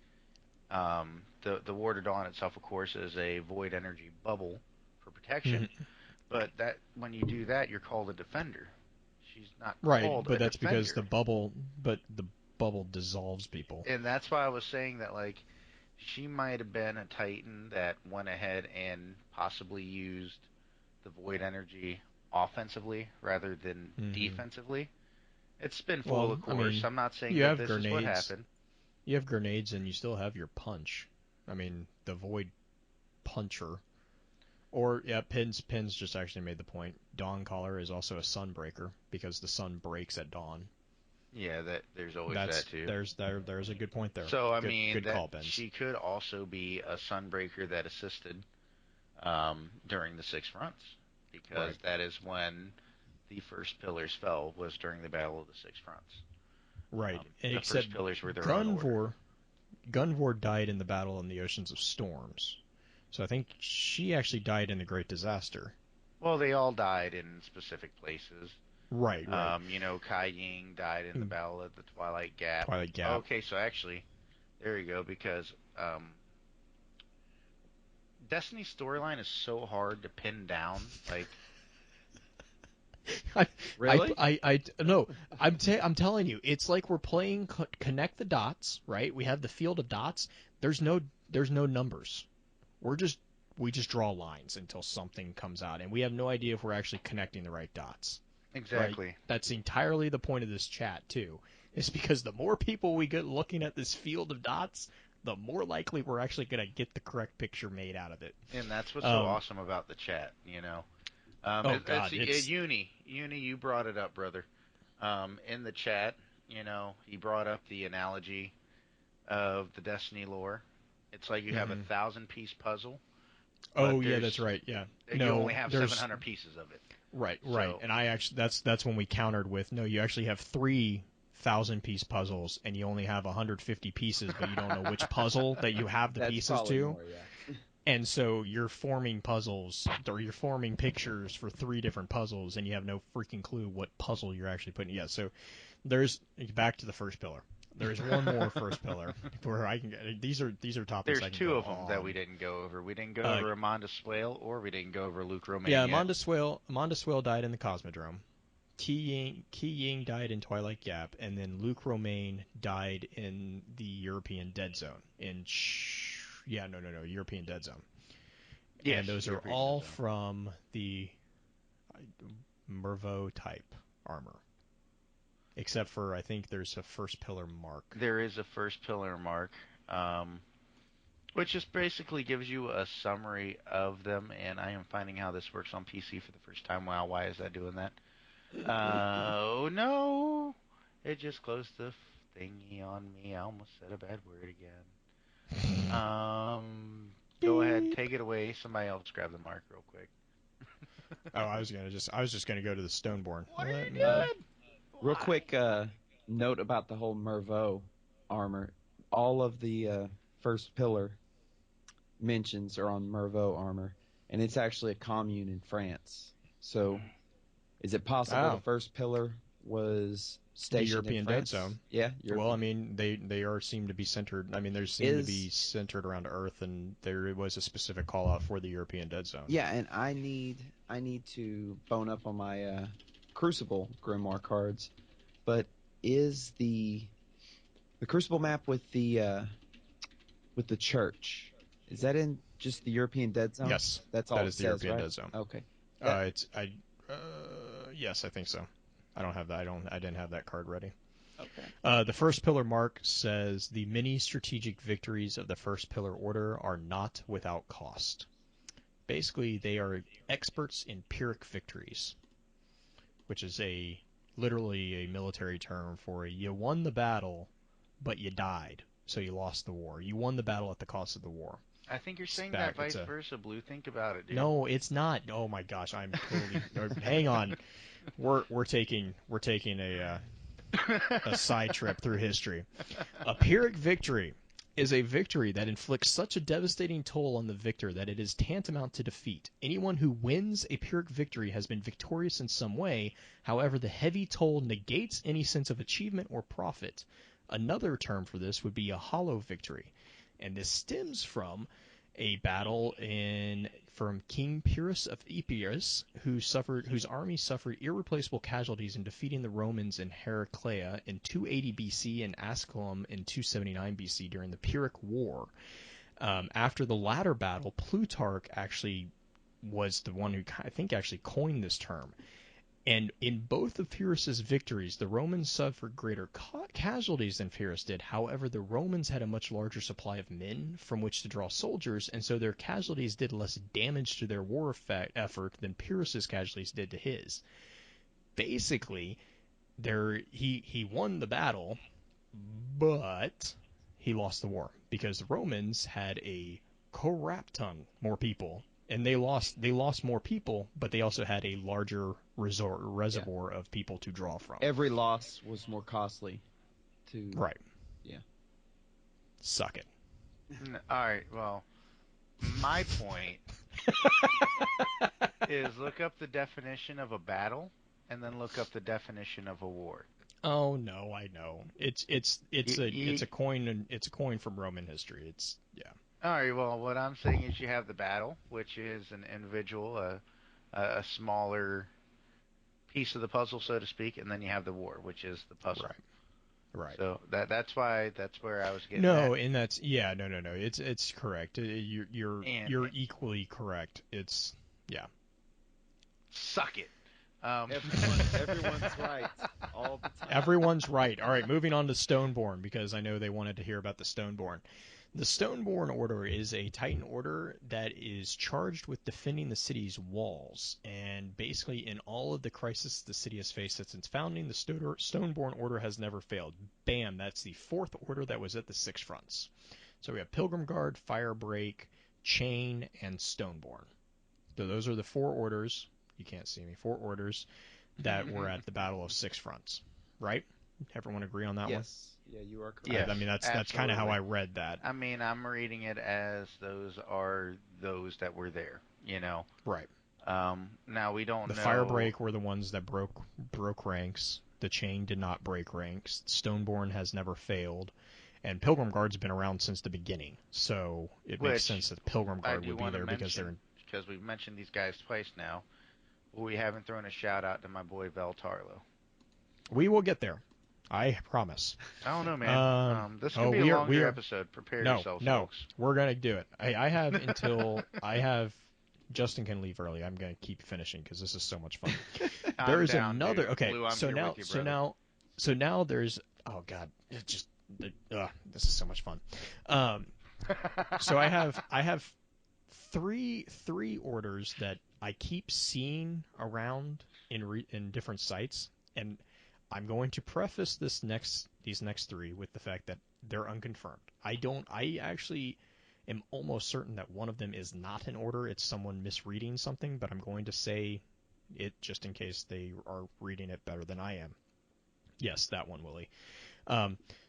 The Ward of Dawn itself, of course, is a void energy bubble for protection. Mhm. But that when you do that, you're called a defender. She's not Right, called but a that's because defender, the bubble dissolves people. and that's why I was saying that like she might have been a Titan that went ahead and possibly used the void energy offensively rather than Hmm. defensively. It's spinfoil, Well, of I course. mean, I'm not saying you that have this is what grenades. happened. You have grenades, and you still have your punch. I mean, the void puncher. Or yeah, Pins just actually made the point. Dawn Caller is also a sunbreaker because the sun breaks at dawn. Yeah, that there's always That's that too. there's a good point there. So I mean Good that call, Pins. she could also be a sunbreaker that assisted during the six fronts because Right. that is when the first pillars fell was during the Battle of the Six Fronts. Right. And The first except pillars were their own order. Gunvor died in the battle in the Oceans of Storms. So I think she actually died in the Great Disaster. Well, they all died in specific places. Right. Kai Ying died in the Battle of the Twilight Gap. Twilight Gap. Okay, so actually, there you go, because Destiny's storyline is so hard to pin down. Like, Really? No, I'm telling you, it's like we're playing connect the dots, right? We have the field of dots. There's no numbers. We just draw lines until something comes out, and we have no idea if we're actually connecting the right dots. Right? exactly. That's entirely the point of this chat too. Is because the more people we get looking at this field of dots, the more likely we're actually going to get the correct picture made out of it. And that's what's so awesome about the chat. Oh God, it's Uni, you brought it up, brother. In the chat, he brought up the analogy of the Destiny lore. It's like you have a mhm. 1,000-piece puzzle, but Oh yeah, that's right. Yeah, you no, only have there's 700 pieces of it. right. So And I actually that's when we countered with no, you actually have 3,000-piece puzzles, and you only have 150 pieces, but you don't know which puzzle that you have the That's pieces probably to. more, yeah. And so you're forming puzzles, or you're forming pictures for 3 different puzzles, and you have no freaking clue what puzzle you're actually putting. Yeah, so there's back to the first pillar. There's one more first pillar where I can. These are topics There's I can two go of them on. that we didn't go over. We didn't go Uh, over Amanda Swale, or we didn't go over Luke Romaine yeah, yet. Amanda Swale died in the Cosmodrome. Ki Ying died in Twilight Gap, and then Luke Romaine died in the European Dead Zone. European Dead Zone. Yes, And those are European all Dead Zone. from the Mervo type armor. Except for, I think there's a first pillar mark. There is a first pillar mark, which just basically gives you a summary of them, and I am finding how this works on PC for the first time. Wow, why is that doing that? Oh no! It just closed the thingy on me. I almost said a bad word again. Go ahead, take it away. Somebody else grab the mark real quick. Oh, I was just gonna go to the Stoneborn. What are you doing? Real quick note about the whole Mervaux armor. All of the first pillar mentions are on Mervaux armor, and it's actually a commune in France. So, is it possible the first pillar was the stationed European in Dead France? Zone. Yeah. Well, I mean, they seem to be centered. I mean, they seem to be centered around Earth, and there was a specific call out for the European Dead Zone. Yeah, and I need to bone up on my Crucible Grimoire cards, but is the Crucible map with the church, is that in just the European Dead Zone? Yes, That's all that it is the says, European right? Dead Zone. Okay. Yes, I think so. I don't have that. I didn't have that card ready. Okay. The first pillar mark says the many strategic victories of the first pillar order are not without cost. Basically, they are experts in Pyrrhic victories, which is literally a military term for you won the battle, but you died, so you lost the war. You won the battle at the cost of the war. I think you're saying that vice versa, Blue. Think about it, dude. No, it's not. Oh my gosh, I'm totally. Hang on, we're taking a side trip through history. A Pyrrhic victory is a victory that inflicts such a devastating toll on the victor that it is tantamount to defeat. Anyone who wins a Pyrrhic victory has been victorious in some way. However, the heavy toll negates any sense of achievement or profit. Another term for this would be a hollow victory, and this stems from a battle from King Pyrrhus of Epirus, whose army suffered irreplaceable casualties in defeating the Romans in Heraclea in 280 BC and Asculum in 279 BC during the Pyrrhic War. After the latter battle, Plutarch actually was the one who I think actually coined this term. And in both of Pyrrhus's victories, the Romans suffered greater casualties than Pyrrhus did. However, the Romans had a much larger supply of men from which to draw soldiers, and so their casualties did less damage to their war effort than Pyrrhus's casualties did to his. Basically, he won the battle, but he lost the war because the Romans had a crap-ton more people. And they lost more people, but they also had a larger reservoir of people to draw from. Every loss was more costly to... Right. Yeah. Suck it. All right, well, my point is look up the definition of a battle and then look up the definition of a war. Oh no, I know. It's a coin from Roman history. All right, well, what I'm saying is you have the battle, which is an individual, a smaller piece of the puzzle, so to speak, and then you have the war, which is the puzzle. Right. So that's where I was getting no, at. And that's no. It's correct. You're equally correct. It's Suck it. Everyone's right all the time. Everyone's right. All right, moving on to Stoneborn, because I know they wanted to hear about the Stoneborn. The Stoneborn Order is a Titan order that is charged with defending the city's walls. And basically, in all of the crises the city has faced since its founding, the Stoneborn Order has never failed. Bam, that's the 4th order that was at the 6 fronts. So we have Pilgrim Guard, Firebreak, Chain, and Stoneborn. So those are the 4 orders. You can't see me. 4 orders that were at the Battle of 6 Fronts. Right? Everyone agree on that one? Yes. Yeah, you are correct. Yes, I mean, that's kind of how I read that. I mean, I'm reading it as those are those that were there. Right. Now we don't The know. Firebreak were the ones that broke ranks. The Chain did not break ranks. Stoneborn has never failed. And Pilgrim Guard's been around since the beginning. So it makes sense that Pilgrim Guard would be there because they're... Because we've mentioned these guys twice now. We haven't thrown a shout out to my boy Veltarlo. We will get there. I promise. I don't know, man. This could be a longer episode. Prepare yourselves, folks. We're going to do it. I have until... Justin can leave early. I'm going to keep finishing because this is so much fun. There is another... Dude. Okay, Blue, so now there's... Oh, God. It's just... this is so much fun. So I have three orders that I keep seeing around in different sites, and I'm going to preface these next three with the fact that they're unconfirmed. I actually am almost certain that one of them is not an order. It's someone misreading something, but I'm going to say it just in case they are reading it better than I am. Yes, that one, Willy.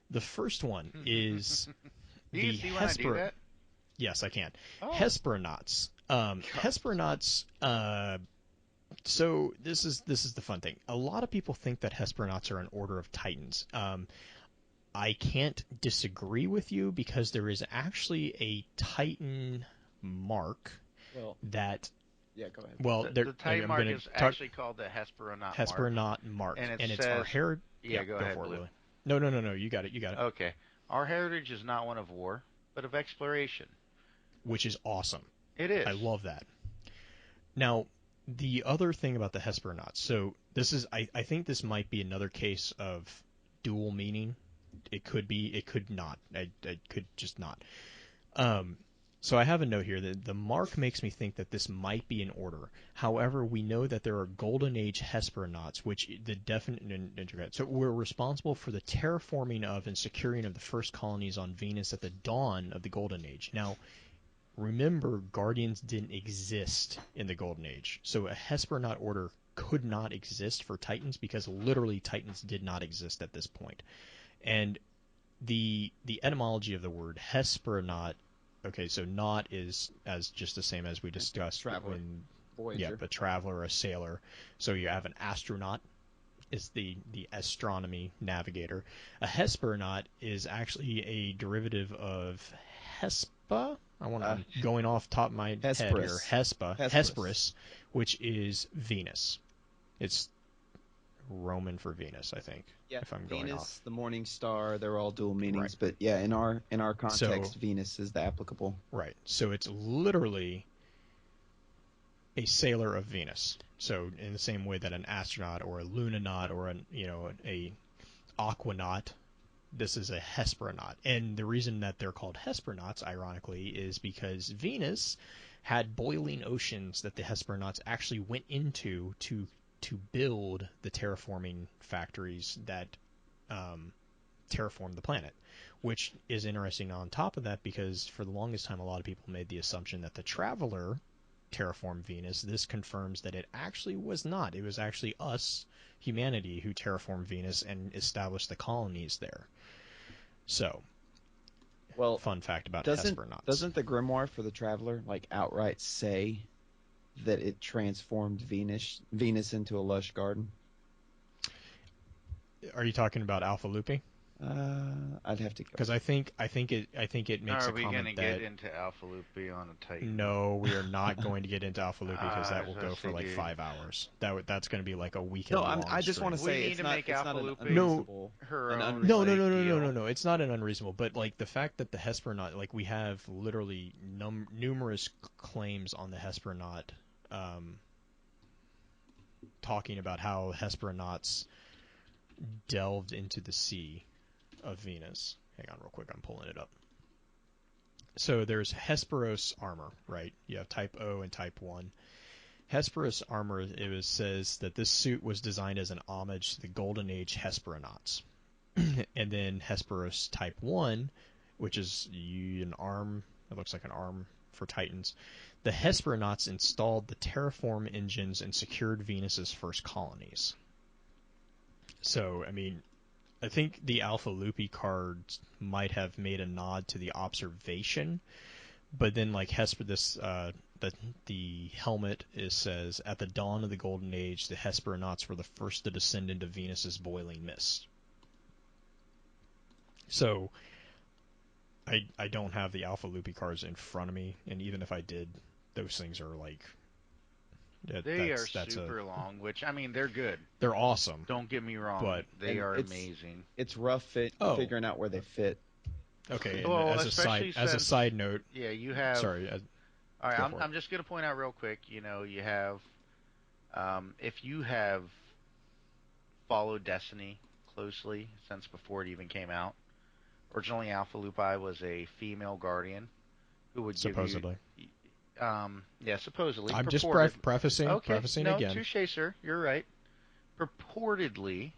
The first one is the Hesper. Yes, I can. Oh. Hesperonauts. Hesperonauts. So this is the fun thing. A lot of people think that Hesperonauts are an order of Titans. I can't disagree with you because there is actually a Titan mark that. Yeah, go ahead. Well, the Titan mark is actually called the Hesperonaut mark, and it's says, our heritage. Yeah, go ahead, Blue. No. You got it. Okay. Our heritage is not one of war, but of exploration. Which is awesome. It is. I love that. Now, the other thing about the Hesperonauts, so this is, I think this might be another case of dual meaning. It could be, it could not. I could just not. So I have a note here that the mark makes me think that this might be an order. However, we know that there are Golden Age Hesperonauts, which the definite... So we're responsible for the terraforming of and securing of the first colonies on Venus at the dawn of the Golden Age. Now, remember, Guardians didn't exist in the Golden Age. So a Hesperonaut order could not exist for Titans because literally Titans did not exist at this point. And the etymology of the word Hesperonaut... Okay, so naut is as just the same as we discussed. Traveler. Voyager. Yeah, a traveler, a sailor. So you have an astronaut is the astronomy navigator. A Hesperonaut is actually a derivative of Hespa. I'm going off top of my head here. Hesperus, which is Venus. It's Roman for Venus, I think. Yeah, if I'm Venus, going off. The morning star, they're all dual meanings, right. But yeah, in our context, Venus is the applicable. Right. So it's literally a sailor of Venus. So in the same way that an astronaut or a lunaut or a aquanaut, this is a Hesperonaut. And the reason that they're called Hesperonauts, ironically, is because Venus had boiling oceans that the Hesperonauts actually went into to build the terraforming factories that terraformed the planet, which is interesting on top of that because for the longest time a lot of people made the assumption that the Traveler terraformed Venus. This confirms that it actually was not. It was actually us, humanity, who terraformed Venus and established the colonies there. So, fun fact about Hesperonauts. Doesn't the grimoire for the Traveler outright say that it transformed Venus into a lush garden? Are you talking about Alpha Lupi? I'd have to go. Because I think it makes a comment that... Are we going to get into Alpha Lupi on a Titan? No, we are not going to get into Alpha Lupi because that will go for 5 hours. That's going to be like a weekend long. I just want to say it's not an unreasonable. No. It's not an unreasonable. But the fact that the Hesperonaut, we have literally numerous claims on the Hesperonaut, talking about how Hesperonauts delved into the sea of Venus. Hang on real quick, I'm pulling it up. So there's Hesperos armor, right? You have type O and type 1. Hesperos armor, says that this suit was designed as an homage to the Golden Age Hesperonauts. And then Hesperos type 1, which is an arm, it looks like an arm for Titans. The Hesperonauts installed the terraform engines and secured Venus's first colonies. So, I think the Alpha Lupi cards might have made a nod to the observation, but then like Hesper, the helmet says, at the dawn of the Golden Age, the Hesperonauts were the first to descend into Venus's boiling mist. So I don't have the Alpha Loopy cards in front of me, and even if I did, those things are like They are super long, which, I mean, they're good. They're awesome. Don't get me wrong, but they are amazing. It's rough figuring out where they fit. Okay, well, and as a side note, yeah, you have. Sorry. All right, I'm just gonna point out real quick. You know, you have, if you have followed Destiny closely since before it even came out, originally Alpha Lupi was a female guardian who would supposedly. Give you, yeah, supposedly. I'm just prefacing no, again. Touche, sir. You're right. Purportedly.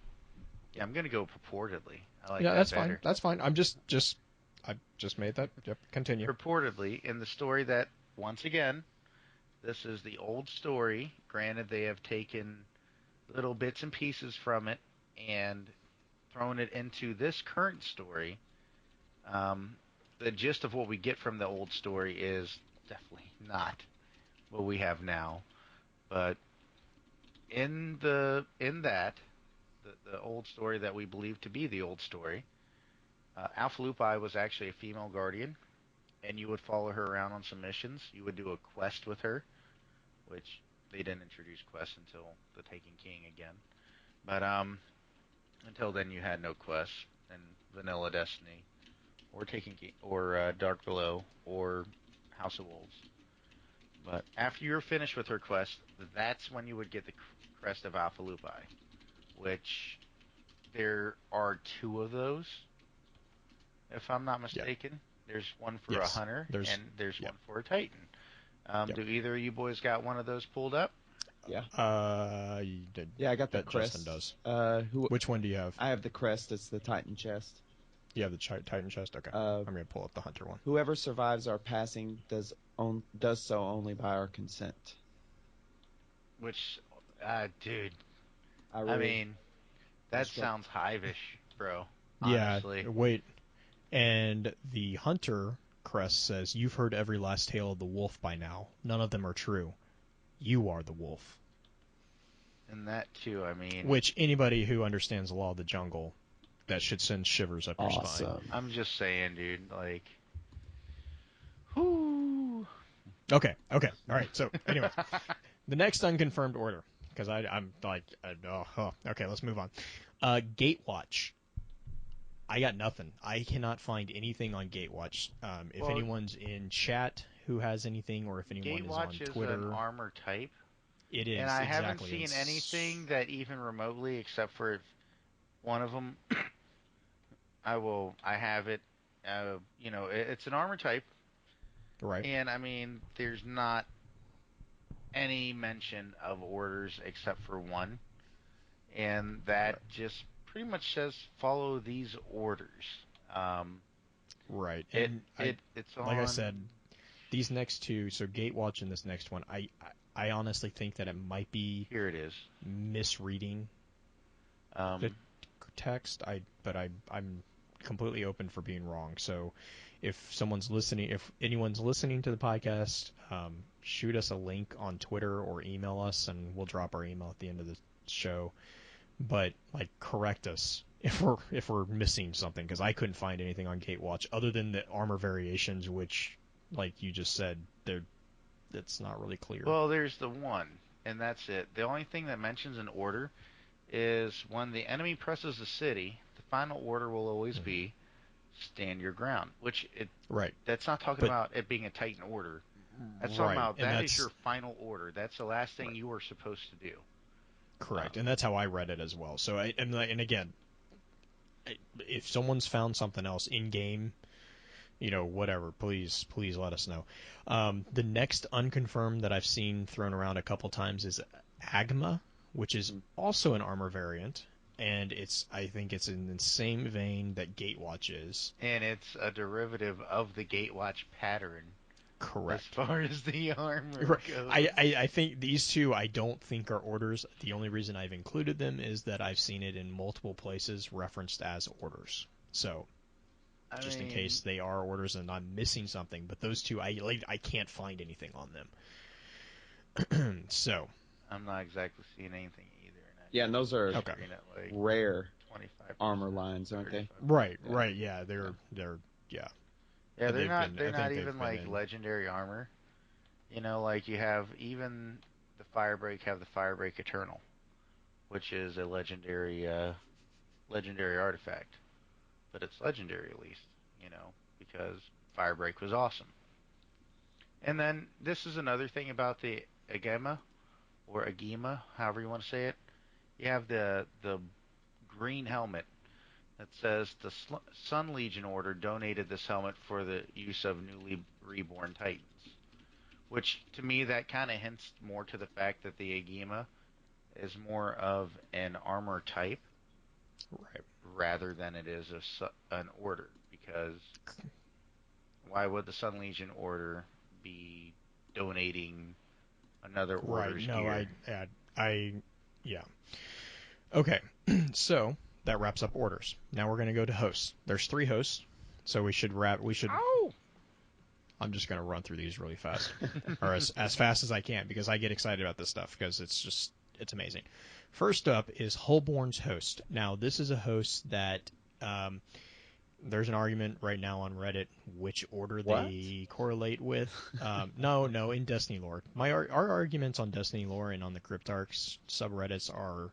Yeah, I'm gonna go purportedly. I like that that's better. fine. That's fine. I just made that. Yep. Continue. Purportedly, in the story that, once again, this is the old story. Granted, they have taken little bits and pieces from it and thrown it into this current story. The gist of what we get from the old story is definitely not what we have now. But in the old story that we believe to be the old story, Alpha Lupi was actually a female guardian, and you would follow her around on some missions. You would do a quest with her, which they didn't introduce quests until the Taken King again. But until then, you had no quests in vanilla Destiny, or Taken King, or Dark Below, or House of Wolves. But after you're finished with her quest, that's when you would get the crest of Alpha Lupi, which there are 2 of those, if I'm not mistaken. Yep. There's one for a hunter, and there's one for a titan. Do either of you boys got one of those pulled up? Yeah. You did. Yeah, I got the crest. Justin does. Which one do you have? I have the crest. It's the Titan chest. You have the Titan chest? Okay. I'm going to pull up the hunter one. Whoever survives our passing does so only by our consent. Which, dude, I mean, that sounds hivish, bro. Honestly. Yeah, wait. And the hunter crest says, you've heard every last tale of the wolf by now. None of them are true. You are the wolf. And that, too, I mean... Which, anybody who understands the law of the jungle, that should send shivers up your spine. I'm just saying, dude, like... Whoo! Okay. All right, so, anyway. The next unconfirmed order, because I'm like... okay, let's move on. Gatewatch. I got nothing. I cannot find anything on Gatewatch. If anyone's in chat who has anything, or if anyone is on Twitter... Gatewatch is an armor type. It is, and I exactly. haven't seen anything that even remotely, except for if one of them, I have it, it's an armor type. Right. And, I mean, there's not any mention of orders except for one. And that just pretty much says follow these orders. Right. And it's on... Like I said, these next 2, so Gatewatch and this next one, I honestly think that it might be... Here it is. ...misreading the text, but I'm completely open for being wrong. So if anyone's listening to the podcast, shoot us a link on Twitter or email us, and we'll drop our email at the end of the show. But correct us if we're missing something, because I couldn't find anything on Gatewatch other than the armor variations, which, like you just said, it's not really clear. Well, there's the one, and that's it. The only thing that mentions an order is when the enemy presses the city, the final order will always be stand your ground, which that's not talking about it being a Titan order. That's talking about that is your final order. That's the last thing you are supposed to do. Correct, and that's how I read it as well. So, and again, if someone's found something else in game, whatever, please let us know. The next unconfirmed that I've seen thrown around a couple times is Agma, which is also an armor variant, and I think it's in the same vein that Gatewatch is. And it's a derivative of the Gatewatch pattern. Correct. As far as the armor goes. I think these 2 I don't think are orders. The only reason I've included them is that I've seen it in multiple places referenced as orders. So just in mean, case they are orders and I'm missing something. But those two, I can't find anything on them. So. I'm not exactly seeing anything either. And Yeah, and those are Okay. at like rare 25% armor lines, aren't they? 35%. Right. Yeah, they're yeah. Yeah, And they're not. I They're think not they've even been like in. legendary armor. You know, like you have even the Firebreak have the Firebreak Eternal, which is a legendary artifact, but it's legendary at least. You know, because Firebreak was awesome. And then this is another thing about the Agema or Agema, however you want to say it. You have the green helmet that says the Sun Legion Order donated this helmet for the use of newly reborn Titans. Which, to me, that kind of hints more to the fact that the Agema is more of an armor type Right. rather than it is an order. Because why would the Sun Legion Order be donating another Right. order's No, gear? yeah. Okay. So that wraps up orders. Now we're going to go to hosts. There's 3 hosts, so we should wrap. We should. Oh! I'm just going to run through these really fast, or as fast as I can, because I get excited about this stuff because it's amazing. First up is Holborn's host. Now this is a host that there's an argument right now on Reddit which order they correlate with. No, in Destiny lore. Our arguments on Destiny lore and on the Cryptarchs subreddits are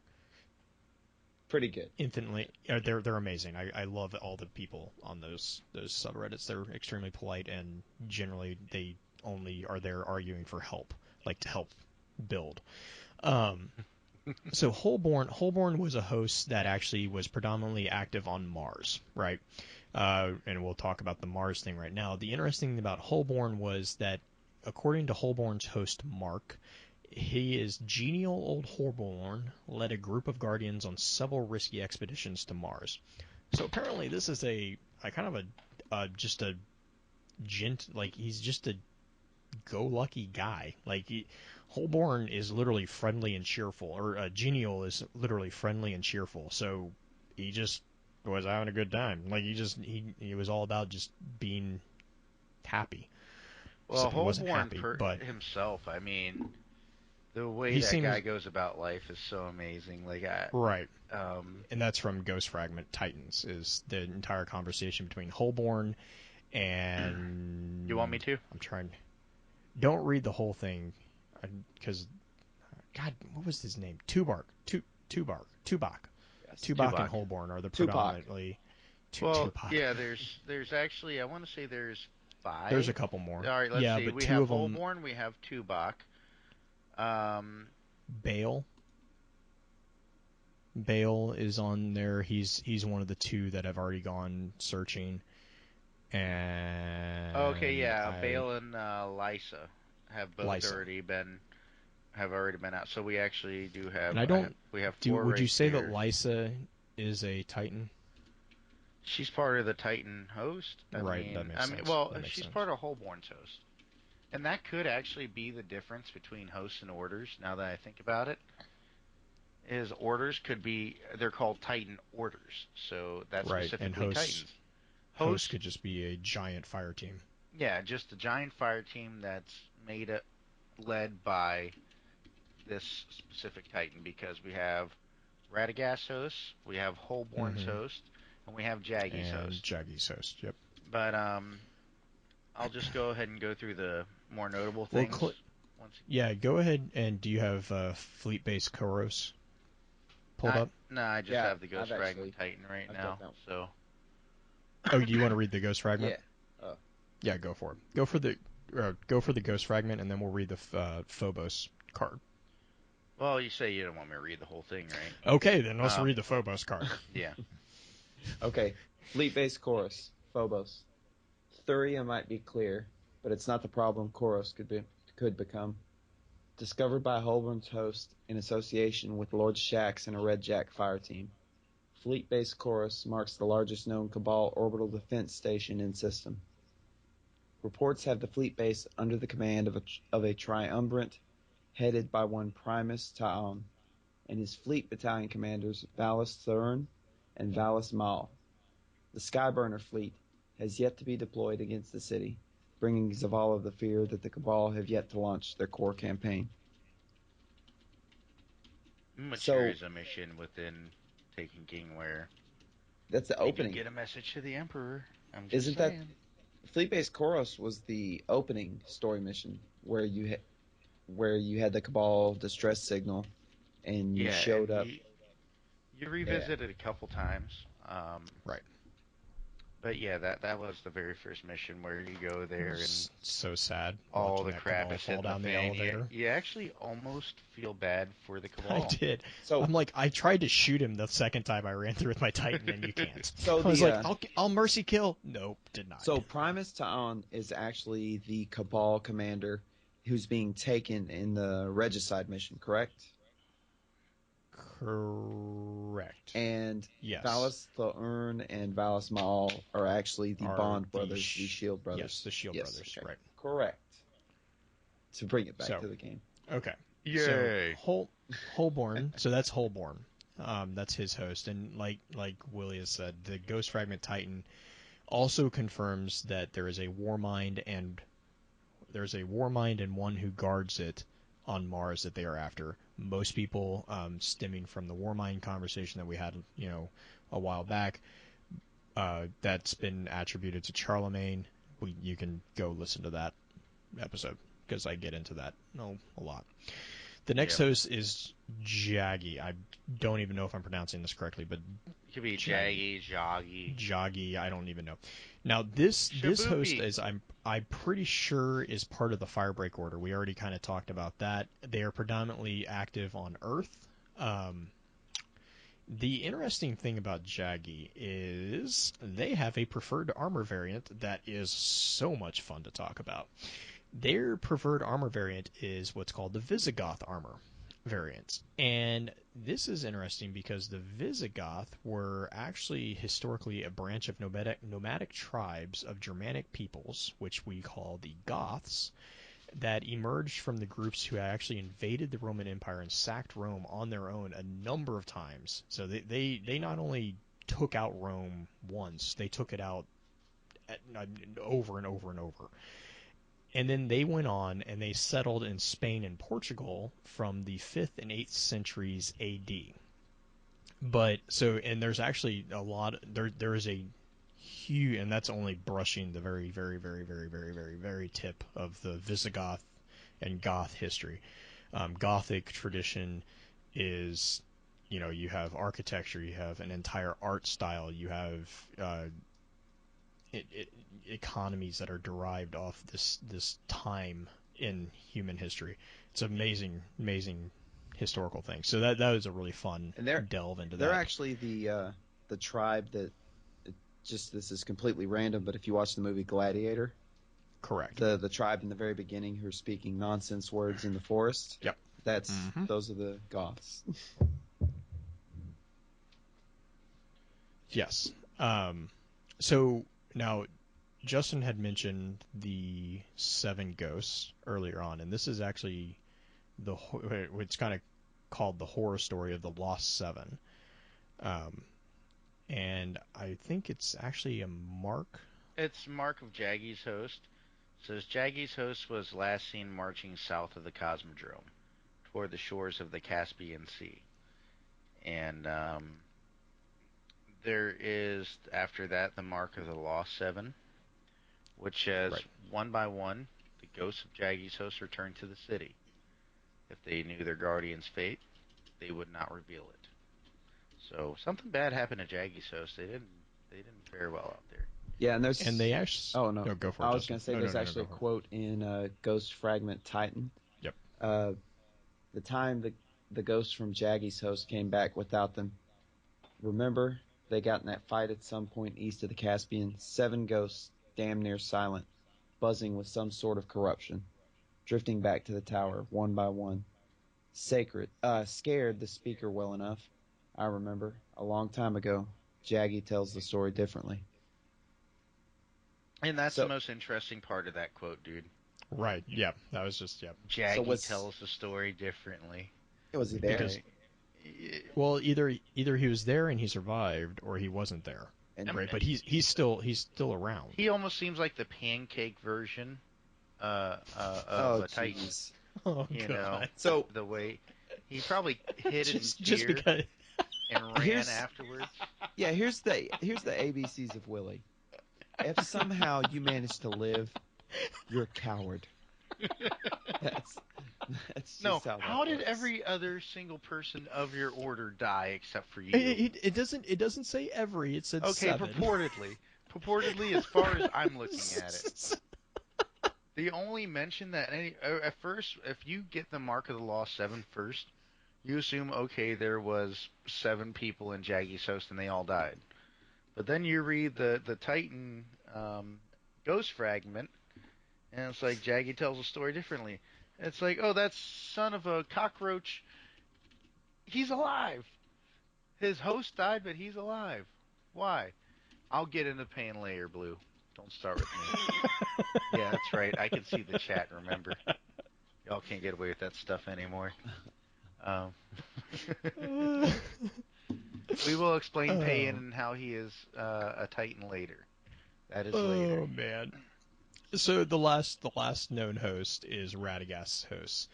Pretty good. infinitely. They're amazing. I love all the people on those subreddits. They're extremely polite and generally they only are there arguing for help, like to help build. So Holborn was a host that actually was predominantly active on Mars, right? And we'll talk about the Mars thing right now. The interesting thing about Holborn was that, according to Holborn's host Mark, he is genial old Holborn led a group of Guardians on several risky expeditions to Mars. So apparently this is a kind of just a like he's just a go lucky guy. Like Holborn is literally friendly and cheerful, or genial is literally friendly and cheerful. So he just was having a good time. Like he was all about just being happy. Well, Except he wasn't Holborn happy, but himself, I mean, the way he that seems guy goes about life is so amazing. Like, right. And that's from Ghost Fragment Titans, is the entire conversation between Holborn and... You want me to? I'm trying... Don't read the whole thing, because... God, what was his name? Tubak. Yes. Tubak and Holborn are the Tupac. predominantly... Well, Tupac. yeah, there's actually, I want to say there's 5. There's a couple more. All right, let's yeah, see. but We 2 have of them... Holborn, we have Tubak. Bale is on there. He's one of the 2 that have already gone searching. And Okay, yeah, Bale and Lysa have both already been out. So we actually do have. And I don't. We have 4 Would you right say there. that Lysa is a Titan? She's part of the Titan host. Right, that makes sense. Well, That makes she's sense. part of Holborn's host, and that could actually be the difference between hosts and orders. Now that I think about it, is orders could be they're called Titan orders, so that's Right, specifically and Titans. Hosts could just be a giant fire team. Yeah, just a giant fire team that's led by this specific Titan, because we have Radagast host, we have Holborn's host, and we have Jaggy's host. Jaggy's host, yep. But I'll just go ahead and go through the more notable things. Yeah, go ahead. And do you have fleet-based Koros pulled up? No, I just have the Ghost Fragment Titan right now. So. Oh, do you want to read the Ghost Fragment? Yeah. Yeah, go for it. Go for the Ghost Fragment, and then we'll read the Phobos card. Well, you say you don't want me to read the whole thing, right? Okay, then let's read the Phobos card. Yeah. Okay. Fleet-based Chorus. Phobos. Thuria might be clear, but it's not the problem Chorus could become. Discovered by Holborn's host in association with Lord Shax and a Red Jack fire team. Fleet-based Chorus marks the largest known Cabal orbital defense station in system. Reports have the fleet base under the command of a triumvirate headed by one Primus Taon and his fleet battalion commanders Valus Thurn and Valus Mal. The Skyburner fleet has yet to be deployed against the city, bringing Zavala the fear that the Cabal have yet to launch their core campaign. Mature So is a mission within Taken King where that's the we do opening. get a message to the Emperor. I'm just Isn't that saying. Fleet Base Koros was the opening story mission where you had the Cabal distress signal and you Yeah, showed and up. you Yeah. revisit it a couple times. Right. But yeah, that was the very first mission where you go It there and was so sad all watching the that crap Cabal is fall hitting the down the fan. elevator. You actually almost feel bad for the I Cabal. did. So I'm like, I tried to shoot him the second time I ran through with my Titan, and you can't. so I was the like, I'll mercy kill. Nope, denied. so Primus Ta'an is actually the Cabal commander who's being taken in the Regicide mission, correct? Correct. And Yes. Valis the Urn and Valis Maal are actually the Are Bond brothers, the Shield yes, brothers. the Shield Yes, brothers. okay. Right. Correct. To bring it back So to the game. okay. So Yay! Holborn. So that's Holborn. That's his host, and like Willie has said, the Ghost Fragment Titan also confirms that there is a Warmind and one who guards it on Mars that they are after. Most people, stemming from the Warmind conversation that we had, a while back, that's been attributed to Charlemagne. You can go listen to that episode because I get into that a lot. The next Yep. host is Jaggy. I don't even know if I'm pronouncing this correctly, but It could be Jaggy, Joggy, Joggy, I don't even know. Now this host Shabupi. is I'm pretty sure is part of the Firebreak Order. We already kind of talked about that. They are predominantly active on Earth. The interesting thing about Jaggy is they have a preferred armor variant that is so much fun to talk about. Their preferred armor variant is what's called the Visigoth armor variant. And this is interesting because the Visigoth were actually historically a branch of nomadic tribes of Germanic peoples, which we call the Goths, that emerged from the groups who actually invaded the Roman Empire and sacked Rome on their own a number of times. So they not only took out Rome once, they took it out over and over and over. And then they went on and they settled in Spain and Portugal from the 5th and 8th centuries AD. But so, and there's actually a lot, there is a huge, and that's only brushing the very, very, very, very, very, very, very tip of the Visigoth and Goth history. Gothic tradition is, you have architecture, you have an entire art style, you have economies that are derived off this time in human history. It's amazing historical thing. So that was a really fun And they're delve into they're that. actually the tribe that just this is completely random, but if you watch the movie Gladiator, Correct. the tribe in the very beginning who are speaking nonsense words in the forest, Yep. those are the Goths. Yes. So now Justin had mentioned the 7 ghosts earlier on, and this is actually it's kind of called the horror story of the Lost Seven. And I think it's actually a mark. It's Mark of Jaggy's host. It says Jaggy's host was last seen marching south of the Cosmodrome toward the shores of the Caspian Sea. And there is, after that, the Mark of the Lost Seven, which says, Right. one by one, the ghosts of Jaggy's host returned to the city. If they knew their guardian's fate, they would not reveal it. So something bad happened to Jaggy's host. They didn't fare well out there. Yeah, and there's And they actually. oh no, No, go for it, I was Justin. gonna say No, there's no, actually go a for it. quote in Ghost Fragment Titan. Yep. Uh, the time the ghosts from Jaggy's host came back without them. Remember, they got in that fight at some point east of the Caspian. 7 ghosts, damn near silent, buzzing with some sort of corruption, drifting back to the tower one by one. Scared the speaker well enough. I remember a long time ago. Jaggy tells the story differently. And that's the So, most interesting part of that quote, dude. Right. Yeah. That was just so Jaggy was tells the story differently. was he there? because Right? well either he was there and he survived or he wasn't there. And Right, but he's still around. He almost seems like the pancake version of oh a Titan. jeez. Oh You god. know, So the way he probably hid in just fear because. and ran here's afterwards. yeah, here's the ABCs of Willy. If somehow you manage to live, you're a coward. That's No, just how that how did works. every other single person of your order die except for you? It doesn't say every. It said Okay, 7. purportedly, as far as I'm looking at it, the only mention that at first, if you get the mark of the law 7 first, you assume okay, there was 7 people in Jaggy's host and they all died. But then you read the Titan ghost fragment, and it's like Jaggy tells the story differently. It's like, oh, that son of a cockroach, he's alive. His host died, but he's alive. Why? I'll get into pain later, Blue. Don't start with me. Yeah, that's right. I can see the chat, remember? Y'all can't get away with that stuff anymore. Um, we will explain Paean and how he is a Titan later. That is later. Oh man. So the last known host is Radagast's host.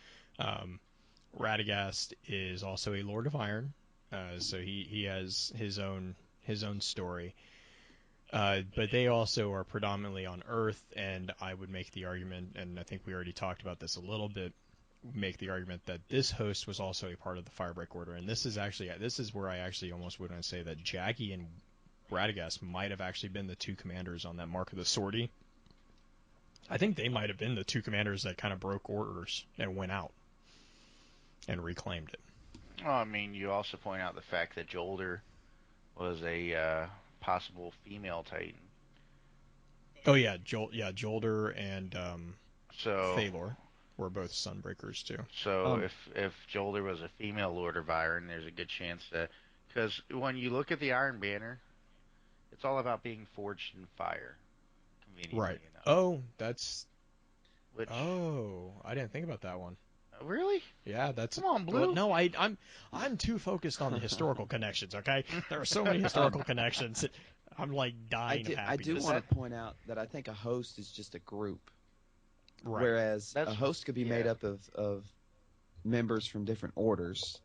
Radagast is also a Lord of Iron, so he has his own story. But they also are predominantly on Earth, and I would make the argument, and I think we already talked about this a little bit, make the argument that this host was also a part of the Firebreak Order, and this is where I actually almost would say that Jaggy and Radagast might have actually been the two commanders on that Mark of the Sortie. I think they might have been the two commanders that kind of broke orders and went out and reclaimed it. Well, I mean, you also point out the fact that Jolder was a possible female Titan. Oh yeah, Jolder and So, Thalor were both Sunbreakers too. so if Jolder was a female Lord of Iron, there's a good chance that, because when you look at the Iron Banner, it's all about being forged in fire. Conveniently Right. enough. Oh, that's. Which, Oh, I didn't think about that one. really? Yeah, that's. Come on, Well, Blue. no, I'm too focused on the historical connections. Okay, there are so many historical connections. I'm like dying of I happiness. do want to point out that I think a host is just a group, Right. whereas That's a host could be made up of members from different orders,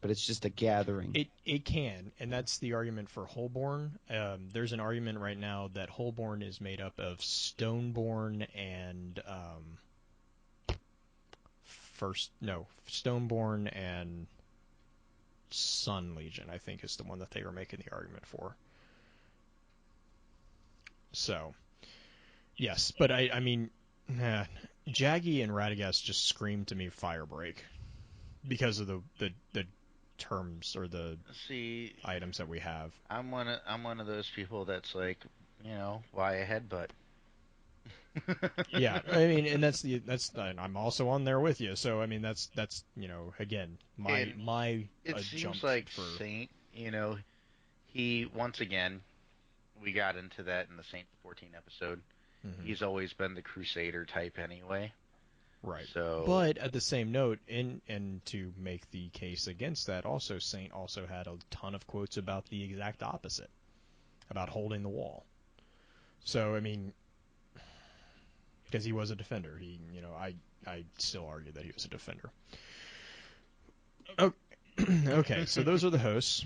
but it's just a gathering. It can, and that's the argument for Holborn. There's an argument right now that Holborn is made up of Stoneborn and Stoneborn and Sun Legion, I think, is the one that they were making the argument for. So, yes, but I mean, Jaggy and Radagast just scream to me Firebreak because of the terms or the items that we have. I'm one of those people that's like, why a headbutt? Yeah, I mean, and I'm also on there with you. So I mean, that's again my it jump seems like for Saint, he once again, we got into that in the Saint 14 episode. Mhm. He's always been the Crusader type anyway. Right. So, but at the same note, and to make the case against that, also Saint also had a ton of quotes about the exact opposite, about holding the wall. So I mean, because he was a defender, I still argue that he was a defender. Okay, so those are the hosts.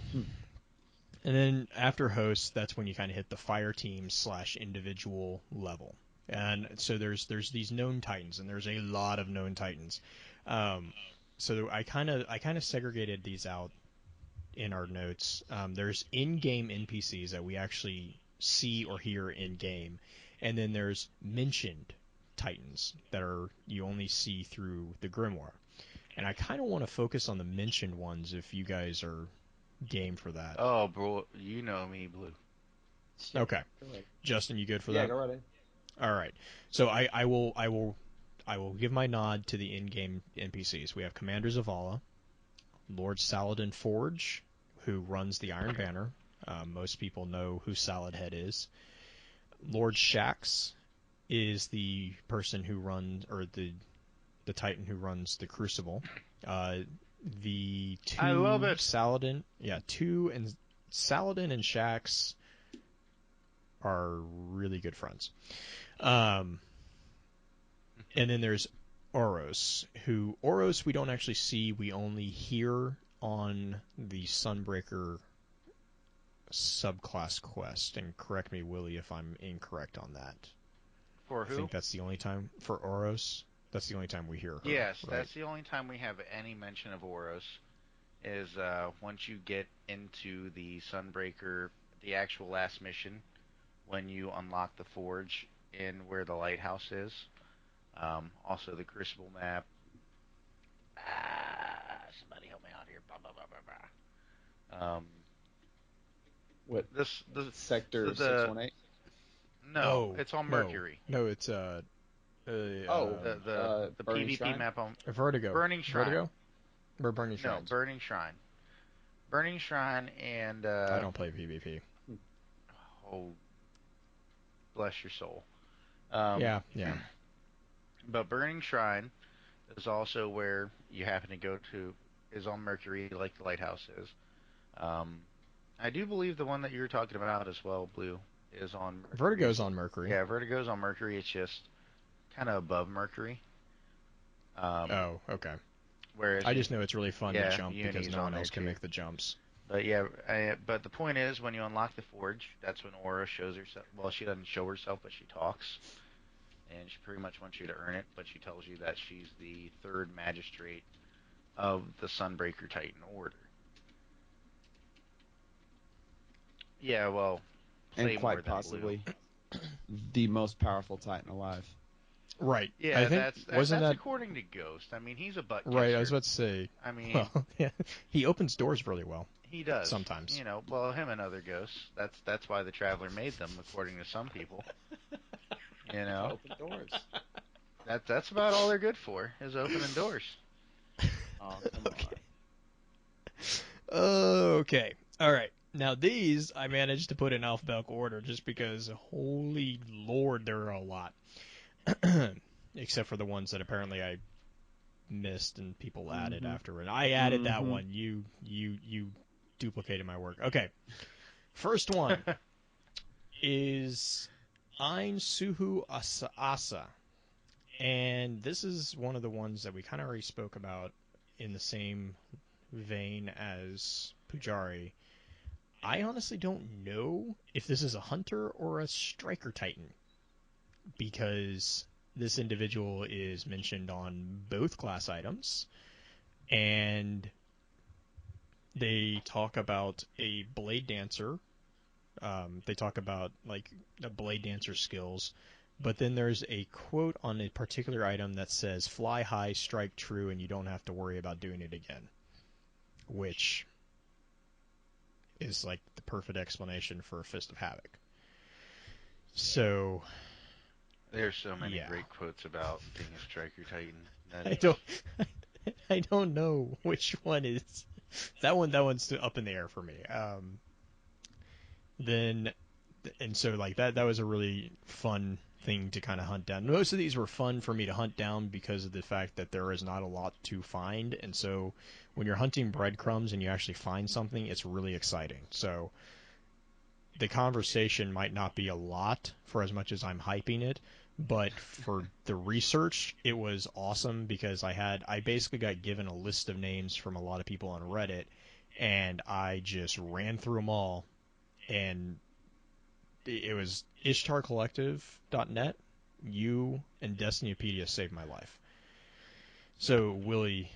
And then after hosts, that's when you kind of hit the fire team / individual level. And so there's these known titans, and there's a lot of known titans. So I kind of segregated these out in our notes. There's in-game NPCs that we actually see or hear in game, and then there's mentioned titans that you only see through the grimoire. And I kind of want to focus on the mentioned ones if you guys are game for that. oh, bro, you know me, Blue. Okay. Justin, you good for that? Yeah, go right ahead. All right. So I will give my nod to the in-game NPCs. We have Commander Zavala, Lord Saladin Forge, who runs the Iron Banner. Most people know who Saladhead is. Lord Shax is the person who runs, or the Titan who runs the Crucible. The two I love it. Saladin and Shax are really good friends. And then there's Oros, Oros we don't actually see, we only hear on the Sunbreaker subclass quest. And correct me, Willy, if I'm incorrect on that. For I who? think that's the only time for Oros. That's the only time we hear her. Yes, right? that's the only time we have any mention of Oros. Is once you get into the Sunbreaker, the actual last mission, when you unlock the forge in where the lighthouse is. Also the Crucible map. Somebody help me out here. Blah, blah, blah, blah, blah. What? The Sector 618? no, it's on Mercury. No, it's The Burning PvP Shrine? map on Vertigo. Burning Shrine. Vertigo? Or Burning No, Shrines? Burning Shrine. Burning Shrine and I don't play PvP. oh, bless your soul. Yeah. But Burning Shrine is also where you happen to go to, is on Mercury, like the lighthouse is. I do believe the one that you're talking about as well, Blue, is on Mercury. Vertigo's on Mercury. Yeah, Vertigo's on Mercury. It's just kind of above Mercury. Oh, okay. Whereas I just know it's really fun to jump because Uni's no on one there else can too. make the jumps. But yeah, but the point is, when you unlock the forge, that's when Aura shows herself. Well, she doesn't show herself, but she talks, and she pretty much wants you to earn it. But she tells you that she's the third magistrate of the Sunbreaker Titan Order. Yeah, well, say And more quite than possibly Blue. the most powerful Titan alive. Right. Yeah, I think that's that according to Ghost. I mean, he's a butt kisser. right? I was about to say. I mean, Well, yeah, he opens doors really well. he does sometimes. You know, well, him and other ghosts. That's why the Traveler made them, according to some people. You know, Open doors. that's about all they're good for, is opening doors. Oh, come on. Okay. All right. Now these I managed to put in alphabetical order just because, holy lord, there are a lot. Except for the ones that apparently I missed and people added afterward. I added that one. You duplicated my work. Okay. First one is Ein Suhu Asa. And this is one of the ones that we kind of already spoke about in the same vein as Pujari. I honestly don't know if this is a hunter or a striker titan, because this individual is mentioned on both class items, and they talk about a blade dancer. They talk about like a blade dancer skills, but then there's a quote on a particular item that says "Fly high, strike true, and you don't have to worry about doing it again," which is like the perfect explanation for a Fist of Havoc. So There's so many great quotes about being a striker titan. I don't know which one is that one. That one's up in the air for me. So like that was a really fun thing to kind of hunt down. Most of these were fun for me to hunt down because of the fact that there is not a lot to find, and so when you're hunting breadcrumbs and you actually find something, it's really exciting. So the conversation might not be a lot for as much as I'm hyping it, but for the research, it was awesome because I basically got given a list of names from a lot of people on Reddit, and I just ran through them all, and it was ishtarcollective.net, you, and Destinypedia saved my life. So, Willy,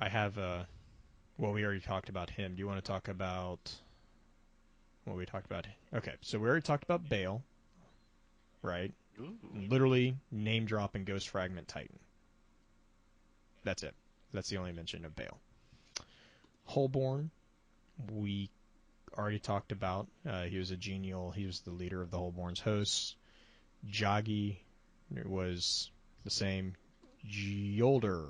I have well, we already talked about him. Do you want to talk about what we talked about? Okay, so we already talked about Bale, right? Ooh. Literally name drop and Ghost Fragment Titan. That's it. That's the only mention of Bale. Holborn, we already talked about. He was a genial. He was the leader of the Holborn's hosts. Joggy was the same. Jolder.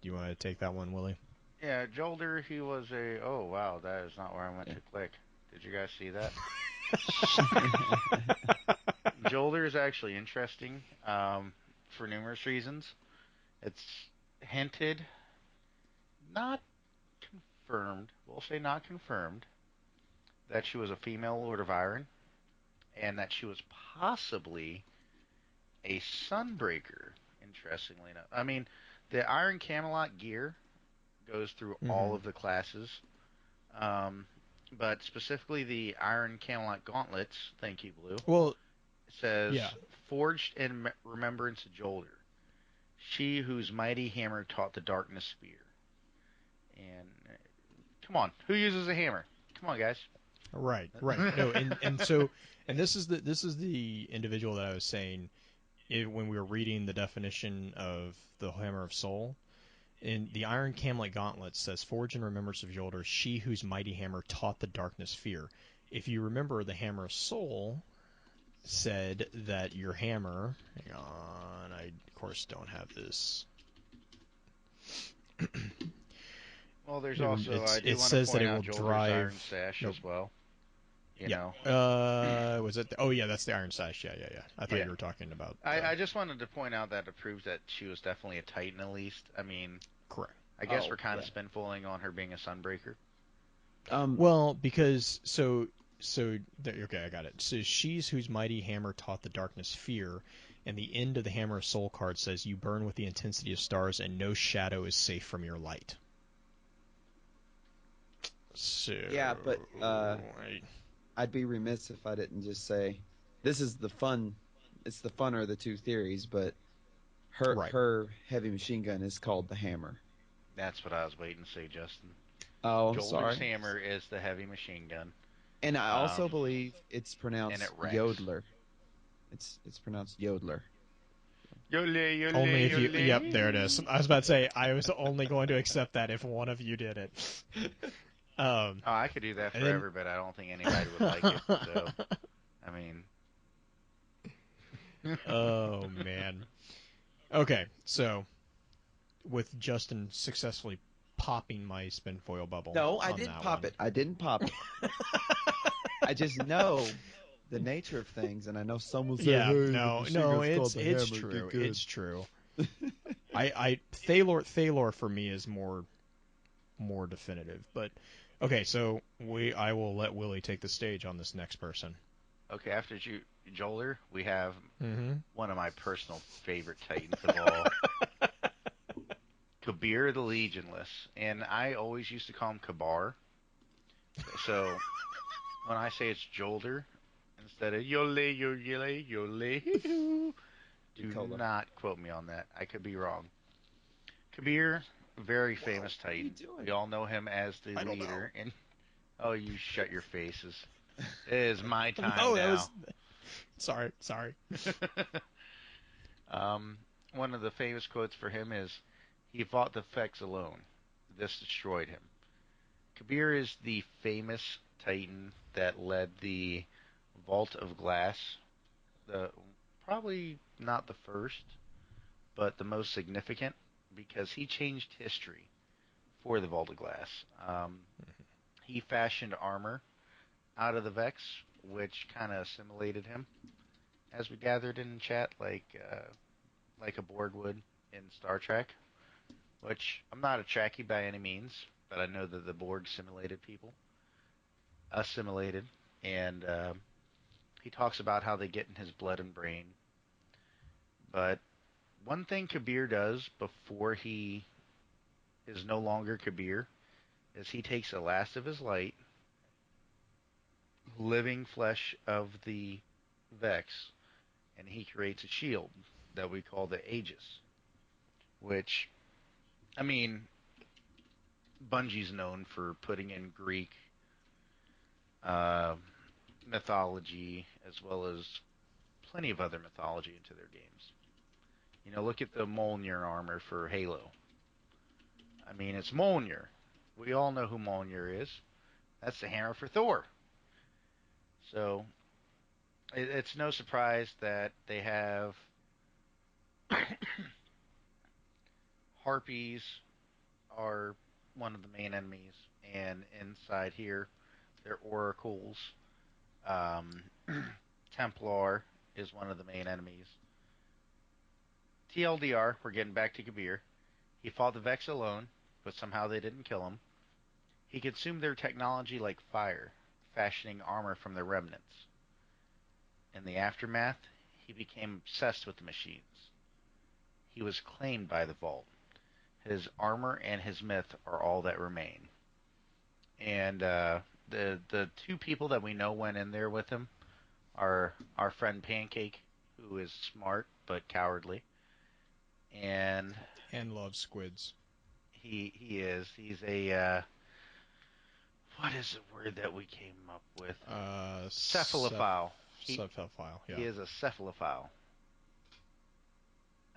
Do you want to take that one, Willy? Yeah, Jolder, he was a... Oh, wow, that is not where I went to click. Did you guys see that? Jolder is actually interesting for numerous reasons. It's hinted, not confirmed, we'll say not confirmed, that she was a female Lord of Iron, and that she was possibly a Sunbreaker. Interestingly enough, I mean, the Iron Camelot gear goes through all Mm-hmm. of the classes, um, but specifically the Iron Camelot gauntlets. Thank you, Blue. Well, Says yeah. forged in remembrance of Jolder, she whose mighty hammer taught the darkness spear. And come on, who uses a hammer? Come on, guys. Right, right. No, and this is the individual that I was saying when we were reading the definition of the Hammer of Soul. In the Iron Camlet Gauntlet says, "Forge in remembrance of Yolder, she whose mighty hammer taught the darkness fear." If you remember, the Hammer of Soul said that your hammer. Hang on, I of course don't have this. Well, there's also, I It do want to says that point it out will Jolder's drive. Iron Sash Nope. as well. You Yeah. know. Was it? Oh yeah, that's the Iron Sash. Yeah, yeah, yeah. I thought Yeah. you were talking about. I just wanted to point out that it proves that she was definitely a Titan at least. I mean, Correct. I guess Oh, we're kind of yeah. spinfoiling on her being a Sunbreaker. Well, because okay, I got it. So she's whose mighty hammer taught the darkness fear, and the end of the Hammer of Soul card says you burn with the intensity of stars, and no shadow is safe from your light. So Yeah, but I'd be remiss if I didn't just say this is the fun. It's the funner of the two theories, but right. her heavy machine gun is called the hammer. That's what I was waiting to say, Justin. Oh, I'm Jolder's sorry. hammer is the heavy machine gun, And I um, also believe it's and it pronounced wrecks. Yodler. It's pronounced Yodler. Yole, Only yole, if you. Yep, there it is. yole. I was about to say I was only going to accept that if one of you did it. Oh, I could do that And then. forever, but I don't think anybody would like it. So, I mean, Oh man. Okay, so with Justin successfully popping my spinfoil bubble No, I on didn't that pop one. it. I didn't pop it. I just know the nature of things, and I know someone will say, Yeah, "Hey, the no, machine no, gun's called the it's hammer." true. Get good. It's true. Thalor for me is more definitive. But okay, so I will let Willy take the stage on this next person. okay, after Joler, we have Mm-hmm. one of my personal favorite Titans of all, Kabir the Legionless. And I always used to call him Kabar. So when I say it's Jolder, instead of Yole, Yole, Yole, Good do color. not quote me on that. I could be wrong. Kabir, very Whoa, famous what are you Titan. doing? We all know him as the I don't know. leader. And oh, you shut your faces. It is my time No, that now. was sorry. um, One of the famous quotes for him is, "He fought the Fex alone. This destroyed him." Kabir is the famous Titan that led the Vault of Glass. The Probably not the first, but the most significant because he changed history for the Vault of Glass. He fashioned armor out of the Vex, which kind of assimilated him, as we gathered in chat, like a Borg would in Star Trek. Which I'm not a Trekkie by any means, but I know that the Borg assimilated, and he talks about how they get in his blood and brain. But one thing Kabir does before he is no longer Kabir is he takes the last of his light, living flesh of the Vex, and he creates a shield that we call the Aegis, which, I mean, Bungie's known for putting in Greek uh, mythology as well as plenty of other mythology into their games. You know, look at the Mjolnir armor for Halo. I mean, it's Mjolnir. We all know who Mjolnir is. That's the hammer for Thor. So it's no surprise that they have harpies are one of the main enemies, and inside here, they're oracles. Um, Templar is one of the main enemies. TLDR, we're getting back to Kabir. He fought the Vex alone, but somehow they didn't kill him. He consumed their technology like fire, fashioning armor from their remnants. In the aftermath, he became obsessed with the machines. He was claimed by the Vault. His armor and his myth are all that remain. And the two people that we know went in there with him are our friend Pancake, who is smart but cowardly, and loves squids. he's a what is the word that we came up with? Cephalophile. Cephalophile. Yeah. He is a cephalophile.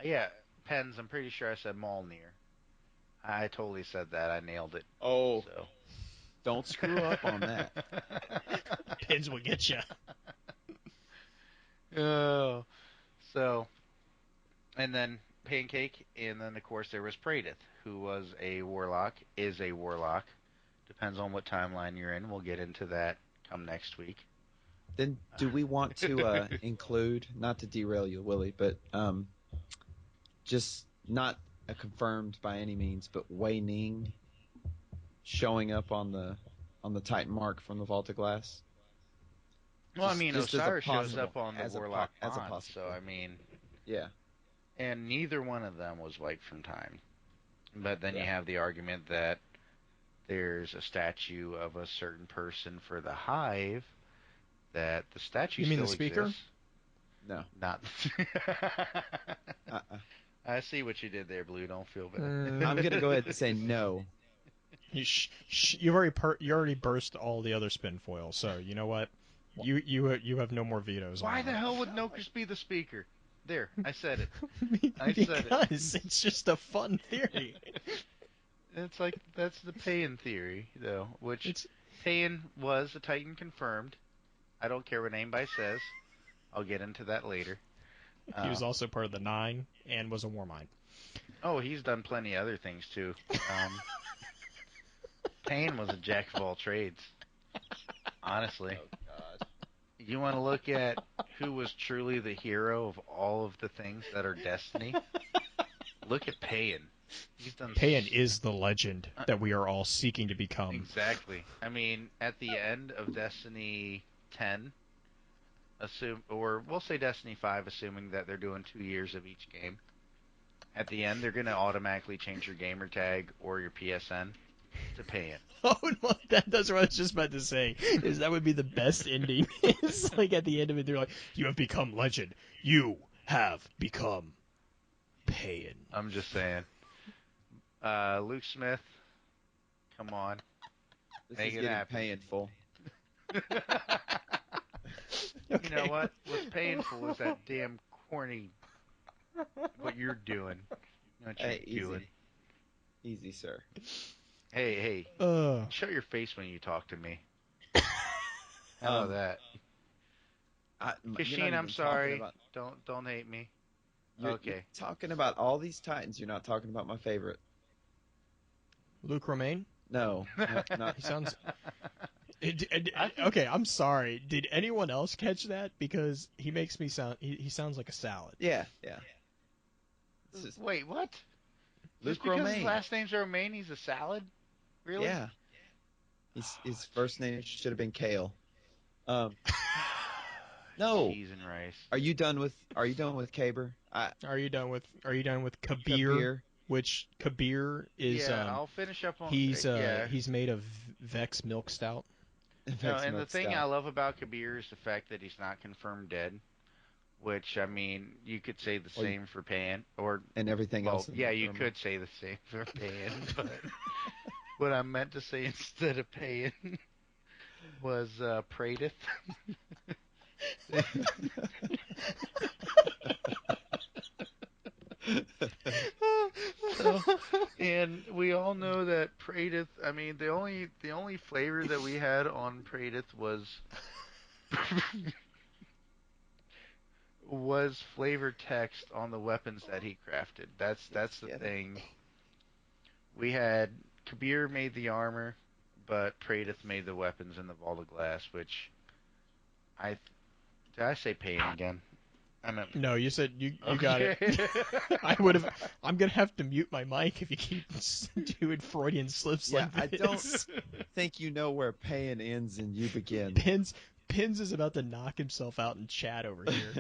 Yeah, Pens. I'm pretty sure I said Molnir. I totally said that. I nailed it. Oh, So. don't screw up on that. Pins will get you. Oh. So, and then Pancake, and then of course there was Praedith, who was a warlock, is a warlock. Depends on what timeline you're in. We'll get into that come next week. Then do we want to include, not to derail you, Willie, but just not a confirmed by any means, but Wei Ning showing up on the Titan mark from the Vault of Glass? Well, I mean, just as a Osiris shows possible- up on the as a po- Warlock as a Bond, so possibility. I mean, Yeah. and neither one of them was wiped from time. But then you Yeah. have the argument that there's a statue of a certain person for the Hive, that the statue You mean still the speaker? exists. No. Not. Uh-uh. I see what you did there, Blue. Don't feel bad. I'm going to go ahead and say no. You already burst all the other spin foils, so you know what? You have no more vetoes. Why on the that. hell would Nokus be the speaker? There, I said it. I said it. Because it's just a fun theory. It's like, that's the Paean theory, though, which Paean was a Titan confirmed. I don't care what anybody says. I'll get into that later. He was also part of the Nine and was a Warmind. Oh, he's done plenty of other things, too. Paean was a jack of all trades. Honestly. Oh, God. You want to look at who was truly the hero of all of the things that are Destiny? Look at Paean. He's done. Paean is the legend that we are all seeking to become. Exactly. I mean, at the end of Destiny 10, we'll say Destiny 5, assuming that they're doing 2 years of each game. At the end, they're going to automatically change your gamer tag or your PSN to Paean. Oh no, that's what I was just about to say. Is that would be the best ending? It's like at the end of it, they're like, "You have become legend. You have become Paean." I'm just saying. Luke Smith, come on. This Make is it getting happen. painful. You know what? What's painful is that damn corny, what you're doing. What you're doing. Easy, sir. Hey, show your face when you talk to me. How about that? Kasheen, I'm sorry. Don't hate me. You're talking about all these Titans. You're not talking about my favorite. Luke Romaine? No, not. He sounds. Okay, I'm sorry. Did anyone else catch that? Because he makes me sound. He sounds like a salad. Yeah. Wait, what? Luke Just because Romaine. his last name's Romaine, he's a salad? Really? Yeah. His first name should have been Kale. No. Cheese and rice. Are you done with Kaber? Are you done with Kabir? Which Kabir is? I'll finish up on. He's made of Vex Milk Stout. No, and the thing I love about Kabir is the fact that he's not confirmed dead. Which, I mean, you could say the same for Paean, and everything else. Yeah, you could say the same for Paean, but what I meant to say instead of Paean was Praedith. And we all know that Praedith. I mean, the only flavor that we had on Praedith was flavor text on the weapons that he crafted. That's the thing. We had Kabir made the armor, but Praedith made the weapons in the Vault of Glass, which did I say Paean again? No, you said you Okay. got it. I'm gonna have to mute my mic if you keep doing Freudian slips like this. I don't think you know where Paean ends and you begin. Pins is about to knock himself out in chat over here.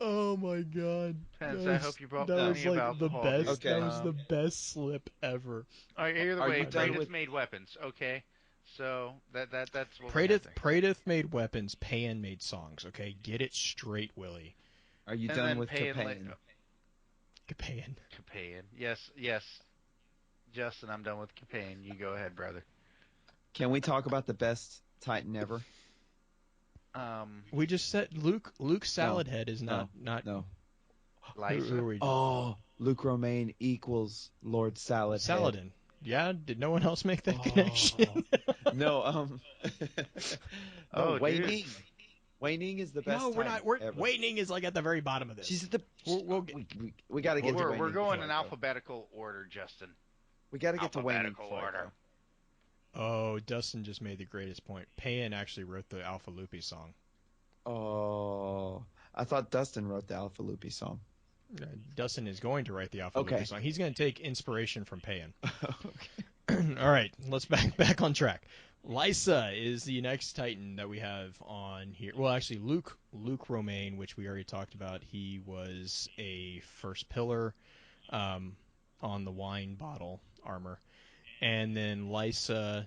Oh my god. Pence, I hope you brought that plenty was of like the alcohol, best. dude. Okay. That was the best slip ever. All right, either Are way, you done Praedyth with- made weapons. Okay, so that's what we Praedyth, have to. Praedyth made weapons. Paean made songs. Okay, get it straight, Willy. Are you And done then with Paean Paean? Paean. Paean. Yes. Justin, I'm done with Paean. You go ahead, brother. Can we talk about the best Titan ever? We just said Luke Saladhead is not. No. Lysa. Who are we? Oh, Luke Romaine equals Lord Saladhead. Saladin. Yeah, did no one else make that connection? No, Oh, Wei dude. Ning. Wei Ning is the best. No, we're Titan not. We're ever. Wei Ning is like at the very bottom of this. She's at the. We'll get. We got to get to Wei We're Ning going before in I go. alphabetical order, Justin. We got to get to Wei Ning Alphabetical before I order. go. Oh, Dustin just made the greatest point. Paean actually wrote the Alpha Loopy song. Oh, I thought Dustin wrote the Alpha Loopy song. Dustin is going to write the Alpha Okay. Loopy song. He's going to take inspiration from Paean. Okay. All right, let's back on track. Lysa is the next Titan that we have on here. Well, actually, Luke Romaine, which we already talked about. He was a first pillar on the wine bottle armor, and then Lysa,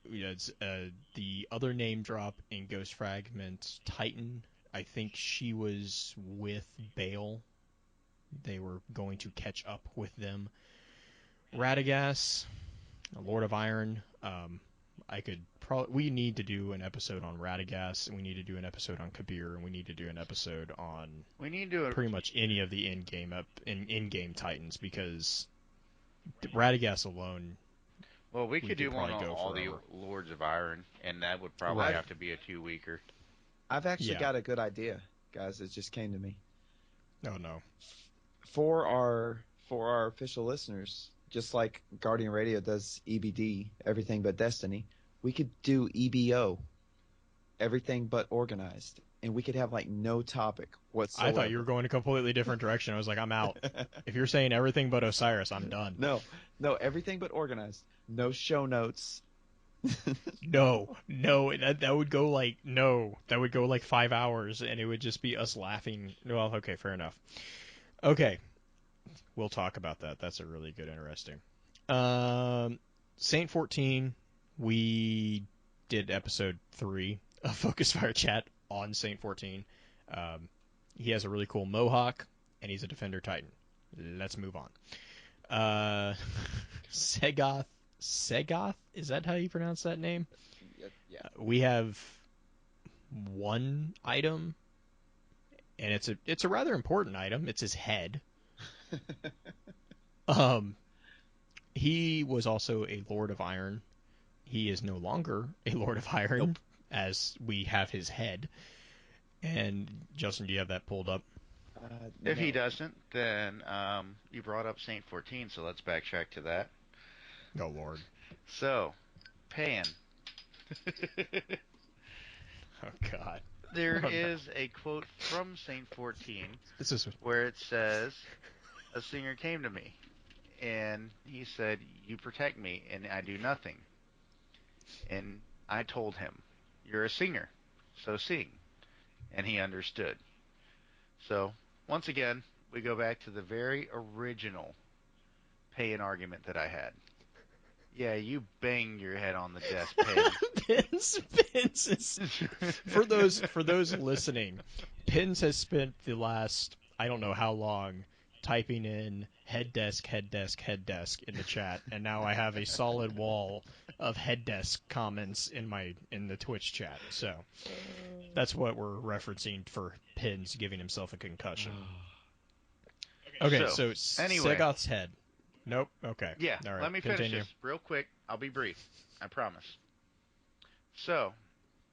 it's the other name drop in Ghost Fragment Titan. I think she was with Bale. They were going to catch up with them. Radagast, Lord of Iron. We need to do an episode on Radagast, and we need to do an episode on Kabir, and we need to do an episode on We need to. pretty much any of the in-game Titans, because Radagast alone. Well, we we could do could one on probably go all forever. the Lords of Iron, and that would probably Right. have to be a 2-weeker. I've actually Yeah. got a good idea, guys. It just came to me. Oh no. For our official listeners, just like Guardian Radio does EBD, Everything But Destiny, we could do EBO, Everything But Organized, and we could have like no topic whatsoever. I thought you were going a completely different direction. I was like, I'm out. If you're saying everything but Osiris, I'm done. No, Everything But Organized. No show notes. No, that would go like that would go like 5 hours, and it would just be us laughing. Well, okay, fair enough. Okay, we'll talk about that. That's a really good, interesting. Saint 14, we did episode 3 of Focus Fire Chat on Saint 14. He has a really cool mohawk, and he's a Defender Titan. Let's move on. Segoth, is that how you pronounce that name? Yeah. We have one item, and it's a rather important item. It's his head. He was also a Lord of Iron. He is no longer a Lord of Iron, Nope. as we have his head. And Justin, do you have that pulled up? If he No. doesn't, then you brought up Saint 14, so let's backtrack to that. Oh Lord. So, Paean. Oh God. There Oh, no. is a quote from Saint 14 This is where it says, "A singer came to me, and he said, 'You protect me, and I do nothing.' And I told him, 'You're a singer, so sing.' And he understood." So, once again, we go back to the very original Paean argument that I had. Yeah, you banged your head on the desk, Paean. Pins is for those listening. Pins has spent the last I don't know how long typing in head desk in the chat, and now I have a solid wall of head desk comments in the Twitch chat. So that's what we're referencing for Pins giving himself a concussion. Okay, so anyway. Segoth's head. Nope. Okay. Yeah, All right, let me continue. finish this real quick. I'll be brief. I promise. So,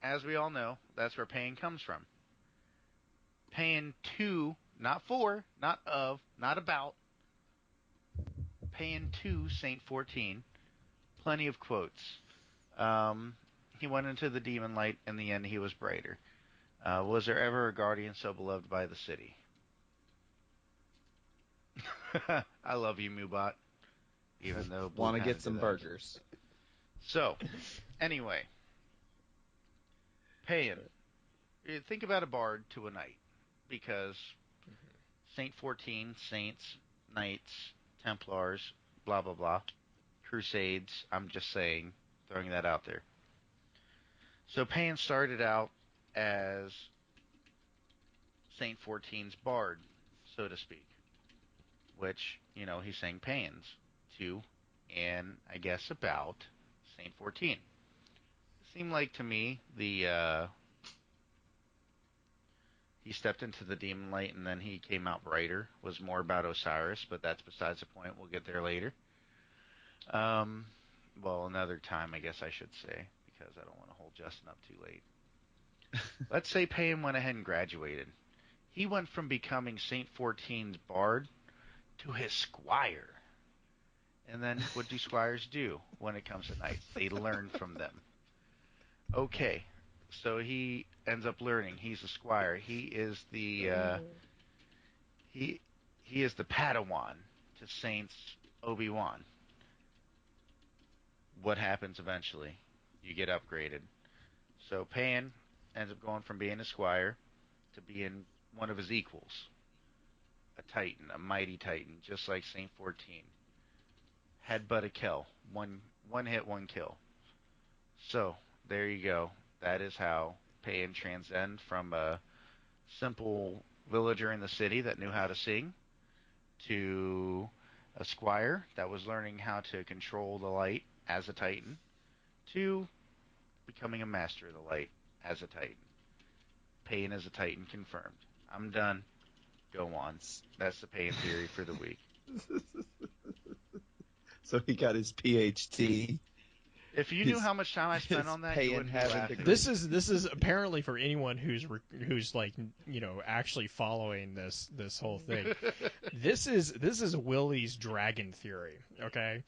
as we all know, that's where Paean comes from. Paean 2, not 4, not of, not about. Paean 2, Saint 14. Plenty of quotes. He went into the demon light. In the end, he was brighter. Was there ever a guardian so beloved by the city? I love you, Moobot. Even though Blue Want to kinda get some did that. burgers. So, anyway, Paean. Think about a bard to a knight, because Saint 14, saints, knights, Templars, blah blah blah, Crusades. I'm just saying, throwing that out there. So Paean started out as Saint 14's bard, so to speak, which he sang Paeans to, and I guess about Saint 14. It seemed like to me he stepped into the demon light and then he came out brighter was more about Osiris, but that's besides the point. We'll get there later. Well, another time, I guess I should say, because I don't want to hold Justin up too late. Let's say Paean went ahead and graduated. He went from becoming Saint 14's bard to his squire. And then what do squires do when it comes to knights? They learn from them. Okay, so he ends up learning. He's a squire. He is the he is the Padawan to Saints Obi-Wan. What happens eventually? You get upgraded. So Paean ends up going from being a squire to being one of his equals, a titan, a mighty titan, just like Saint 14. Headbutt a kill, one hit, one kill. So there you go. That is how Paean transcend from a simple villager in the city that knew how to sing to a squire that was learning how to control the light as a titan to becoming a master of the light as a titan. Paean as a titan confirmed. I'm done. Go on. That's the Paean theory for the week. So he got his PhD. If you knew how much time I spent on that, you wouldn't be laughing. This is apparently for anyone who's like actually following this whole thing. This is Willy's dragon theory. Okay,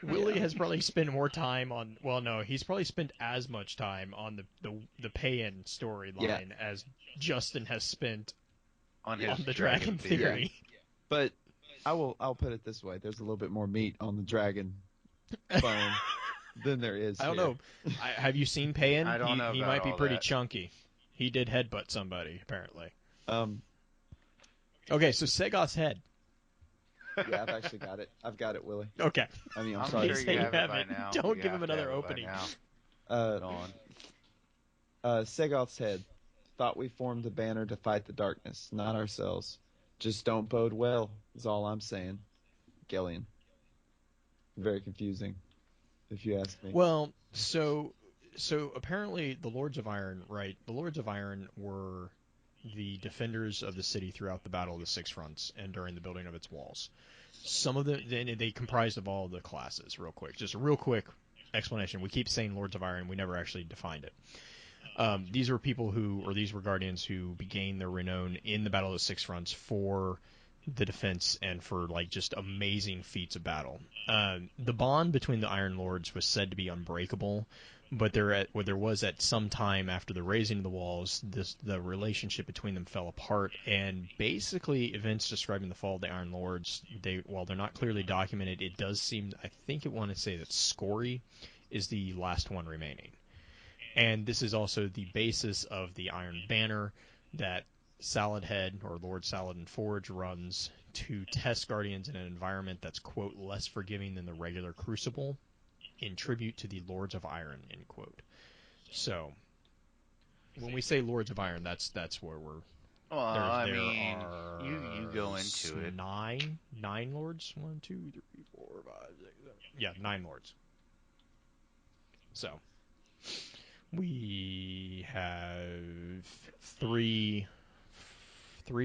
Willy has probably spent more time on. Well, no, he's probably spent as much time on the Paean storyline as Justin has spent on the dragon theory. Yeah. But I'll put it this way: there's a little bit more meat on the dragon bone than there is. I don't know. Have you seen Paean? I don't know. He might be pretty chunky. He did headbutt somebody apparently. Okay, so Segoth's head. Yeah, I've actually got it. I've got it, Willy. Okay. I mean, I'm sorry. sure you have it by now. Don't give him another opening. Segoth's head. Thought we formed a banner to fight the darkness, not ourselves. Just don't bode well, is all I'm saying. Gellion. Very confusing, if you ask me. Well, so apparently the Lords of Iron, right? The Lords of Iron were the defenders of the city throughout the Battle of the Six Fronts and during the building of its walls. Some of they comprised of all the classes. Real quick, just a real quick explanation. We keep saying Lords of Iron, we never actually defined it. These were people these were guardians who gained their renown in the Battle of the Six Fronts for the defense and for just amazing feats of battle. The bond between the Iron Lords was said to be unbreakable, but there was at some time after the raising of the walls, the relationship between them fell apart, and basically events describing the fall of the Iron Lords, while they're not clearly documented, it does seem, I think it want to say that Scory is the last one remaining. And this is also the basis of the Iron Banner that Saladhead, or Lord Saladin Forge, runs to test Guardians in an environment that's, quote, less forgiving than the regular Crucible, in tribute to the Lords of Iron, end quote. So, when we say Lords of Iron, that's where we're... Well, you go into it. Nine Lords? 1, 2, 3, 4, 5, 6, 7... Yeah, 9 Lords. So... We have three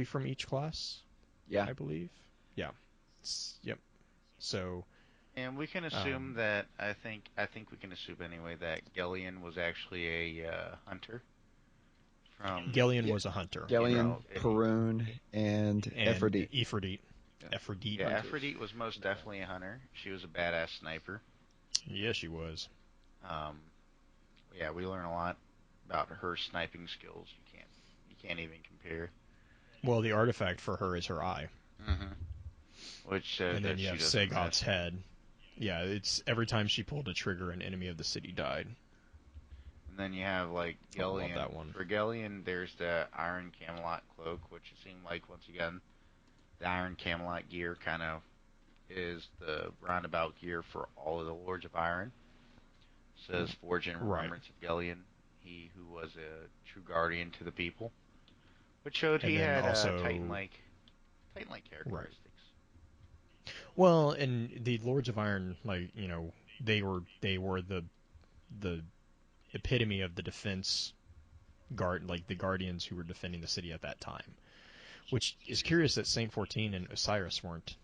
from each class. Yeah, I believe. Yeah. Yep. So. And we can assume that I think we can assume anyway that Gellion was actually a hunter. Gellion was a hunter. Gellion, Perun, and Ephrodite. Ephrodite. Yeah. Ephrodite. Yeah, Ephrodite was most definitely a hunter. She was a badass sniper. Yeah, she was. Yeah, we learn a lot about her sniping skills. You can't even compare. Well, the artifact for her is her eye. Mm-hmm. Which and then you have Segoth's head. Yeah, it's every time she pulled a trigger, an enemy of the city died. And And then you have like I love Gellion. that one. For Gellion, there's the Iron Camelot cloak, which it seemed like once again the Iron Camelot gear kind of is the roundabout gear for all of the Lords of Iron. It says Forge in Right. remembrance of Gellion, he who was a true guardian to the people, which showed And he then had also Titan-like right. characteristics. Well, and the Lords of Iron, like they were the epitome of the defense guard, like the guardians who were defending the city at that time. Which is curious that Saint 14 and Osiris weren't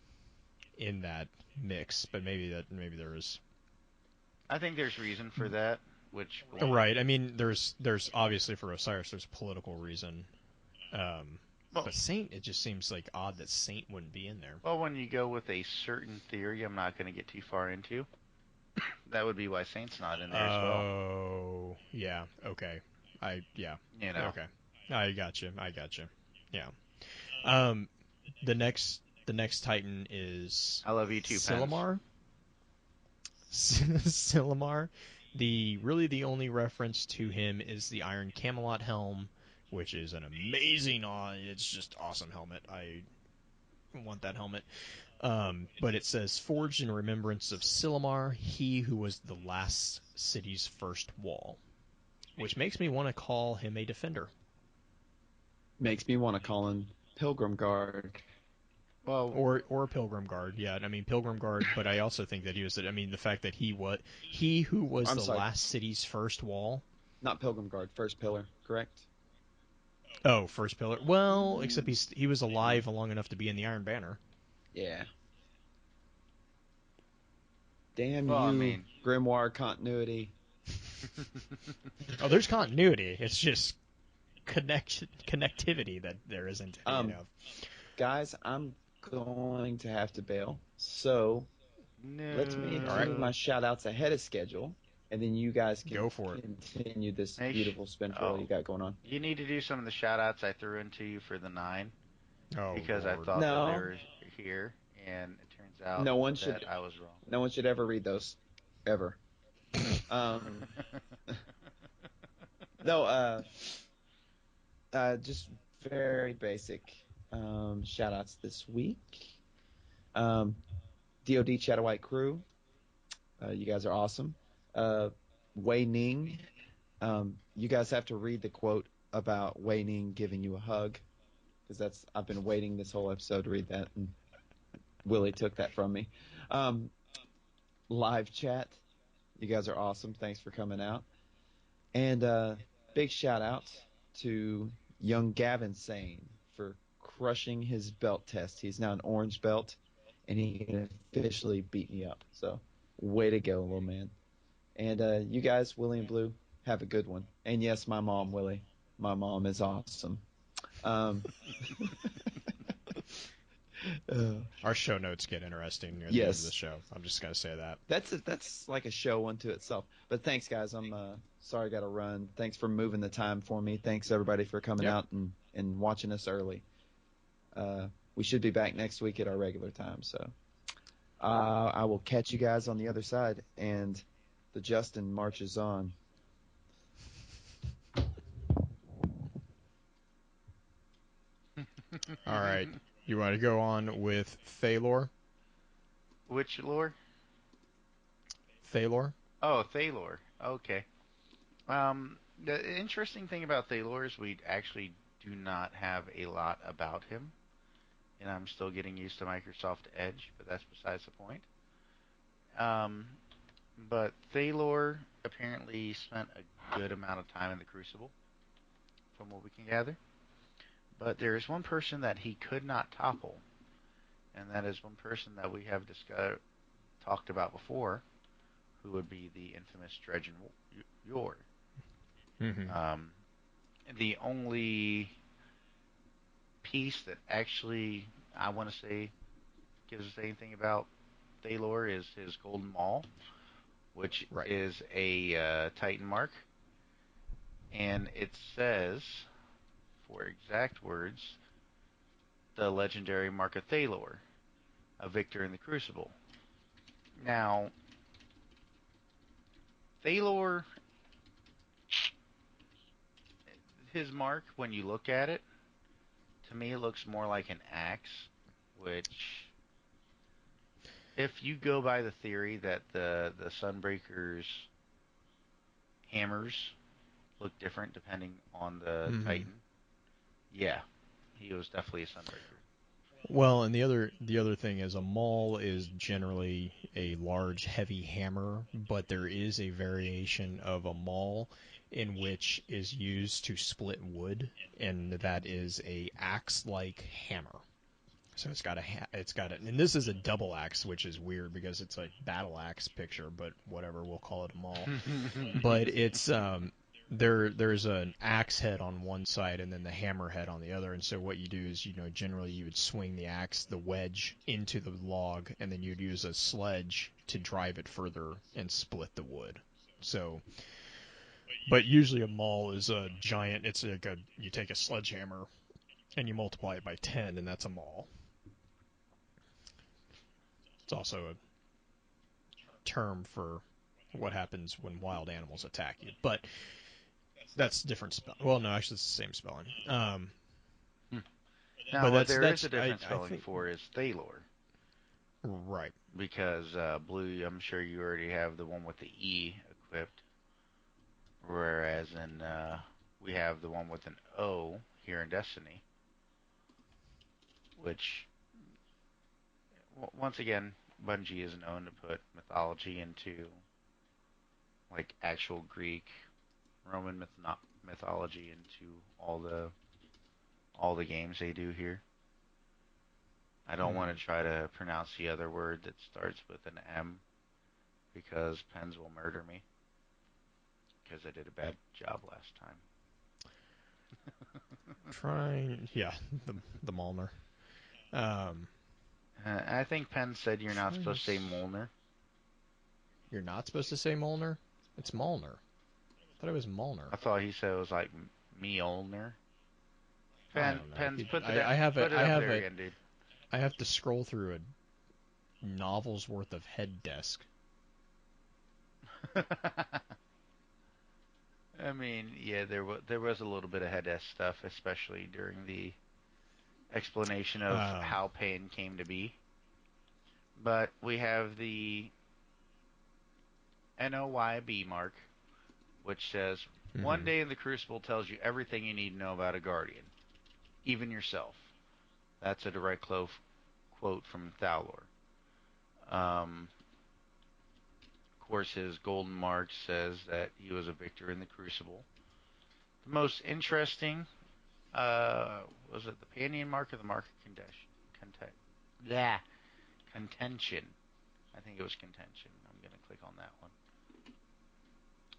in that mix, but maybe there is. I think there's reason for that, which Right. I mean, there's obviously for Osiris there's a political reason. well, But Saint, it just seems like odd that Saint wouldn't be in there. well, when you go with a certain theory, I'm not going to get too far into. That would be why Saint's not in there as well. Oh, yeah. Okay. Yeah. You know. Okay. I gotcha. Yeah. Um, the next Titan is I love you too, Pence. Silumar. Silumar. The only reference to him is the Iron Camelot helm, which is an amazing, it's just awesome helmet. I want that helmet. But it says, forged in remembrance of Silumar, he who was the last city's first wall, which makes me want to call him a defender. Makes me want to call him Pilgrim Guard. Well, Or Pilgrim Guard, yeah. I mean Pilgrim Guard, but I also think that he was. I mean the fact that he who was I'm the sorry. last city's first wall. Not Pilgrim Guard, First Pillar, correct? Oh, first pillar. Well, except he was alive long enough to be in the Iron Banner. Yeah. Damn well, you, I mean, Grimoire continuity. Oh, there's continuity. It's just connectivity that there isn't any of. Guys, I'm going to have to bail. So no. let me All right. do my shout outs ahead of schedule, and then you guys can Go for it. continue this Hey, beautiful spin foil you got going on. You need to do some of the shout outs I threw into you for the 9 Oh, because I Lord. thought that they No. were here, and it turns out No one that should I was wrong. no one should ever read those. Ever. No, just very basic shout outs this week. DOD Chatawhite crew. You guys are awesome. Wei Ning. You guys have to read the quote about Wei Ning giving you a hug, because I've been waiting this whole episode to read that, and Willy took that from me. Live chat. You guys are awesome. Thanks for coming out. And big shout out to young Gavin Sane for crushing his belt test. He's now an orange belt, and he can officially beat me up. So, way to go, little man. And you guys, Willy and Blue, have a good one. And yes, my mom, Willy. My mom is awesome. Our show notes get interesting near the end of the show. I'm just gonna say that. That's like a show unto itself. But thanks, guys. I'm sorry I got to run. Thanks for moving the time for me. Thanks everybody for coming out and watching us early. We should be back next week at our regular time. So I will catch you guys on the other side. And the Justin marches on. All right. You want to go on with Thalor? Which lore? Thalor? Oh, Thalor. Okay. The interesting thing about Thalor is we actually do not have a lot about him, and I'm still getting used to Microsoft Edge, but that's besides the point. But Thalor apparently spent a good amount of time in the Crucible, from what we can gather. But there is one person that he could not topple, and that is one person that we have talked about before, who would be the infamous Dredgen Yor. Mm-hmm. The only piece that actually I want to say gives us anything about Thalor is his golden maul, which is a Titan mark, and it says, for exact words, the legendary mark of Thalor, a victor in the Crucible. Now, Thalor, his mark, when you look at it, to me it looks more like an axe, which, if you go by the theory that the Sunbreaker's hammers look different depending on the Mm-hmm. Titan, yeah, he was definitely a Sunbreaker. Well, and the other thing is a maul is generally a large, heavy hammer, but there is a variation of a maul in which is used to split wood, and that is a axe-like hammer. So and this is a double axe, which is weird because it's a battle axe picture, but whatever, we'll call it a maul. But it's there's an axe head on one side and then the hammer head on the other. And so what you do is, generally you would swing the wedge into the log, and then you'd use a sledge to drive it further and split the wood. So, but usually a maul is a giant. It's like you take a sledgehammer and you multiply it by 10, and that's a maul. It's also a term for what happens when wild animals attack you, but that's different spell. Well, no, actually, it's the same spelling. Now, But what that's there is that's a different I spelling think for is Thalor, right. because Blue, I'm sure you already have the one with the E equipped, whereas we have the one with an O here in Destiny, which, once again, Bungie is known to put mythology into, like, actual Greek, Roman mythology into all the games they do here. I don't want to try to pronounce the other word that starts with an M, because Pens will murder me, because I did a bad job last time. Trying, yeah, the Molnar. I think Penn said you're not Trying to supposed to say Molnar. You're not supposed to say Molnar. It's Molnar. I thought it was Molnar. I thought he said it was like Mjolnir. I don't know. Pens, put I have put a it I up have there a again, dude. I have to scroll through a novel's worth of head desk. I mean, yeah, there was a little bit of head S stuff, especially during the explanation of how Paean came to be. But we have the NOYB mark, which says, "One day in the Crucible tells you everything you need to know about a Guardian, even yourself." That's a direct quote from Thalor. Of course, his golden mark says that he was a victor in the Crucible. The most interesting, was it the Paean mark or the mark of yeah, contention. I think it was contention. I'm going to click on that one.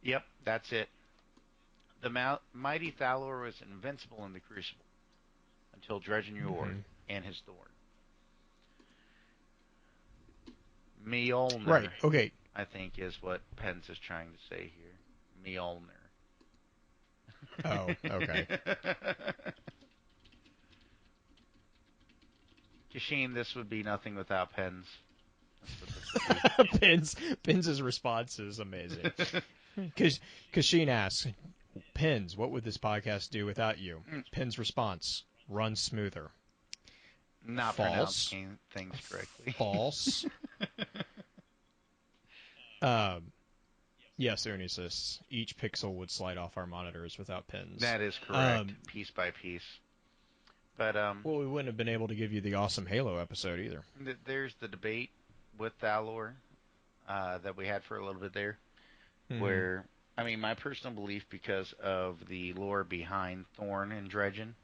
Yep, that's it. The mighty Thalor was invincible in the Crucible until Dredgen Yor and his Thorn. Mjolnir, Right. Okay. I think, is what Pence is trying to say here. Mjolnir. Oh, okay. Kashin, this would be nothing without Pens. That's what this would be. Pins' response is amazing. Because Sheen asks, Pins, what would this podcast do without you? Pins' response, run smoother. Not False. pronouncing things correctly. False. Yes, Unisys. Each pixel would slide off our monitors without pins. That is correct, piece by piece. But well, we wouldn't have been able to give you the awesome Halo episode either. There's the debate with Thalor that we had for a little bit there, where, I mean, my personal belief, because of the lore behind Thorn and Dredgen,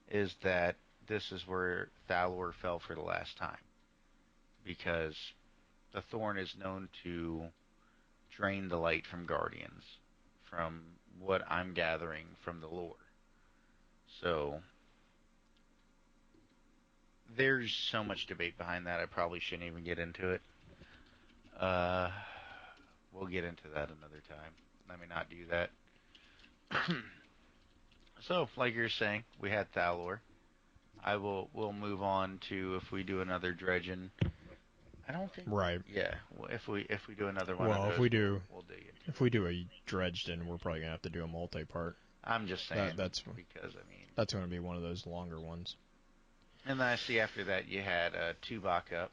is that this is where Thalor fell for the last time, because the Thorn is known to drain the light from Guardians, from what I'm gathering from the lore. So there's so much debate behind that, I probably shouldn't even get into it. We'll get into that another time. Let me not do that. So, like you're saying, we had Thalor. We'll move on to, if we do another Dredgen. I don't think. Right. Yeah. If we do another one well, of those, if we do, we'll dig into if we do a Dredged, then we're probably gonna have to do a multi-part. I'm just saying That's because I mean, that's going to be one of those longer ones. and then I see after that you had Tuvok up,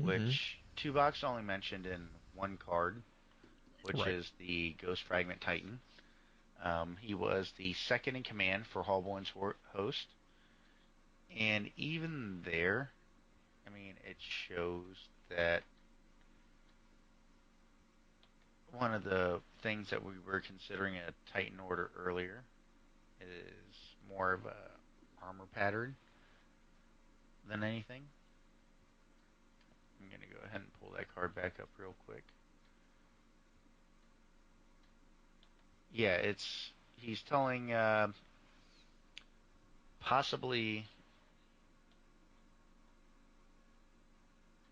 Mm-hmm. which Tuvok's only mentioned in one card, which Right. is the Ghost Fragment Titan. He was the second in command for Hallborn's host, and even there, I mean, it shows that one of the things that we were considering a Titan order earlier is more of a armor pattern than anything. I'm gonna go ahead and pull that card back up real quick. Yeah, it's he's telling possibly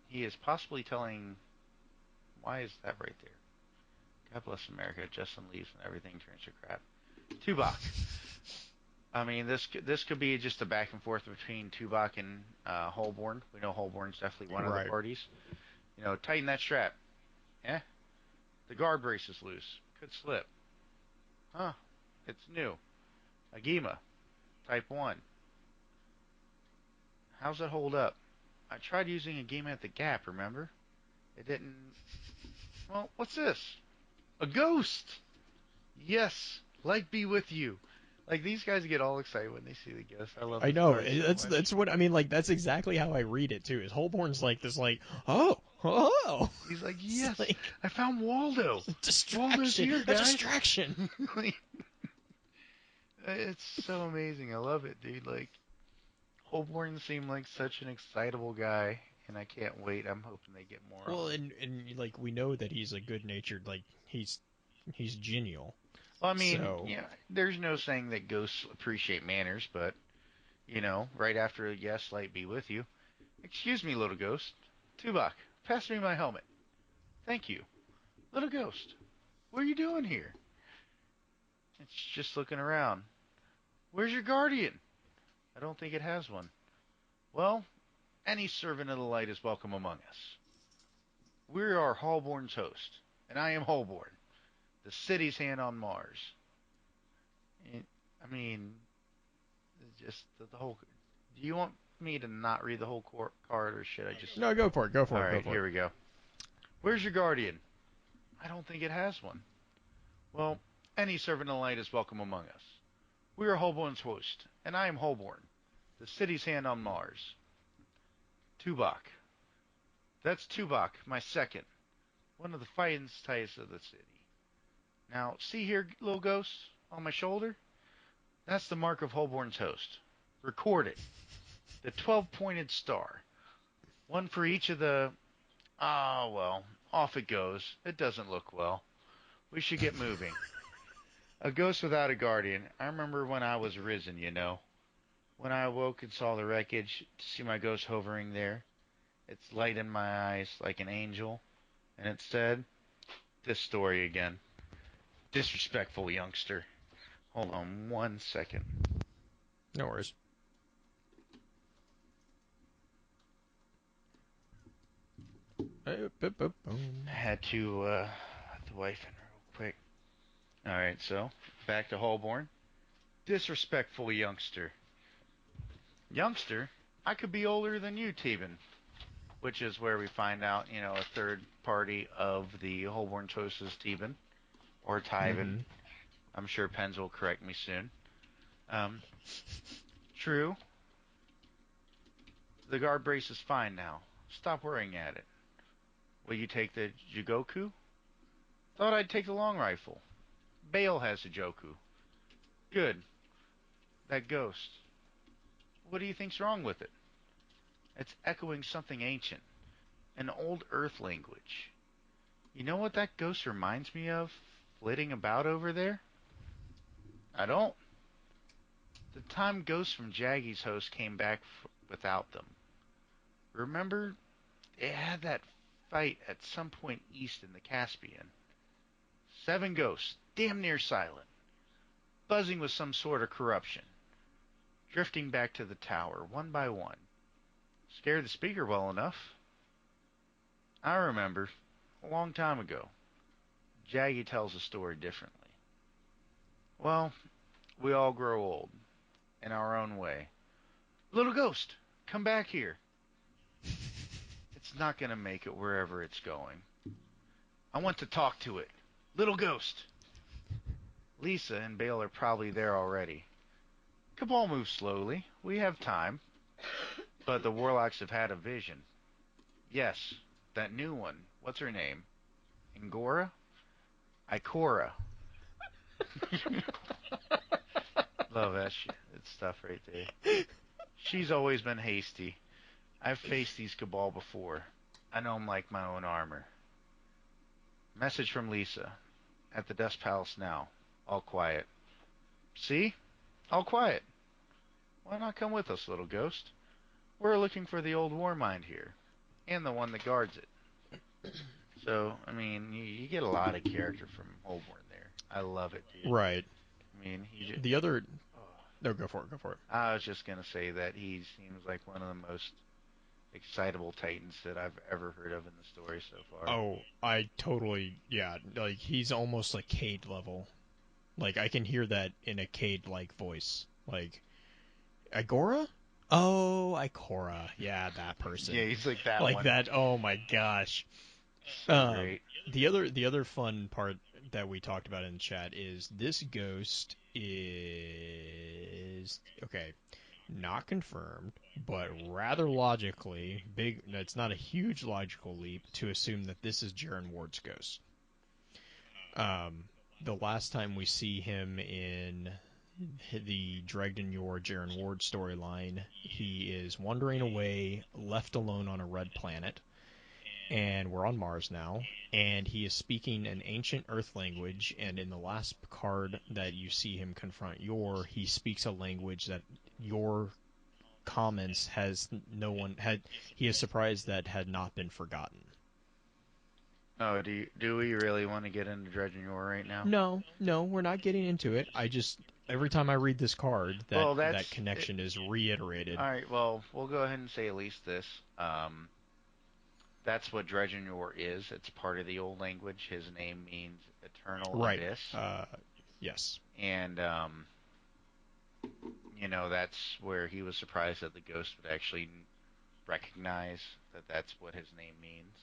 he is possibly telling. Why is that right there? God bless America. Justin leaves and everything turns to crap. Tuvok. I mean, this could be just a back and forth between Tuvok and Holborn. We know Holborn's definitely one of the Right. parties. You know, tighten that strap. Eh? The guard brace is loose. Could slip. Huh? It's new. Agima. Type 1. How's it hold up? I tried using Agima at the Gap, remember? It didn't... Well, what's this? A ghost! Yes! Light be with you! Like, these guys get all excited when they see the ghost. I love I this know. card so much. That's what I mean. Like that's exactly how I read it too. Is Holborn's like this? Like oh. He's like, It's yes! like I found Waldo! a Waldo's distraction. here, A guys! distraction. Like, it's so amazing. I love it, dude. Like, Holborn seemed like such an excitable guy, and I can't wait. I'm hoping they get more Well, on him. and like we know that he's a good natured. Like he's genial. Well, I mean, So yeah, there's no saying that ghosts appreciate manners, but, you know, right after a yes, light be with you. Excuse me, little ghost. Tuvok, pass me my helmet. Thank you. Little ghost, what are you doing here? It's just looking around. Where's your guardian? I don't think it has one. Well, any servant of the light is welcome among us. We are Holborn's host, and I am Holborn, the city's hand on Mars. I mean, just the whole. Do you want me to not read the whole card, or should I just? no, go for it. Go All for it. Go right, for it. here we go. Where's your guardian? I don't think it has one. Well, any servant of light is welcome among us. We are Holborn's host, and I am Holborn, the city's hand on Mars. Tuvok. That's Tuvok, my second, one of the fighting titans of the city. Now, see here, little ghost, on my shoulder? That's the mark of Holborn's host. Record it. The 12-pointed star. One for each of the... Ah, well, off it goes. It doesn't look well. We should get moving. A ghost without a guardian. I remember when I was risen, you know. When I awoke and saw the wreckage, to see my ghost hovering there. Its light in my eyes like an angel. And it said, this story again. Disrespectful youngster. Hold on 1 second. No worries. I had to let the wife in real quick. Alright, so back to Holborn. Disrespectful youngster. Youngster? I could be older than you, Teban. Which is where we find out, you know, a third party of the Holborn Toast is Teban. Or Tyven. Mm-hmm. I'm sure Pens will correct me soon. Um, true. The guard brace is fine now. Stop worrying at it. Will you take the Jigoku? Thought I'd take the long rifle. Bale has a Joku. Good. That ghost. What do you think's wrong with it? It's echoing something ancient. An old Earth language. You know what that ghost reminds me of? Flitting about over there? I don't. The time ghosts from Jaggy's host came back without them. Remember? They had that fight at some point east in the Caspian. 7 ghosts, damn near silent, buzzing with some sort of corruption, drifting back to the tower, one by one. Scared the speaker well enough. I remember, a long time ago. Jaggy tells the story differently. Well, we all grow old in our own way. Little ghost, come back here. It's not going to make it wherever it's going. I want to talk to it. Little ghost. Lisa and Bale are probably there already. Cabal moves slowly. We have time. But the warlocks have had a vision. Yes, that new one. What's her name? Angora? Ikora. Love that shit. It's stuff right there. She's always been hasty. I've faced these Cabal before. I know 'em like my own armor. Message from Lisa. At the Dust Palace now. All quiet. See? All quiet. Why not come with us, little ghost? We're looking for the old war mind here. And the one that guards it. So, I mean, you get a lot of character from Holborn there. I love it, dude. Right. I mean, he just... The other... Oh. No, go for it, go for it. I was just going to say that he seems like one of the most excitable Titans that I've ever heard of in the story so far. Oh, I totally... Yeah, like, he's almost like Cade level. Like, I can hear that in a Cade-like voice. Like, Agora? Oh, Ikora. Yeah, that person. Yeah, he's like that Like one. that. Oh my gosh. So great. The other fun part that we talked about in the chat is this ghost is okay, not confirmed, but rather logically big. It's not a huge logical leap to assume that this is Jaren Ward's ghost. The last time we see him in the Dregden Yor Jaren Ward storyline, he is wandering away, left alone on a red planet, and we're on Mars now, and he is speaking an ancient Earth language, and in the last card that you see him confront Yor, he speaks a language that Yor comments has no one had. He is surprised that had not been forgotten. Oh, do we really want to get into Dredgen Yor right now? No, we're not getting into it. I just every time I read this card, that connection is reiterated. All right, well, we'll go ahead and say at least this. That's what Dredgen Yor is. It's part of the old language. His name means eternal abyss. Yes. And that's where he was surprised that the ghost would actually recognize that that's what his name means.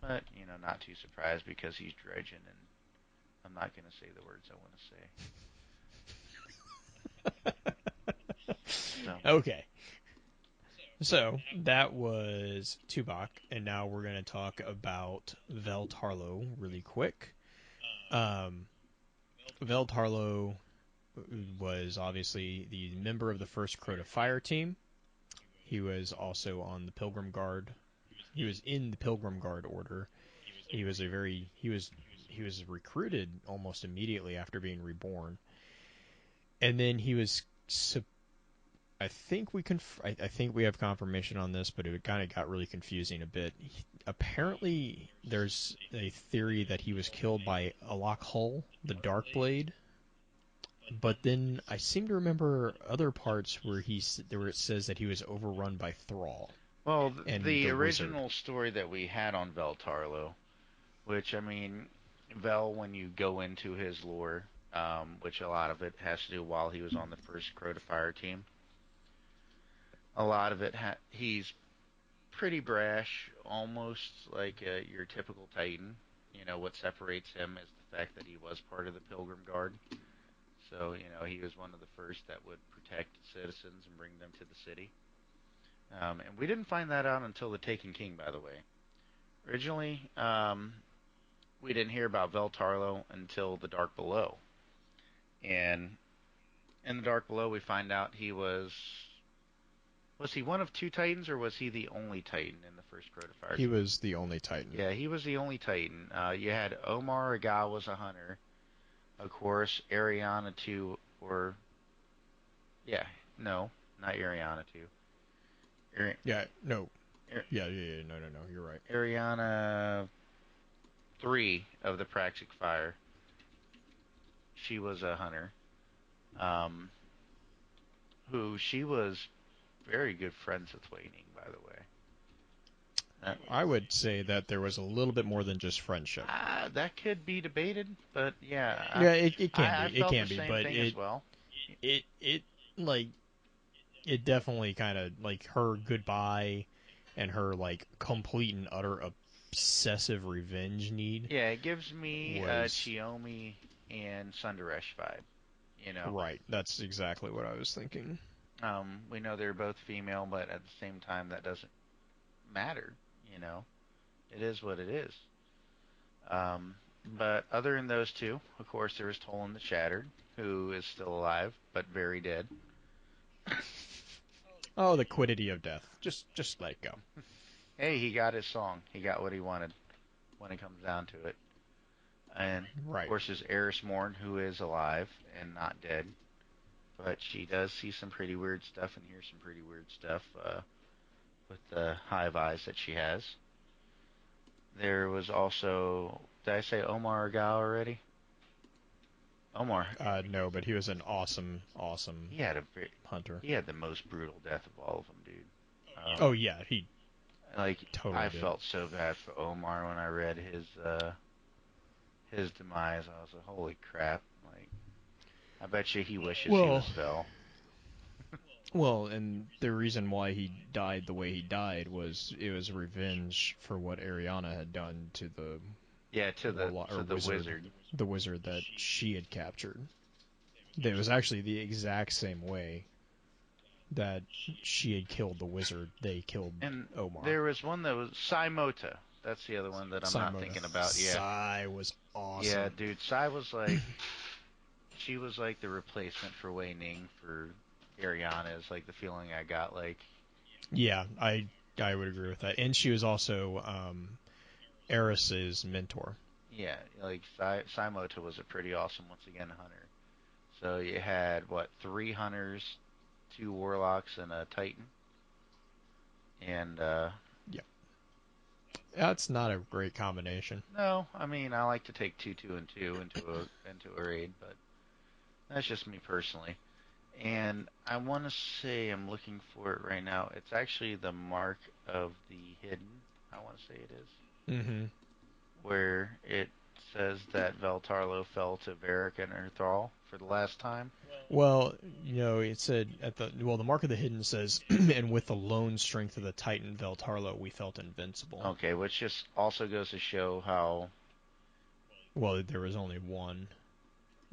But, not too surprised because he's Dredgen, and I'm not going to say the words I want to say. So. Okay. So, that was Tuvok, and now we're going to talk about Vel Tarlo really quick. Vel Tarlo was obviously the member of the first Crota Fire team. He was also on the Pilgrim Guard. He was in the Pilgrim Guard order. He was recruited almost immediately after being reborn. And then he was I think we have confirmation on this, but it kind of got really confusing a bit. Apparently, there's a theory that he was killed by Alok Hull, the Darkblade. But then I seem to remember other parts where it says that he was overrun by Thrall. Well, And the original wizard. Story that we had on Vel Tarlo, which, I mean, Vel, when you go into his lore, which a lot of it has to do while he was on the first Crota Fire team, a lot of it, he's pretty brash, almost like your typical Titan. What separates him is the fact that he was part of the Pilgrim Guard. So, he was one of the first that would protect citizens and bring them to the city. And we didn't find that out until the Taken King, by the way. Originally, we didn't hear about Vel Tarlo until the Dark Below. And in the Dark Below, we find out he was he one of two Titans, or was he the only Titan in the first Crota Fire? He was the only Titan. Yeah, he was the only Titan. You had Omar Aga was a hunter. Of course, Ariana 2, or... Yeah, no, not Ariana 2. No. No, you're right. Ariana 3 of the Praxic Fire. She was a hunter. Who she was very good friends with Wei Ning, by the way. I would say that there was a little bit more than just friendship. That could be debated, but yeah, Yeah, it can I be. It felt the can be, same but thing as well. it like it definitely kind of like her goodbye and her like complete and utter obsessive revenge need Yeah, it gives me was Chiyomi and Sundaresh vibe. You know, right. That's exactly what I was thinking. we know they're both female, but at the same time, that doesn't matter. You know, it is what it is. Um, but other than those two, of course, there was Tolan the Shattered, who is still alive but very dead. Oh, the quiddity of death. Just let it go. Hey, he got his song. He got what he wanted when it comes down to it. And of Right. course, there's Eris Morn, who is alive and not dead, but she does see some pretty weird stuff and hear some pretty weird stuff with the hive eyes that she has. There was also, did I say Omar Gal already? Omar, No, but he was an awesome he had a hunter. he had the most brutal death of all of them, dude. Oh yeah, he Like totally I did. felt so bad for Omar when I read his demise. I was like, holy crap! Like I bet you he wishes he was Well, Vel. and the reason why he died the way he died was it was revenge for what Ariana had done to the Yeah, warlock or to the wizard, wizard. the wizard that she had captured. It was actually the exact same way that she had killed the wizard. They killed And Omar. there was one that was Saimota. That's the other one that I'm not Simona. thinking about. Yeah, Sai was yeah, awesome. dude. Sai was like she was like the replacement for Wei Ning for Ariana. Is like the feeling I got. Like Yeah, I would agree with that. And she was also Eris's mentor. yeah, like Saimota was a pretty awesome once again hunter. So you had what, three hunters, two warlocks, and a titan, and Yeah, that's not a great combination. no, I mean I like to take two and two into a raid, but that's just me personally. And I want to say I'm looking for it right now. It's actually the mark of the hidden. I want to say it is Mm-hmm. where it says that Veltarlo fell to Varric and her thrall for the last time. Well, it said the mark of the hidden says, and with the lone strength of the Titan Veltarlo, we felt invincible. Okay, which just also goes to show how Well, there was only one.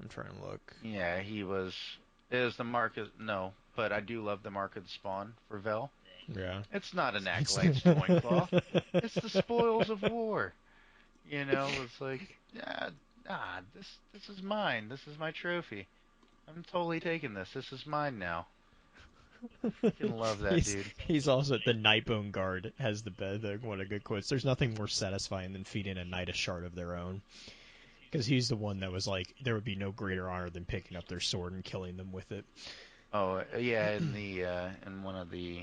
I'm trying to look. yeah, he was. It was the mark of no, but I do love the mark of the spawn for Vel. Yeah. It's not an acolyte's loincloth. It's the spoils of war. You know, it's like, yeah, this is mine. This is my trophy. I'm totally taking this. This is mine now. Freaking love that he's dude. he's also the Nightbone Guard has one of the good quotes. There's nothing more satisfying than feeding a knight a shard of their own. Because he's the one that was like, there would be no greater honor than picking up their sword and killing them with it. Oh yeah, in the in one of the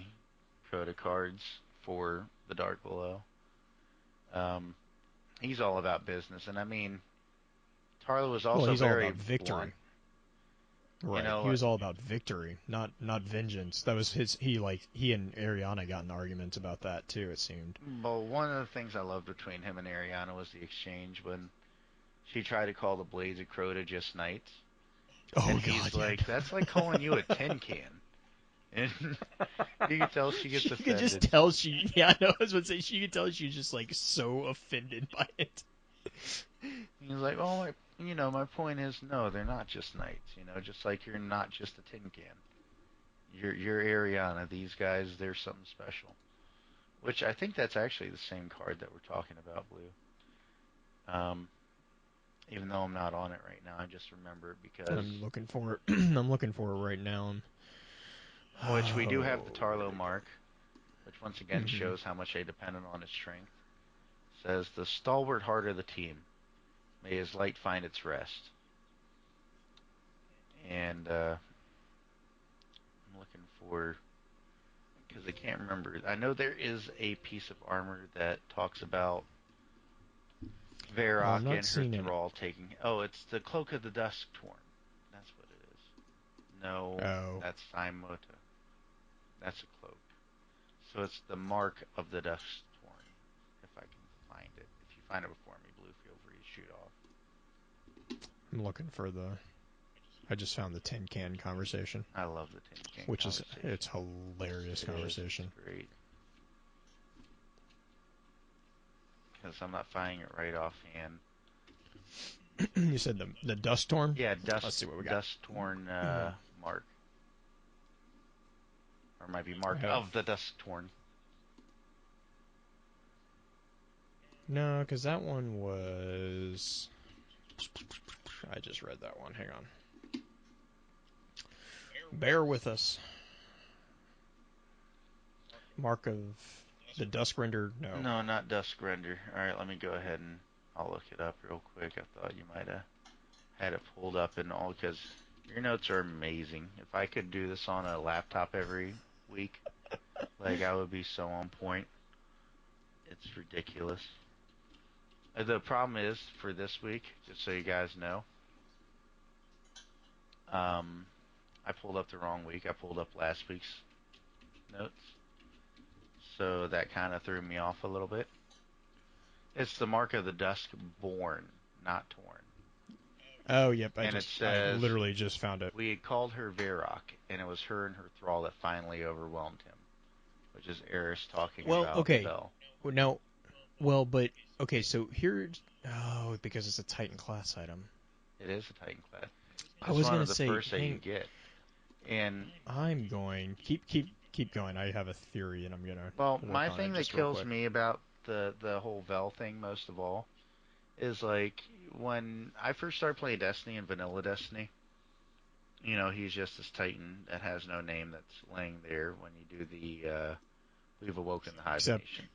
proto cards for the Dark Below, um, he's all about business, and I mean, Tarlo was Well, also he's all very about victory. blunt. You Right. He know, was all about victory, not vengeance. That was his. He and Ariana got in arguments about that too. It seemed. well, one of the things I loved between him and Ariana was the exchange when she tried to call the Blades of Crota just knights, and Oh he's God, yeah. like, "That's like calling you a tin can," and you can tell she gets She could just offended. tell she. Yeah, I know. I was about to say she could tell she's just like so offended by it. He's like, "Oh my point is, no, they're not just knights. You know, just like you're not just a tin can. You're Ariana. These guys, they're something special." Which I think that's actually the same card that we're talking about, Blue. Um, even though I'm not on it right now, I just remember it because I'm looking for it. I'm looking for it right now. which we do have Oh, the where'd Tarlo it go? mark, which once again Mm-hmm. shows how much they depended on his strength. Says the stalwart heart of the team. May his light find its rest. And I'm looking for because I can't remember. I know there is a piece of armor that talks about Well, I'm Varrock not and her seeing an. thrall taking. Oh, it's the cloak of the Dusktorn. That's what it is. No, Oh, that's Simota. That's a cloak. So it's the mark of the Dusktorn. find it. If you find it before me, Blue, feel free to shoot off. I'm looking for the. I just found the tin can conversation, I love the tin can which conversation. it's hilarious conversation. It's great. Because I'm not finding it right offhand. You said the dust storm? Yeah, Let's see what we got. dust torn mark. Or it might be mark of the dust torn. No, because that one was. I just read that one. Hang on. Bear with us. Mark of the Dusk Render? No. No, not Dusk Render. Alright, let me go ahead and I'll look it up real quick. I thought you might have had it pulled up and all, because your notes are amazing. If I could do this on a laptop every week, like, I would be so on point. It's ridiculous. The problem is, for this week, just so you guys know, I pulled up the wrong week. I pulled up last week's notes. So that kind of threw me off a little bit. It's the mark of the dusk born, not torn. Oh, yep. And it says, I literally just found it. we had called her Varrock, and it was her and her thrall that finally overwhelmed him, which is Eris talking about Bell. No, well, but okay. So here, because it's a Titan class item. It is a Titan class. I was going to say, the first that you get, and I'm going keep going. I have a theory, and I'm gonna. Well, my thing that kills me about the whole Vel thing most of all is, like, when I first started playing Destiny and Vanilla Destiny, you know, he's just this Titan that has no name that's laying there when you do the We've Awoken the Hive Nation.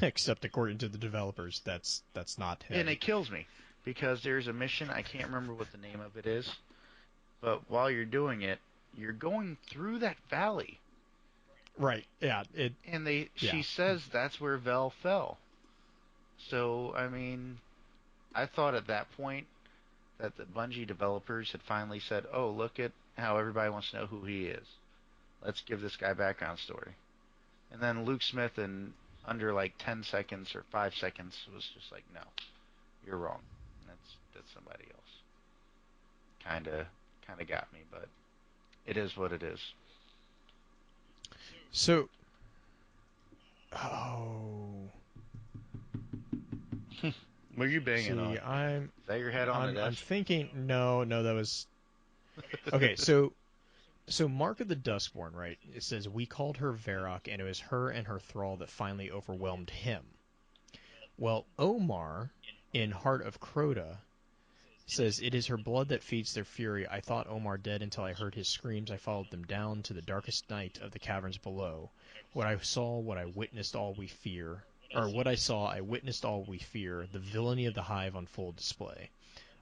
Except according to the developers, that's not him. And it kills me, because there's a mission, I can't remember what the name of it is, but while you're doing it, you're going through that valley. Right, yeah. She says that's where Vel fell. So, I mean, I thought at that point that the Bungie developers had finally said, oh, look at how everybody wants to know who he is. Let's give this guy a background story. And then Luke Smith, in under like 10 seconds or 5 seconds, was just like, no, you're wrong. That's somebody else. Kind of got me, but it is what it is. So, What are you banging on? Is that your head on the desk? I'm thinking. No, that was. Okay, so Mark of the Duskborn, right? It says we called her Varrock, and it was her and her thrall that finally overwhelmed him. Well, Omar, in Heart of Crota, says it is her blood that feeds their fury. I thought Omar dead until I heard his screams. I followed them down to the darkest night of the caverns below. What I saw, what I witnessed, all we fear. Or what I saw, I witnessed all we fear. The villainy of the hive on full display.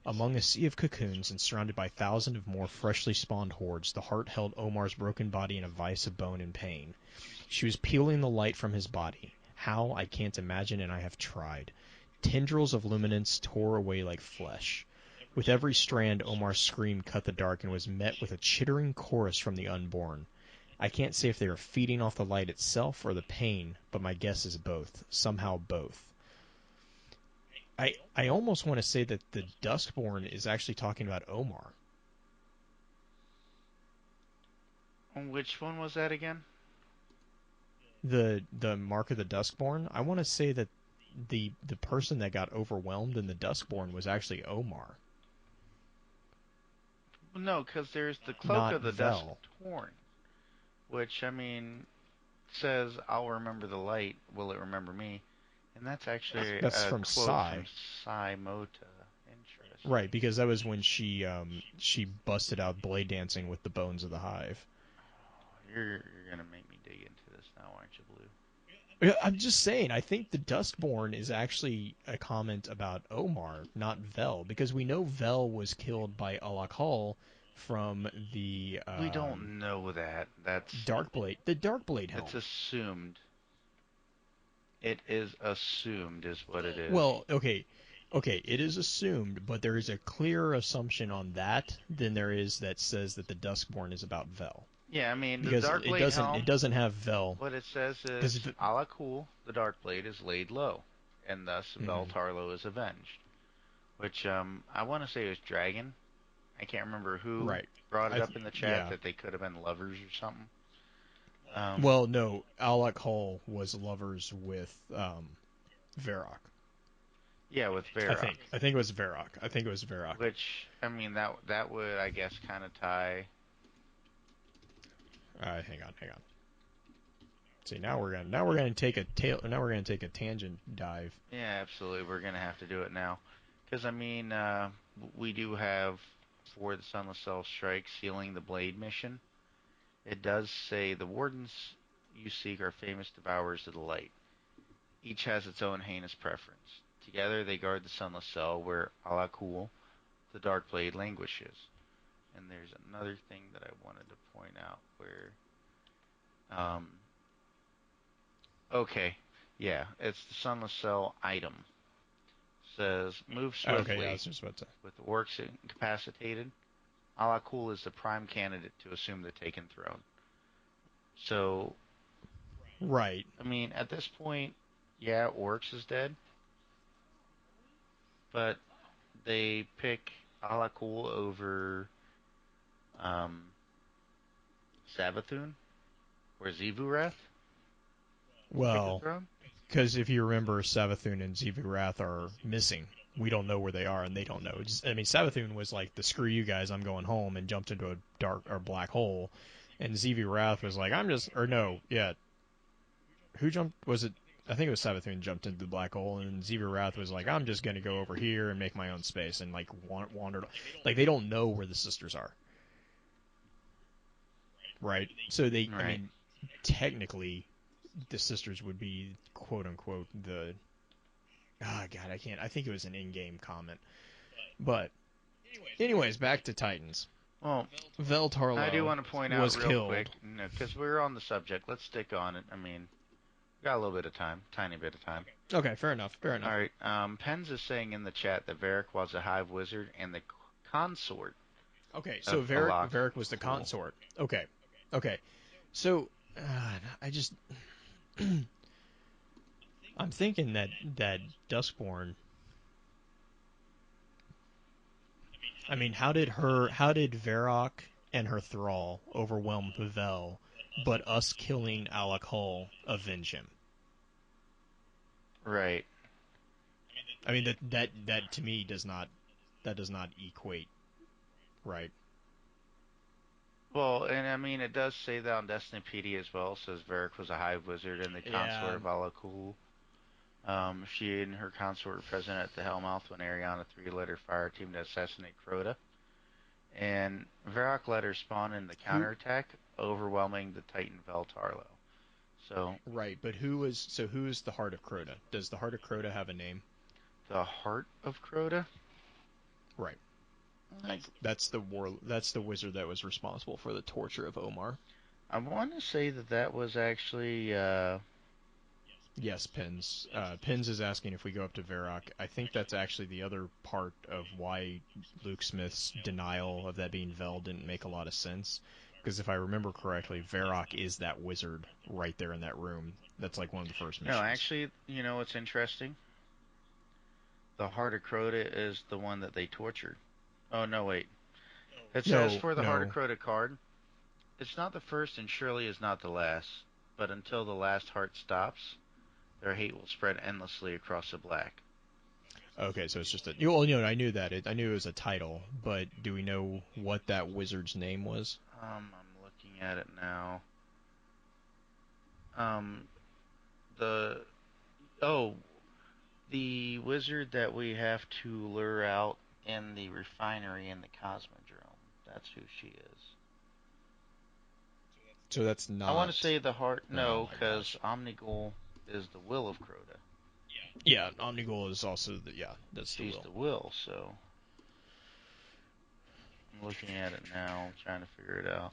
Among a sea of cocoons and surrounded by thousands of more freshly spawned hordes, the heart held Omar's broken body in a vice of bone and pain. She was peeling the light from his body. How, I can't imagine, and I have tried. Tendrils of luminance tore away like flesh. With every strand, Omar's scream cut the dark and was met with a chittering chorus from the unborn. I can't say if they are feeding off the light itself or the pain, but my guess is both. Somehow both. I almost want to say that the Duskborn is actually talking about Omar. Which one was that again? The Mark of the Duskborn? I want to say that the person that got overwhelmed in the Duskborn was actually Omar. No, because there's the Cloak of the Duskborn, which, I mean, says, I'll remember the light, will it remember me? And that's actually that's a from quote Sai. from Sai Mota. Interesting. Right, because that was when she busted out blade dancing with the bones of the hive. Oh, you're gonna make me dig into this now, aren't you, Blue? I'm just saying, I think the Duskborn is actually a comment about Omar, not Vel, because we know Vel was killed by Alakal from the... we don't know that. That's... Darkblade. The Darkblade helm. It's assumed. It is assumed is what it is. Well, okay, it is assumed, but there is a clearer assumption on that than there is that says that the Duskborn is about Vel. Yeah, I mean, because the Darkblade helm... it doesn't have Vel. What it says is, Alakul, the Darkblade, is laid low. and thus Mhm. Veltarlo is avenged. Which I want to say was Dragon. I can't remember who Right. brought it up in the chat Yeah. that they could have been lovers or something. Um, Well, no, Alec Hall was lovers with Varrock. yeah, with I Varrock. think. I think it was Varrock. I think it was Varrock. Which I mean that would I guess kind of tie. Hang on, hang on. See, now we're gonna take a tangent dive. Yeah, absolutely. We're gonna have to do it now, because I mean we do have for the Sunless Cell Strike sealing the blade mission. It does say the wardens you seek are famous devourers of the light. Each has its own heinous preference. Together they guard the Sunless Cell where Alakul, the Dark Blade, languishes. And there's another thing that I wanted to point out where um, okay, yeah, it's the Sunless Cell item. Says, move Okay, yeah, I swiftly. was just about to. With the orcs incapacitated, Alakul is the prime candidate to assume the Taken throne. So, Right. I mean, at this point, yeah, orcs is dead, but they pick Alakul over um, Savathun or Zivurath to take the Well, throne. because if you remember, Savathun and Zivurath are missing. We don't know where they are, and they don't know. I mean, Savathun was like the "screw you guys, I'm going home," and jumped into a dark or black hole, and Zivurath was like, "I'm just," or no, yeah, who jumped? Was it? I think it was Savathun jumped into the black hole, and Zivurath was like, "I'm just gonna go over here and make my own space," and like wandered. Like they don't know where the sisters are, right? So they, I Right. mean, technically, the sisters would be quote unquote the. Ah, God, I can't. I think it was an in-game comment. But, anyways, back to Titans. Well, I do Veltarlo want to point out was real quick, killed. because we're on the subject. Let's stick on it. I mean, we got a little bit of time, tiny bit of time. Okay, fair enough. Fair All enough. right. Pens is saying in the chat that Varric was a hive wizard and the consort Okay, so of Varric was the Cool. consort. Okay, okay. So I just I'm thinking that Duskborn. I mean, how did Varrock and her thrall overwhelm Pavel, but us killing Alec Hull avenge him? Right. I mean that to me does not equate, right? Well, and I mean, it does say that on Destinypedia as well. It says Varric was a hive wizard and the consort Yeah. of Alakul. She and her consort were present at the Hellmouth when Ariana 3 led her fire team to assassinate Crota. And Varrock led her spawn in the Who counterattack, overwhelming the Titan Veltarlo. So, right, but who is the Heart of Crota? Does the Heart of Crota have a name? the heart of Crota? Right. Like, That's the wizard that was responsible for the torture of Omar. I want to say that that was actually, Yes, Pins. Pins is asking if we go up to Varrock. I think that's actually the other part of why Luke Smith's denial of that being Vel didn't make a lot of sense. Because if I remember correctly, Varrock is that wizard right there in that room. That's like one of the first no, missions. actually, you know what's interesting? The heart of Crota is the one that they tortured. Oh, no, wait. It says No, for the Heart of no. Crota card, it's not the first and surely is not the last, but until the last heart stops, their hate will spread endlessly across the black. Okay, so it's just a. Well, I knew that. I knew it was a title, but do we know what that wizard's name was? I'm looking at it now. Um, the oh, the wizard that we have to lure out in the refinery in the Cosmodrome. That's who she is. So that's I want to not. say the heart. Oh No, my because gosh. Omnigul is the will of Crota. Yeah, Omnigul is also the. Yeah, that's the She's will. the will, so I'm looking at it now, trying to figure it out.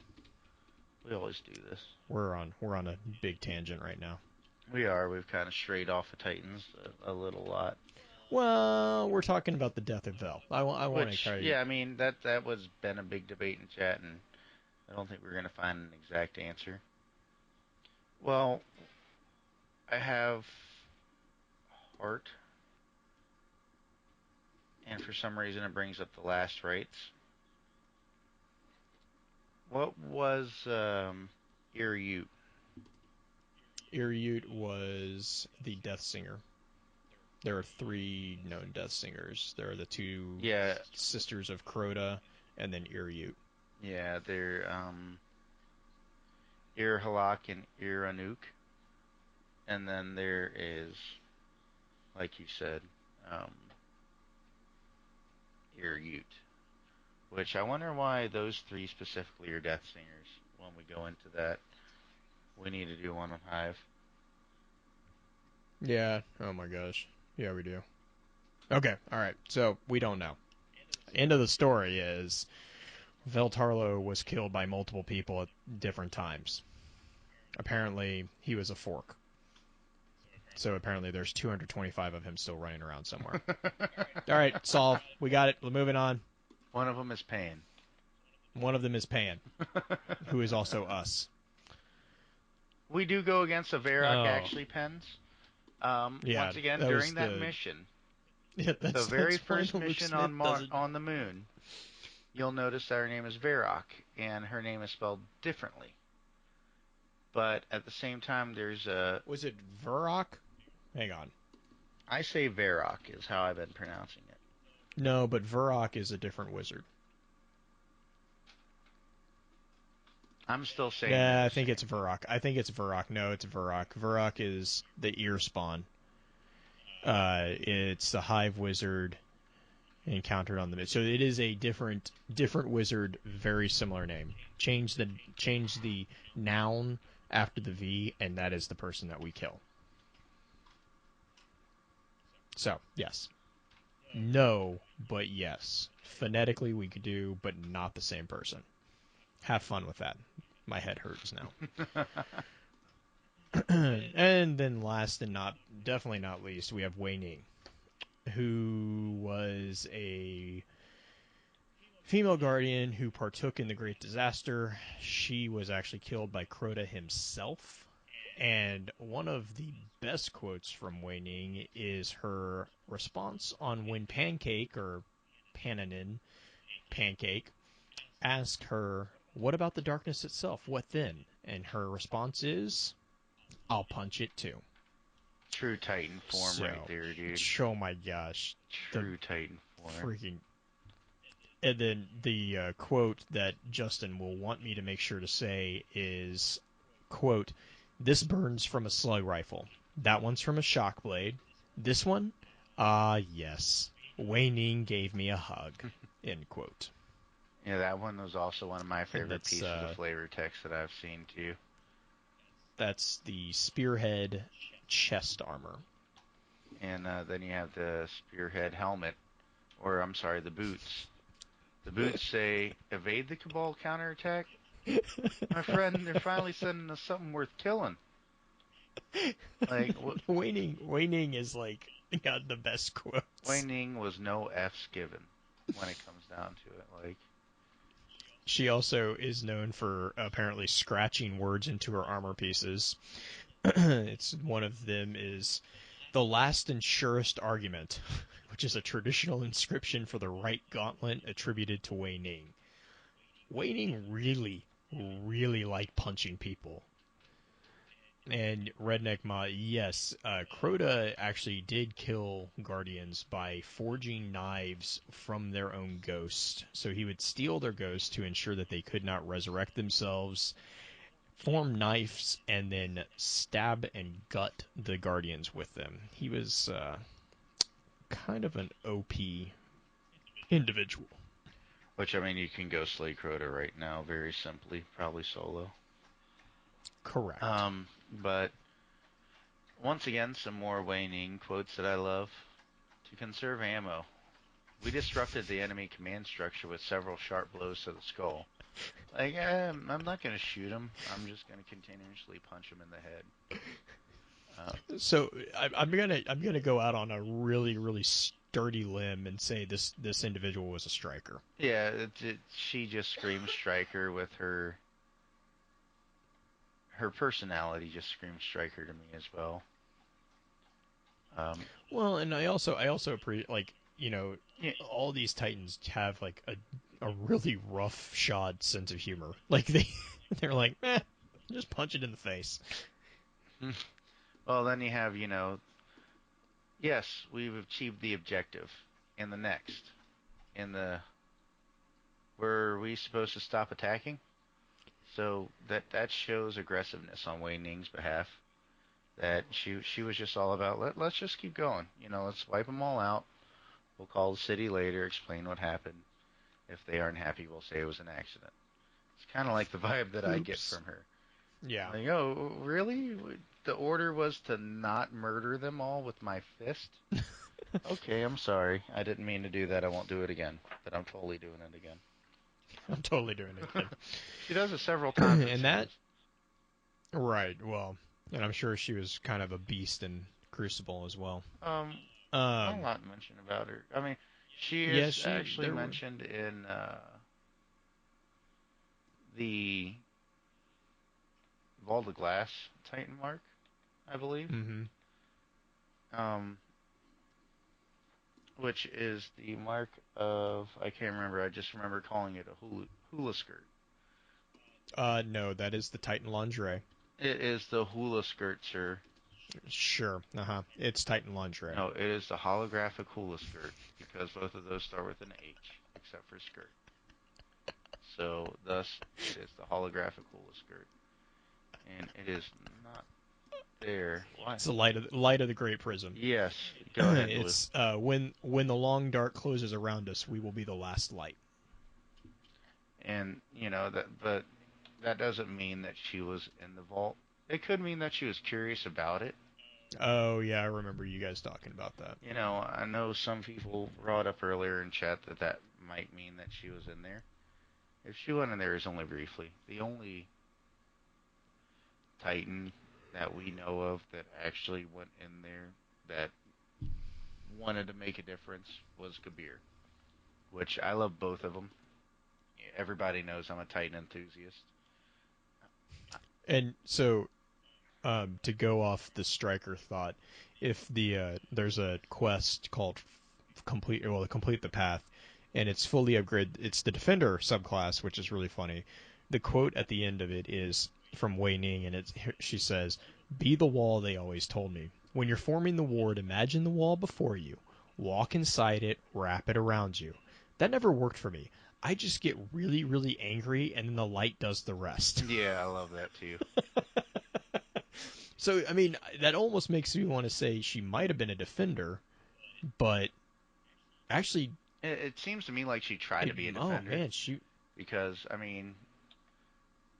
We always do this. We're on a big tangent right now. We are. We've kind of strayed off of Titans a little lot. Well, we're talking about the death of Vel. I want to Which, try to. yeah, I mean that was been a big debate in chat, and I don't think we're gonna find an exact answer. Well, I have heart. and for some reason it brings up the last rites. What was Iriute? Iriute was the Death Singer. There are 3 known Death Singers. There are the 2 Yeah, sisters of Crota, and then Iriute. yeah, they're Ir-Halak and Ir-Anuk. And then there is, like you said, um, Iriute. Which I wonder why those 3 specifically are Death Singers. When we go into that, we need to do one on Hive. Yeah. Oh my gosh. Yeah, we do. Okay. All right. So we don't know. End of the story is Veltarlo was killed by multiple people at different times. Apparently, he was a fork. So apparently, there's 225 of him still running around somewhere. All right, solved. We got it. We're moving on. One of them is Paean. One of them is Paean, who is also us. We do go against a Varrock Oh. actually, Pens. Yeah, Once again, that during was that the mission, yeah, the that's very why first Luke mission Smith doesn't. on the moon, you'll notice that her name is Varrock, and her name is spelled differently. But at the same time, there's a... Was it Varrock? Hang on. I say Varrock is how I've been pronouncing it. No, but Varrock is a different wizard. I'm still saying Yeah, I think it's Varrock. No, it's Varrock. Varrock is the ear spawn. It's the hive wizard encountered on the... So it is a different wizard, very similar name. Change the noun after the V, and that is the person that we kill. So, yes. No, but yes. Phonetically we could do, but not the same person. Have fun with that. My head hurts now. And then last and definitely not least, we have Wei Ning, who was a female guardian who partook in the Great Disaster. She was actually killed by Crota himself. And one of the best quotes from Wei Ning is her response on when Pancake, or Paean, Pancake, asked her, "What about the darkness itself? What then?" And her response is, "I'll punch it too." True Titan form right there, dude. Oh my gosh. True Titan form. Freaking. And then the quote that Justin will want me to make sure to say is, quote, "This burns from a slug rifle. That one's from a shock blade. This one? Ah, yes. Wei Ning gave me a hug." End quote. Yeah, that one was also one of my favorite pieces of flavor text that I've seen too. That's the Spearhead chest armor. And then you have the Spearhead helmet, or I'm sorry, the boots. The boots say, "Evade the Cabal counterattack." My friend, they're finally sending us something worth killing. Like, Wei Ning is like got the best quotes. Wei Ning was no F's given when it comes down to it. Like, she also is known for apparently scratching words into her armor pieces. It's one of them is "the last and surest argument," which is a traditional inscription for the right gauntlet attributed to Wei Ning. Wei Ning really, really liked punching people. And Redneck Ma, yes, Crota actually did kill Guardians by forging knives from their own ghost. So he would steal their ghost to ensure that they could not resurrect themselves, form knives, and then stab and gut the Guardians with them. He was kind of an OP individual. which, I mean, you can go slay Crota right now very simply, probably solo. Correct. But once again, some more Wei Ning quotes that I love. "To conserve ammo, we disrupted the enemy command structure with several sharp blows to the skull." Like, I'm not going to shoot him. I'm just going to continuously punch him in the head. So I'm gonna go out on a really, really sturdy limb and say this individual was a striker. Yeah, she just screams striker with her personality. Just screams striker to me as well. Well, and I also like Yeah, all these Titans have like a really rough shod sense of humor. Like they're like, just punch it in the face. well, then you have, yes, we've achieved the objective. And the next, in the were we supposed to stop attacking? So that shows aggressiveness on Wei Ning's behalf. That she was just all about let's just keep going. Let's wipe them all out. We'll call the city later, explain what happened. If they aren't happy, we'll say it was an accident. It's kind of like the vibe that I get Oops. from her. Yeah. Like, oh, really? The order was to not murder them all with my fist? Okay, I'm sorry. I didn't mean to do that. I won't do it again. But I'm totally doing it again. I'm totally doing it again. She does it several times. And that, right? Well, and I'm sure she was kind of a beast in Crucible as well. Not a lot mentioned about her. I mean, she Yeah, is actually mentioned in the Vault of Glass Titan mark, I believe. Mm-hmm. Which is the mark of, I can't remember. I just remember calling it a hula skirt. No, that is the Titan lingerie. It is the hula skirt, sir. Sure. It's Titan lingerie. No, it is the holographic hula skirt because both of those start with an H, except for skirt. So, thus, it is the holographic hula skirt, and it is not there. Why? It's the light of the great prism. Yes, go ahead, Blue. It's when the long dark closes around us, we will be the last light. And but that doesn't mean that she was in the vault. It could mean that she was curious about it. Oh yeah, I remember you guys talking about that. I know some people brought up earlier in chat that might mean that she was in there. If she went in there, it's only briefly. The only Titan that we know of that actually went in there that wanted to make a difference was Kabir, which I love both of them. Everybody knows I'm a Titan enthusiast. And so, to go off the striker thought, if there's a quest called complete the path, and it's fully upgraded. It's the defender subclass, which is really funny. The quote at the end of it is from Wei Ning, and she says, "Be the wall they always told me. When you're forming the ward, imagine the wall before you. Walk inside it, wrap it around you." That never worked for me. I just get really, really angry, and then the light does the rest. Yeah, I love that too. So, I mean, that almost makes me want to say she might have been a defender, but actually, It seems to me like she tried to be a defender. Oh man, shoot! Because I mean,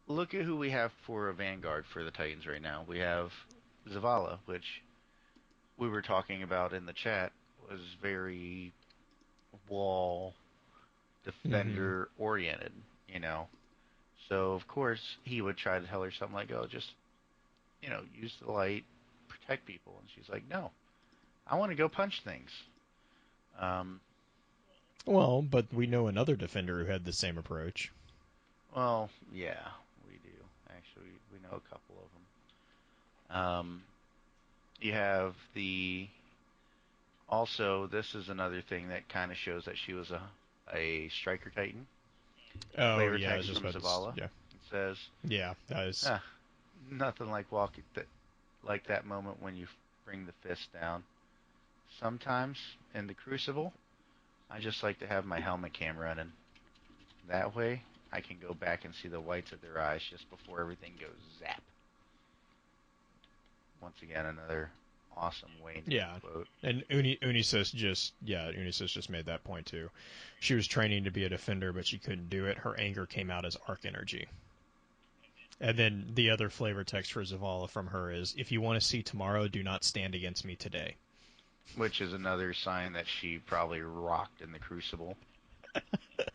look at who we have for a vanguard for the Titans right now. We have Zavala, which we were talking about in the chat, was very wall defender oriented. So of course he would try to tell her something like, "Oh, just use the light, protect people," and she's like, "No, I want to go punch things." Well, but we know another defender who had the same approach. Well, yeah, we do. Actually, we know a couple of them. You have also, this is another thing that kind of shows that she was a striker titan. Oh Flavor yeah, I was text just from about Zavala. yeah. It says, Yeah, that is. nothing like like that moment when you bring the fist down. Sometimes in the Crucible, I just like to have my helmet cam running. That way, I can go back and see the whites of their eyes just before everything goes zap. Once again, another awesome Wayne quote. And Unisis just made that point too. She was training to be a defender, but she couldn't do it. Her anger came out as arc energy. And then the other flavor text for Zavala from her is, "If you want to see tomorrow, do not stand against me today." Which is another sign that she probably rocked in the Crucible.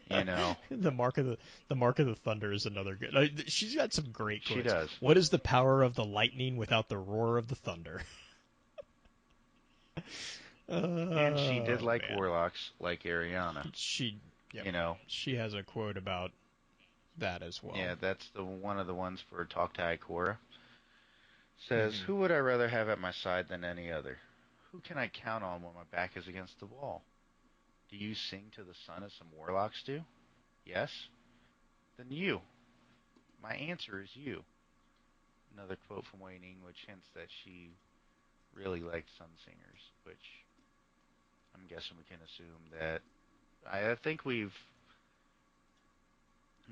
The mark of the thunder is another good. She's got some great quotes. She does. What is the power of the lightning without the roar of the thunder? And she did like warlocks, like Ariana. She has a quote about that as well. Yeah, that's one of the ones for Talk to Ikora. Says, "Who would I rather have at my side than any other? Who can I count on when my back is against the wall? Do you sing to the sun as some warlocks do? Yes? Then you. My answer is you. Another quote from Wei-Ning, which hints that she really likes sun singers, which I'm guessing we can assume that. I think we've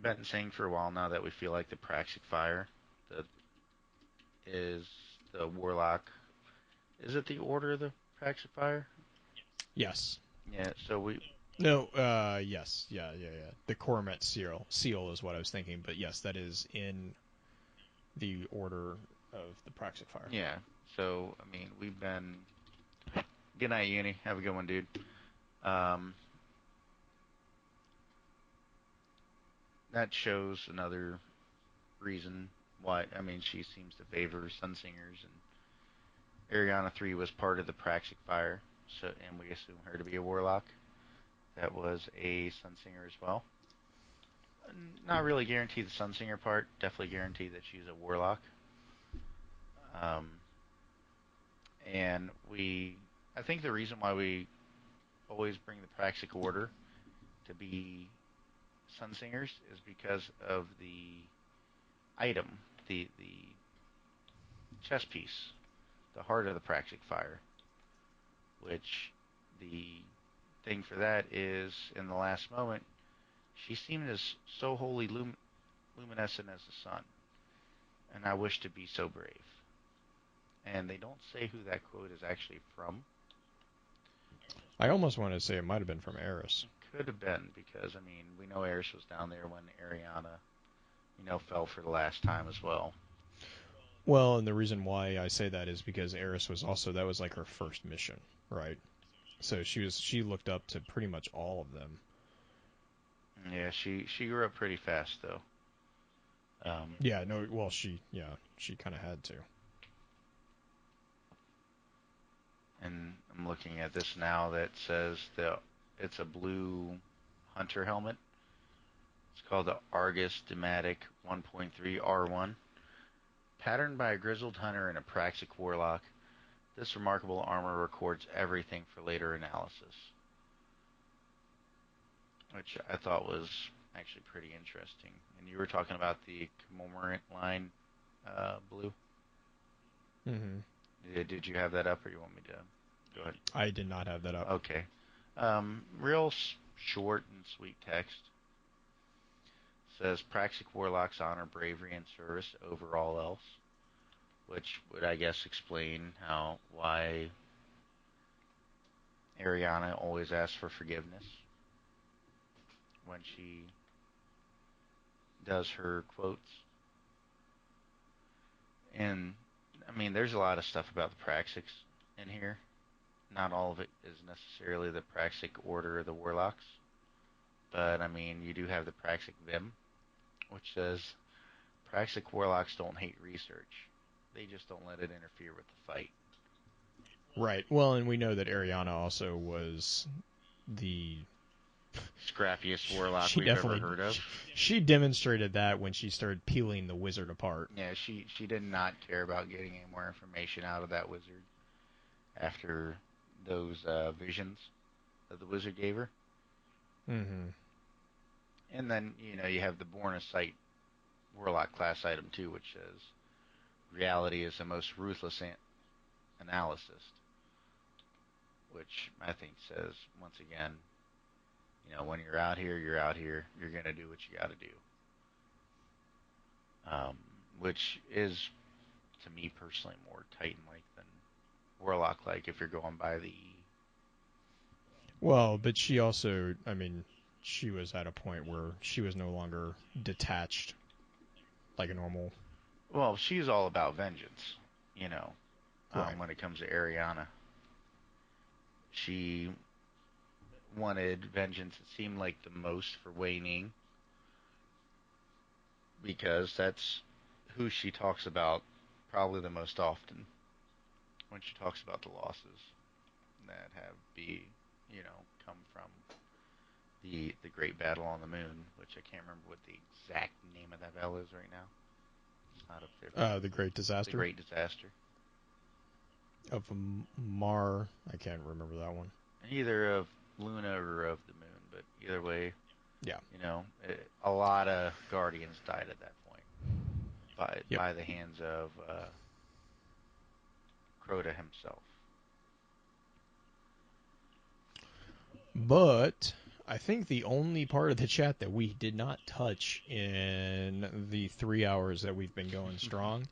been saying for a while now that we feel like the Praxic Fire the, is the warlock. Is it the Order of the Praxic Fire? Yes. Yeah, so we. No, yes. Yeah. The Coromet seal is what I was thinking, but yes, that is in the order of the Praxic Fire. Yeah, so, I mean, we've been. Good night, Uni. Have a good one, dude. Um, that shows another reason why. I mean, she seems to favor Sun Singers, and Ariana 3 was part of the Praxic Fire, so and we assume her to be a warlock. That was a Sun Singer as well. Not really guarantee the Sun Singer part. Definitely guarantee that she's a warlock. Um, and I think the reason why we always bring the Praxic Order to be Sun Singers is because of the item, the chess piece, the heart of the Praxic Fire, which the thing for that is in the last moment, she seemed as so wholly luminescent as the sun, and I wish to be so brave. And they don't say who that quote is actually from. I almost want to say it might have been from Eris. Could have been, because, I mean, we know Eris was down there when Ariana, fell for the last time as well. Well, and the reason why I say that is because Eris was also, that was like her first mission, right? So she looked up to pretty much all of them. Yeah, she grew up pretty fast, though. Yeah, no, well, she kind of had to. And I'm looking at this now that says it's a blue hunter helmet. It's called the Argus Dematic 1.3 R1. Patterned by a grizzled hunter and a Praxic warlock, this remarkable armor records everything for later analysis, which I thought was actually pretty interesting. And you were talking about the commemorant line, blue. Mm-hmm. Did you have that up, or you want me to go ahead? I did not have that up. Okay. Real short and sweet text. Says Praxic warlocks honor bravery and service over all else, which would, I guess, explain why Ariana always asks for forgiveness when she does her quotes. And, I mean, there's a lot of stuff about the Praxics in here. Not all of it is necessarily the Praxic Order of the Warlocks. But, I mean, you do have the Praxic Vim, which says, Praxic Warlocks don't hate research. They just don't let it interfere with the fight. Right. Well, and we know that Ariana also was the scrappiest warlock we've ever heard of. She demonstrated that when she started peeling the wizard apart. Yeah, she did not care about getting any more information out of that wizard after those visions that the wizard gave her. Mm-hmm. And then, you have the Born of Sight warlock class item too, which says reality is the most ruthless analysis, which I think says, once again, when you're out here, you're out here. You're going to do what you got to do. Which is, to me personally, more Titan-like than Warlock-like if you're going by the... Well, but she also, I mean, she was at a point where she was no longer detached like a normal... Well, she's all about vengeance, Right. when it comes to Ariana. She wanted vengeance, it seemed like, the most for Wei-Ning, because that's who she talks about probably the most often when she talks about the losses that come from the Great Battle on the Moon, which I can't remember what the exact name of that battle is right now. It's not up there. The Great Disaster? The Great Disaster. Of Mar... I can't remember that one. Either of Luna or of the moon, but either way, Yeah. a lot of Guardians died at that point by Yep. by the hands of Crota himself. But I think the only part of the chat that we did not touch in the 3 hours that we've been going strong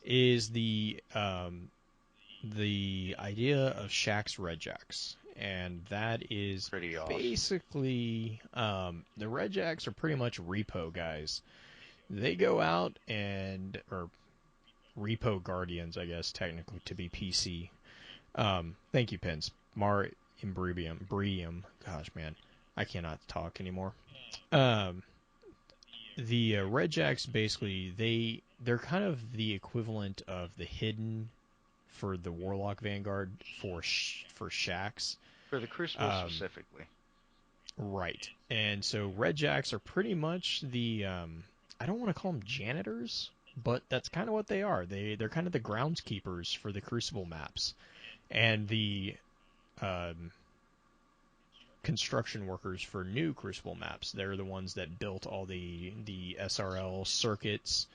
is the idea of Shaq's Red Jacks, and that is Pretty awesome. basically the Red Jacks are pretty much repo guys. They go out or repo guardians, I guess technically to be PC. Thank you, Pins. Mar Bream. Gosh, man, I cannot talk anymore. Um, the Red Jacks basically they're kind of the equivalent of the hidden for the Warlock Vanguard for Shax. For the Crucible specifically. Right. And so Red Jacks are pretty much the I don't want to call them janitors, but that's kind of what they are. They're kind of the groundskeepers for the Crucible maps. And the um, construction workers for new Crucible maps. They're the ones that built all the SRL circuits.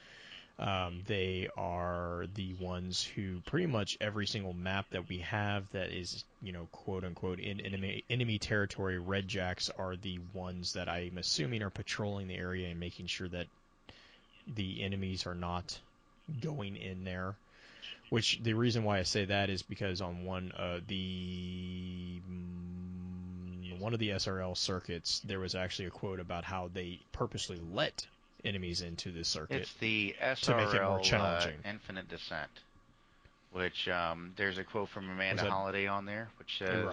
They are the ones who pretty much every single map that we have that is, quote unquote, in enemy territory, Red Jacks are the ones that I'm assuming are patrolling the area and making sure that the enemies are not going in there. Which the reason why I say that is because on one of the SRL circuits, there was actually a quote about how they purposely let enemies into the circuit. It's the to make it more SRL challenging. Infinite Descent, which there's a quote from Amanda Holiday on there, which says,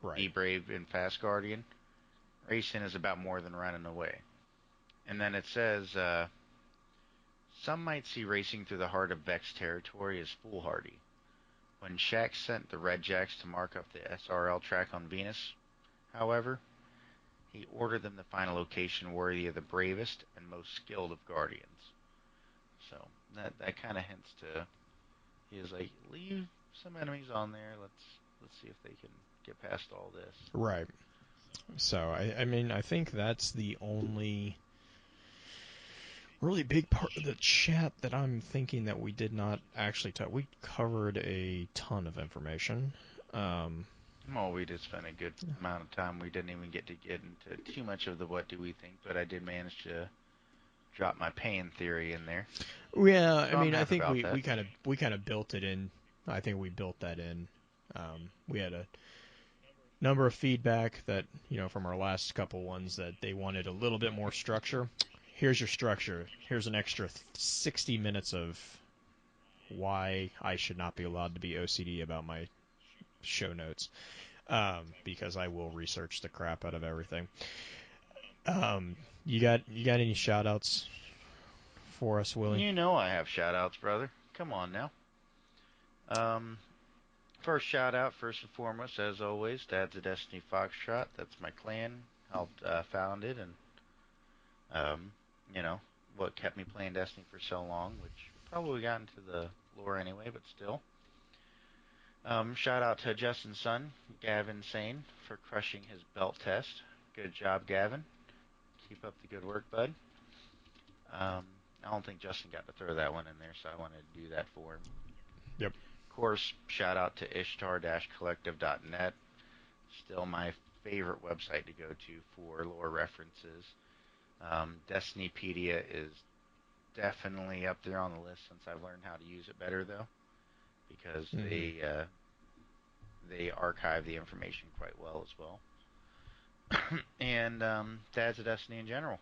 right. "Be brave and fast, Guardian. Racing is about more than running away." And then it says, "Some might see racing through the heart of Vex territory as foolhardy. When Shax sent the Red Jacks to mark up the SRL track on Venus, however, he ordered them to find a location worthy of the bravest and most skilled of Guardians." So that kind of hints to, he is like, leave some enemies on there. Let's see if they can get past all this. Right. So I mean I think that's the only really big part of the chat that I'm thinking that we did not actually touch. We covered a ton of information. Well, we did spend a good amount of time. We didn't even get into too much of the what do we think, but I did manage to drop my Paean theory in there. Yeah, So I mean, I'm I happy think about we that. kind of built it in. I think we built that in. We had a number of feedback that from our last couple ones that they wanted a little bit more structure. Here's your structure. Here's an extra 60 minutes of why I should not be allowed to be OCD about my show notes, because I will research the crap out of everything. You got any shout outs for us, Willie? You know I have shout outs, brother. Come on now. First shout out, first and foremost, as always, Dad's a Destiny Foxtrot. That's my clan. Helped found it, and um, you know what kept me playing Destiny for so long, which probably got into the lore anyway, but still. Shout out to Justin's son, Gavin Sane, for crushing his belt test. Good job, Gavin. Keep up the good work, bud. I don't think Justin got to throw that one in there, so I wanted to do that for him. Yep. Of course, shout out to ishtar-collective.net. Still my favorite website to go to for lore references. Destinypedia is definitely up there on the list since I've learned how to use it better, though, because they archive the information quite well as well. And Dad's of Destiny in general,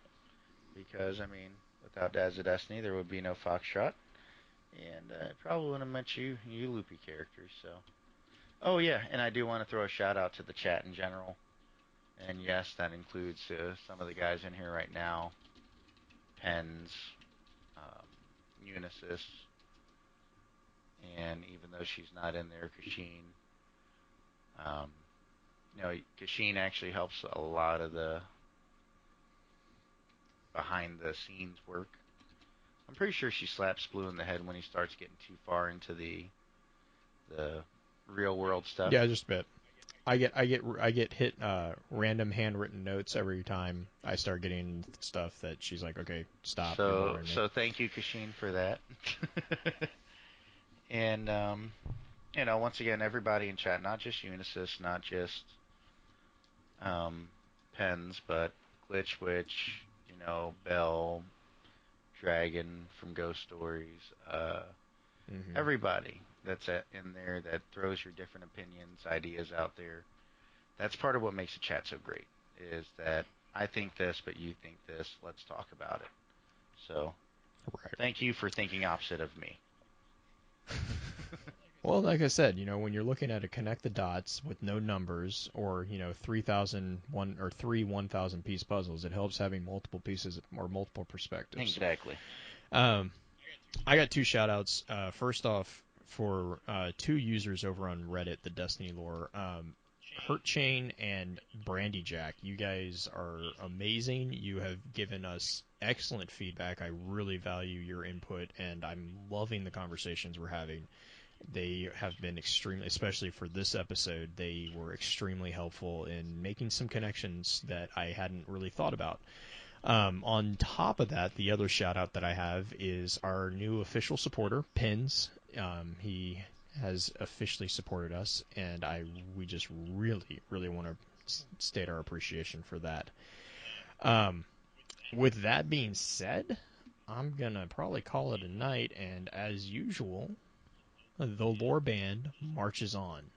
because I mean, without Dad's of Destiny, there would be no Foxtrot, and it probably wouldn't have met you loopy characters. So, oh yeah, and I do want to throw a shout out to the chat in general, and yes, that includes some of the guys in here right now, Pens, Unisys, and even though she's not in there, Kashin. Um, Kashin actually helps a lot of the behind the scenes work. I'm pretty sure she slaps Blue in the head when he starts getting too far into the real world stuff. Yeah, just a bit. I get hit random handwritten notes every time I start getting stuff that she's like, okay, stop, you're bothering me. So thank you, Kashin, for that. And once again, everybody in chat, not just Unisys, not just um, Pens, but Glitch Witch, Bell, Dragon from Ghost Stories, Mm-hmm. everybody that's in there that throws your different opinions, ideas out there. That's part of what makes the chat so great, is that I think this, but you think this. Let's talk about it. So, Right. thank you for thinking opposite of me. Well, like I said, when you're looking at a connect the dots with no numbers or, 3,001 or three 1,000 piece puzzles, it helps having multiple pieces or multiple perspectives. Exactly. Um, I got two shout outs. First off, for two users over on Reddit, the Destiny lore, Hurt Chain and Brandy Jack. You guys are amazing. You have given us excellent feedback. I really value your input, and I'm loving the conversations we're having. They have been extremely, especially for this episode, they were extremely helpful in making some connections that I hadn't really thought about. On top of that, the other shout out that I have is our new official supporter, Pins. He has officially supported us, and we just really, really want to state our appreciation for that. Um, with that being said, I'm gonna probably call it a night, and as usual, the lore band marches on.